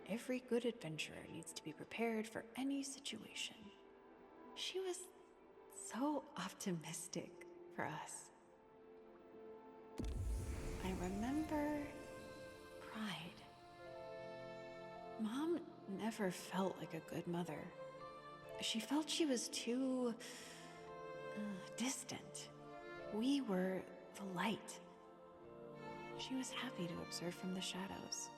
Every good adventurer needs to be prepared for any situation. She was so optimistic for us. I remember pride. Mom never felt like a good mother. She felt she was too distant. We were the light. She was happy to observe from the shadows.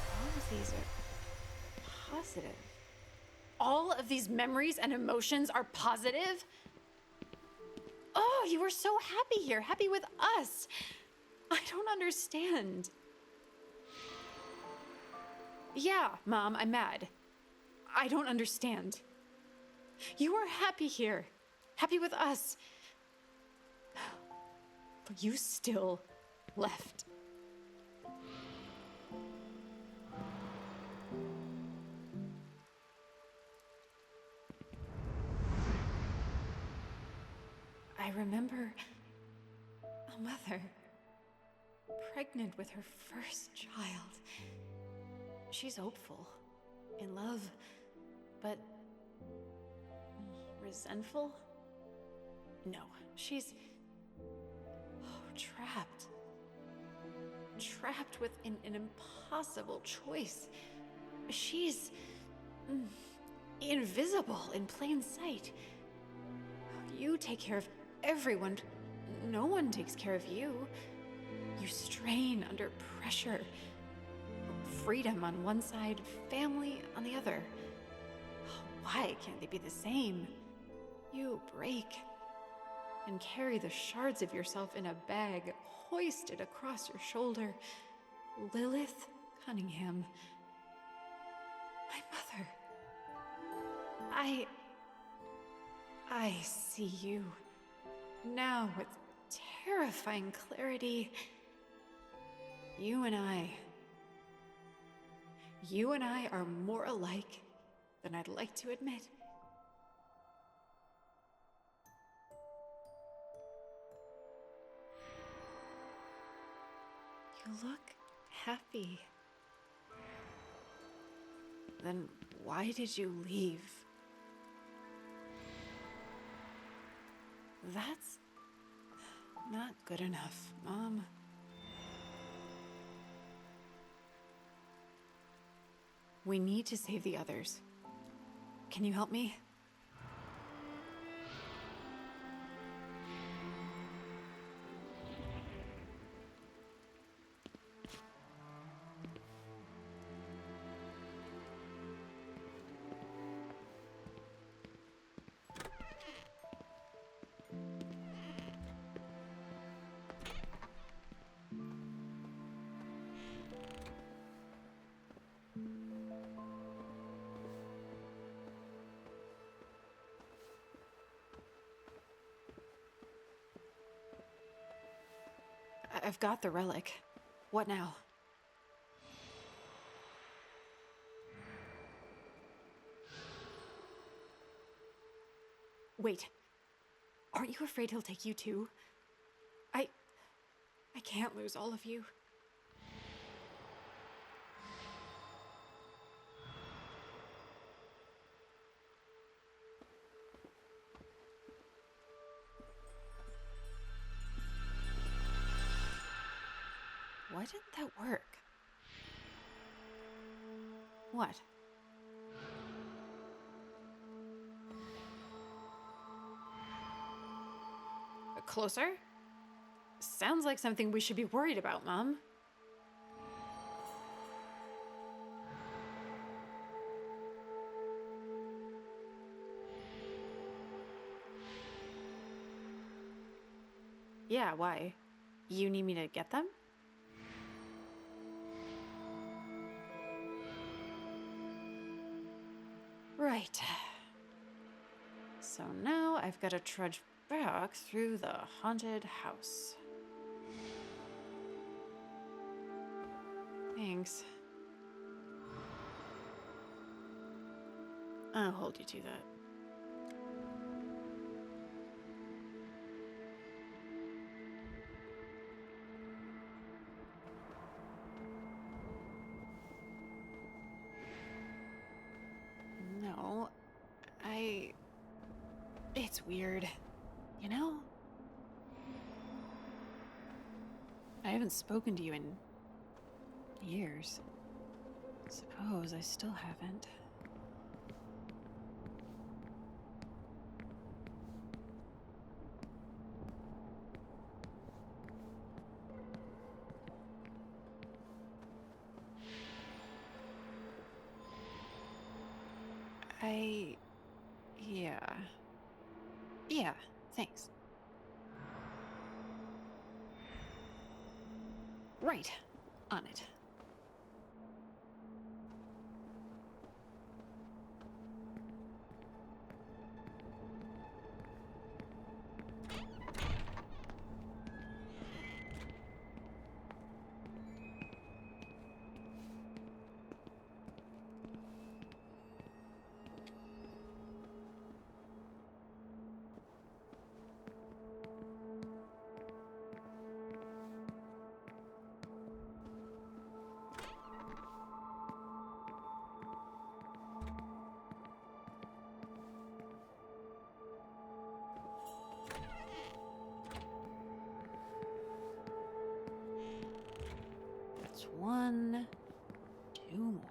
All of these are positive. All of these memories and emotions are positive? Oh, you were so happy here, happy with us. I don't understand. Yeah, Mom, I'm mad. I don't understand. You were happy here, happy with us. But you still left. I remember a mother pregnant with her first child. She's hopeful, in love, but resentful? No, she's trapped. Trapped within an impossible choice. She's invisible in plain sight. You take care of everyone. No one takes care of you. You strain under pressure. Freedom on one side, family on the other. Why can't they be the same? You break and carry the shards of yourself in a bag hoisted across your shoulder. Lilith Cunningham. My mother. I see you now with terrifying clarity. You and I are more alike than I'd like to admit. You look happy. Then why did you leave? That's not good enough, Mom. We need to save the others. Can you help me? I've got the relic. What now? Wait. Aren't you afraid he'll take you too? I can't lose all of you. Why didn't that work? What? Closer? Sounds like something we should be worried about, Mom. Yeah, why? You need me to get them? Right. So now I've got to trudge back through the haunted house. Thanks. I'll hold you to that. No, It's weird, you know? I haven't spoken to you in years. Suppose I still haven't. Yeah. Yeah, thanks. Right. On it. That's one, two more.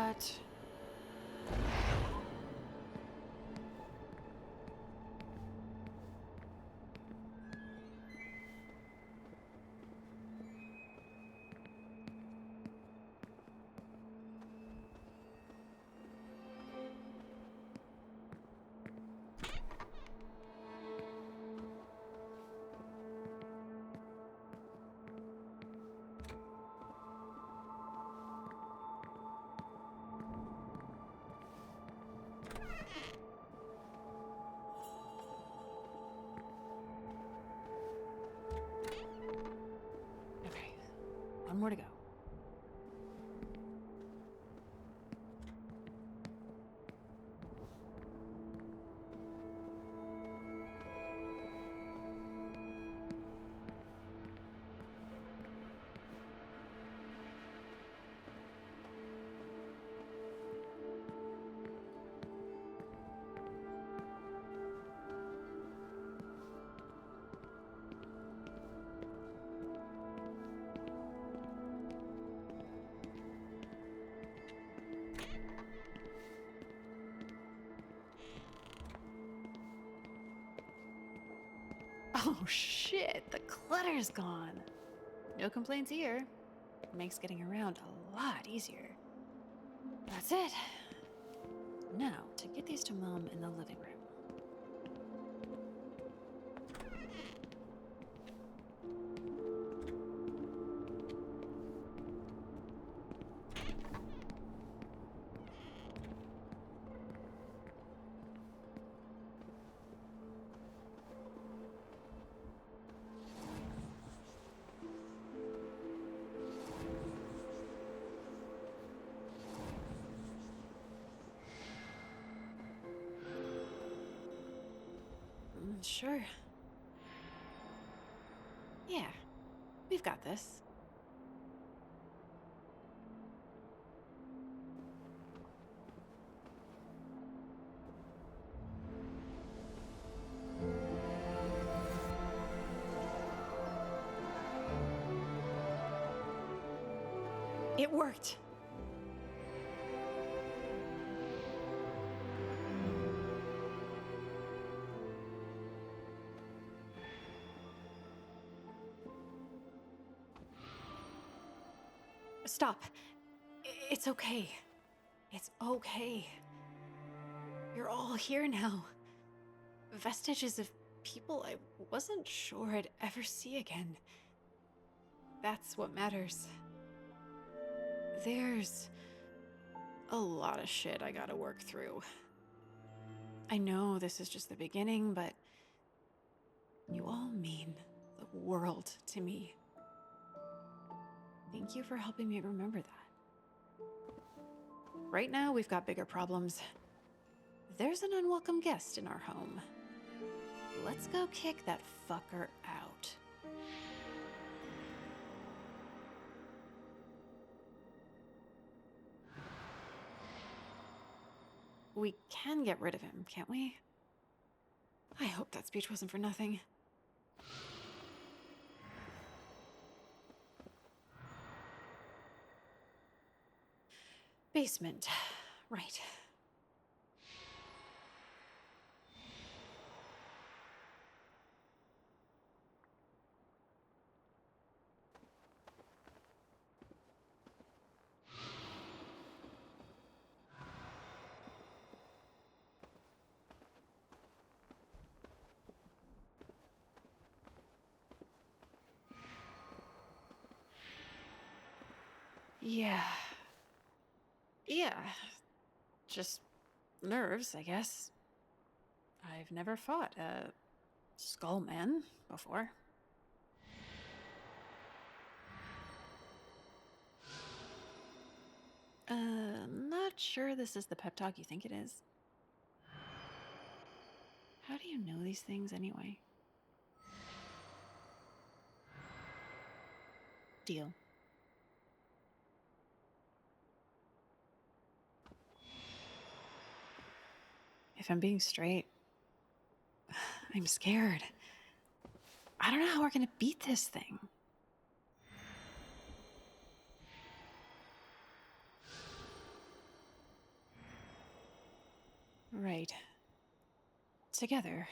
What? Okay, one more to go. Oh shit, the clutter's gone. No complaints here. Makes getting around a lot easier. That's it. Now, to get these to Mom in the living room. Sure. Yeah, we've got this. It worked. Stop. It's okay. It's okay. You're all here now. Vestiges of people I wasn't sure I'd ever see again. That's what matters. There's a lot of shit I gotta work through. I know this is just the beginning, but you all mean the world to me. Thank you for helping me remember that. Right now, we've got bigger problems. There's an unwelcome guest in our home. Let's go kick that fucker out. We can get rid of him, can't we? I hope that speech wasn't for nothing. Basement. Right. Yeah. Yeah. Just nerves, I guess. I've never fought a skull man before. Not sure this is the pep talk you think it is. How do you know these things anyway? Deal. If I'm being straight, I'm scared. I don't know how we're gonna beat this thing. Right. Together.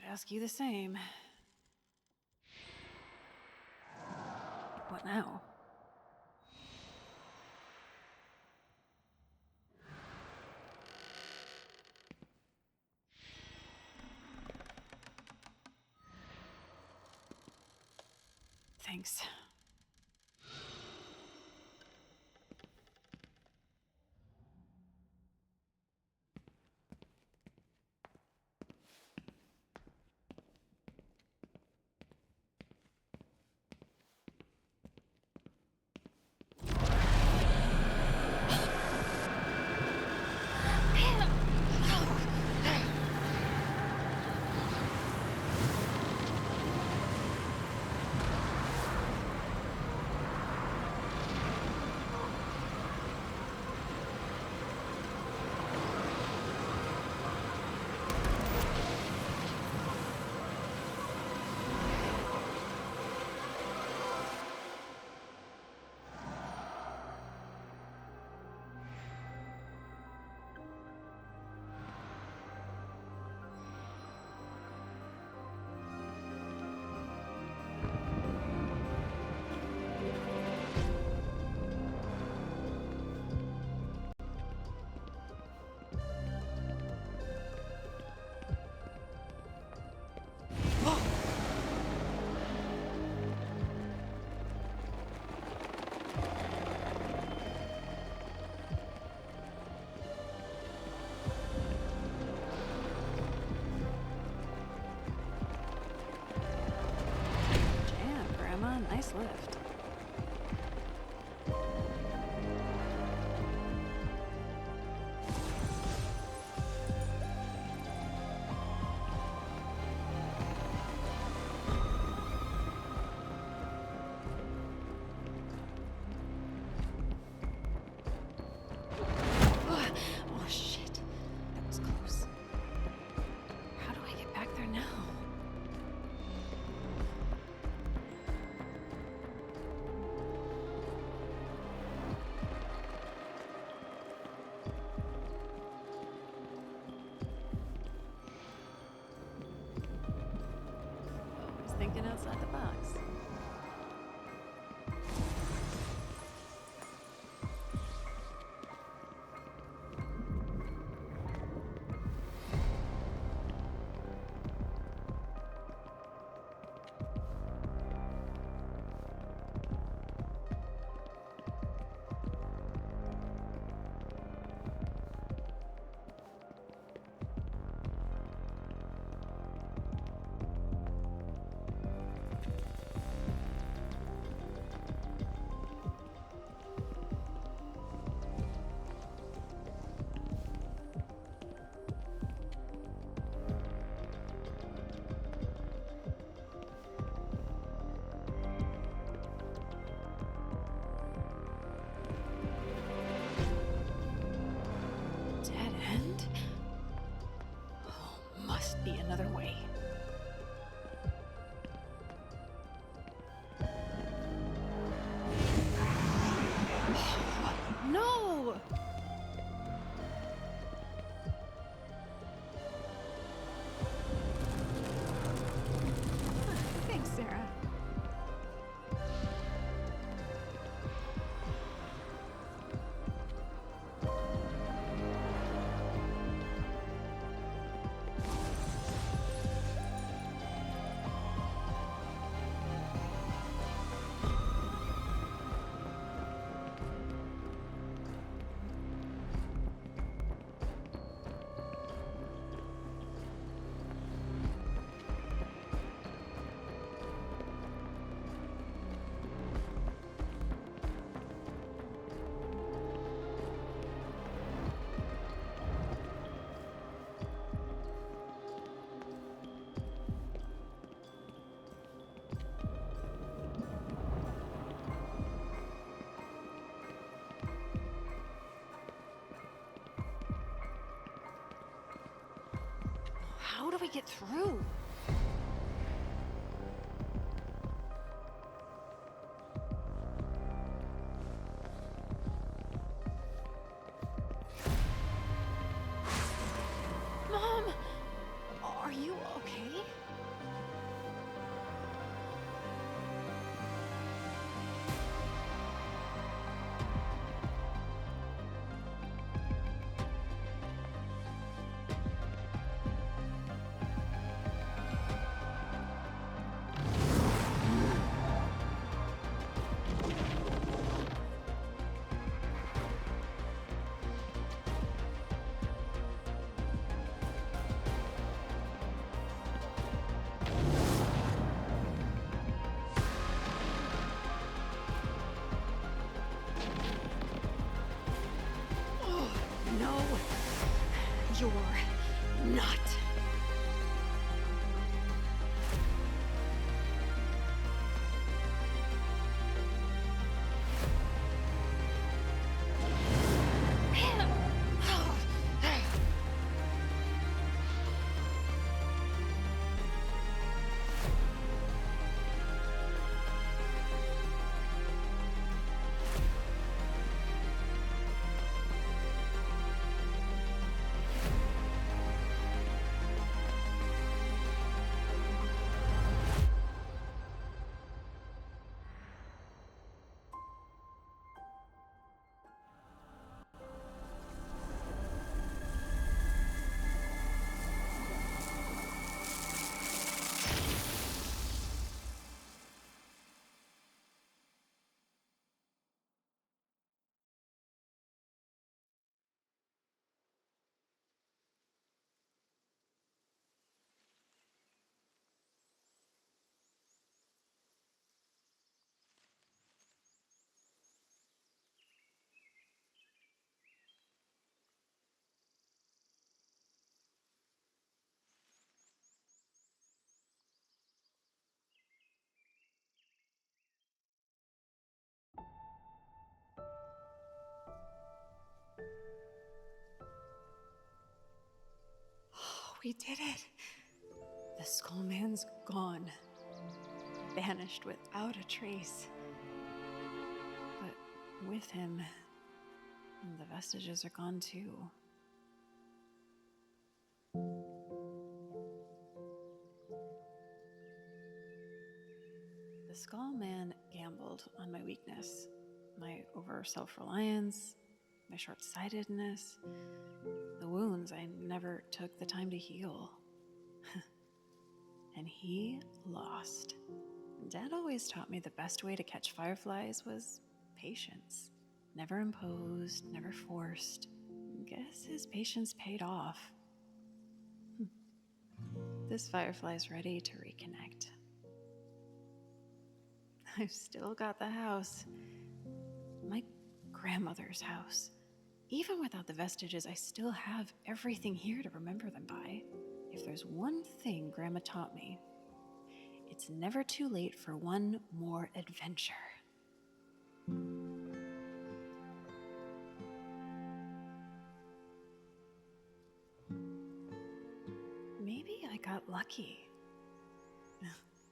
Could ask you the same. What now? Thanks. Nice lift. Oh shit. That was close. How do I get back there now? Always thinking outside the box. How do we get through? Mom! Are you okay? No, you're not. We did it. The Skullman's gone. Vanished without a trace. But with him, the vestiges are gone too. The Skullman gambled on my weakness, my over-self-reliance, my short-sightedness, the wounds I never took the time to heal. And he lost. Dad always taught me the best way to catch fireflies was patience. Never imposed, never forced. Guess his patience paid off. This firefly's ready to reconnect. I've still got the house. My grandmother's house. Even without the vestiges, I still have everything here to remember them by. If there's one thing Grandma taught me, it's never too late for one more adventure. Maybe I got lucky.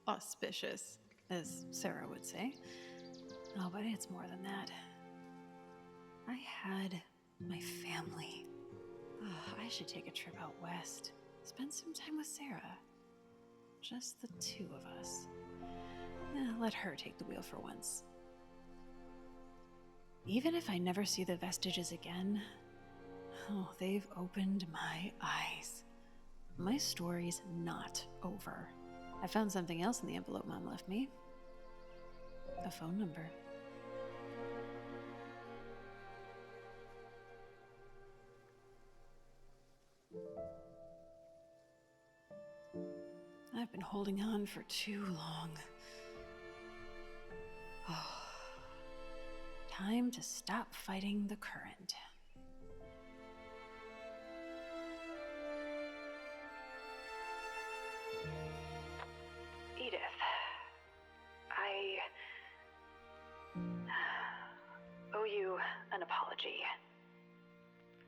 Auspicious, as Sarah would say. Oh, but it's more than that. I had my family. Oh, I should take a trip out west. Spend some time with Sarah. Just the two of us. Let her take the wheel for once. Even if I never see the vestiges again, they've opened my eyes. My story's not over. I found something else in the envelope Mom left me. A phone number. I've been holding on for too long. Oh, time to stop fighting the current. Edith, I owe you an apology.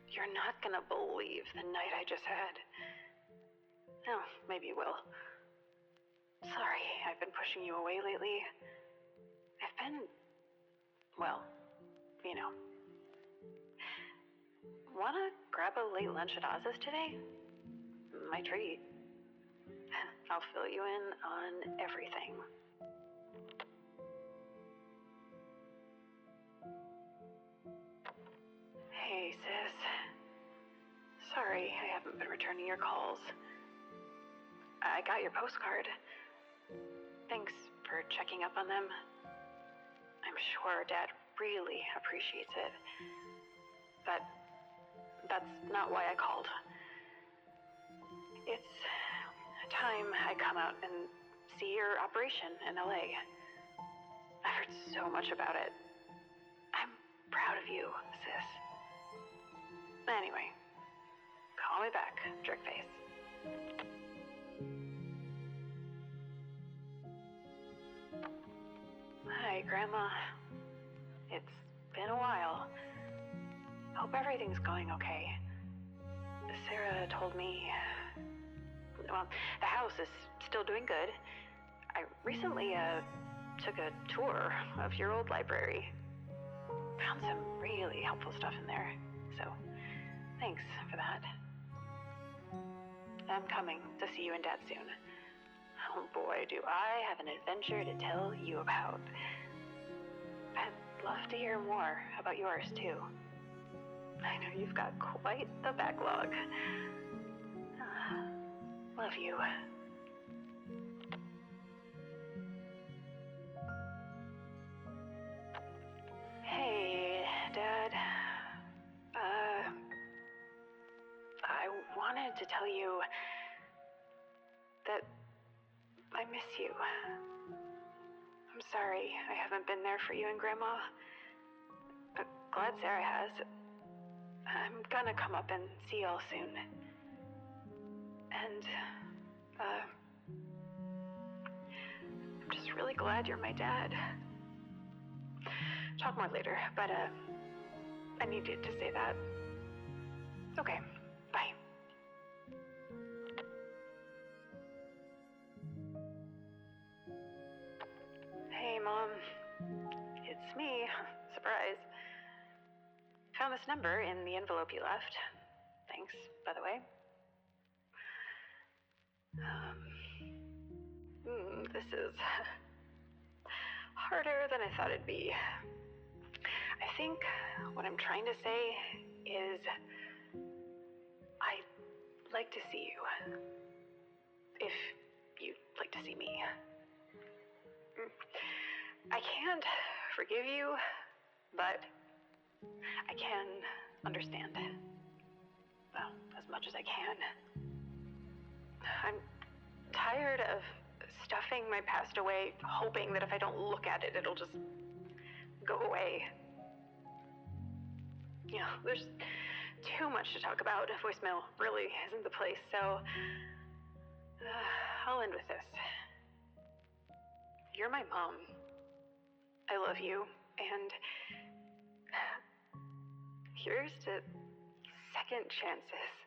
You're not gonna believe the night I just had. Oh, maybe you will. Sorry, I've been pushing you away lately. I've been, well, you know. Wanna grab a late lunch at Oz's today? My treat. I'll fill you in on everything. Hey, sis. Sorry, I haven't been returning your calls. I got your postcard. Thanks for checking up on them. I'm sure Dad really appreciates it. But that's not why I called. It's time I come out and see your operation in LA. I've heard so much about it. I'm proud of you, sis. Anyway, call me back, jerkface. Hi, Grandma. It's been a while. Hope everything's going okay. Sarah told me... Well, the house is still doing good. I recently, took a tour of your old library. Found some really helpful stuff in there. So, thanks for that. I'm coming to see you and Dad soon. Oh boy, do I have an adventure to tell you about. I'd love to hear more about yours, too. I know you've got quite the backlog. Love you. Hey, Dad. I wanted to tell you that I miss you. I'm sorry I haven't been there for you and Grandma. Glad Sarah has. I'm gonna come up and see y'all soon. And, I'm just really glad you're my dad. Talk more later, but, I needed to say that. Okay, bye. Hey, Mom. It's me. Surprise. Found this number in the envelope you left. Thanks, by the way. This is harder than I thought it'd be. I think what I'm trying to say is I'd like to see you. If you'd like to see me. I can't forgive you, but I can understand. Well, as much as I can. I'm tired of stuffing my past away, hoping that if I don't look at it, it'll just go away. You know, there's too much to talk about. Voicemail really isn't the place, so I'll end with this. You're my mom. I love you, and here's to second chances.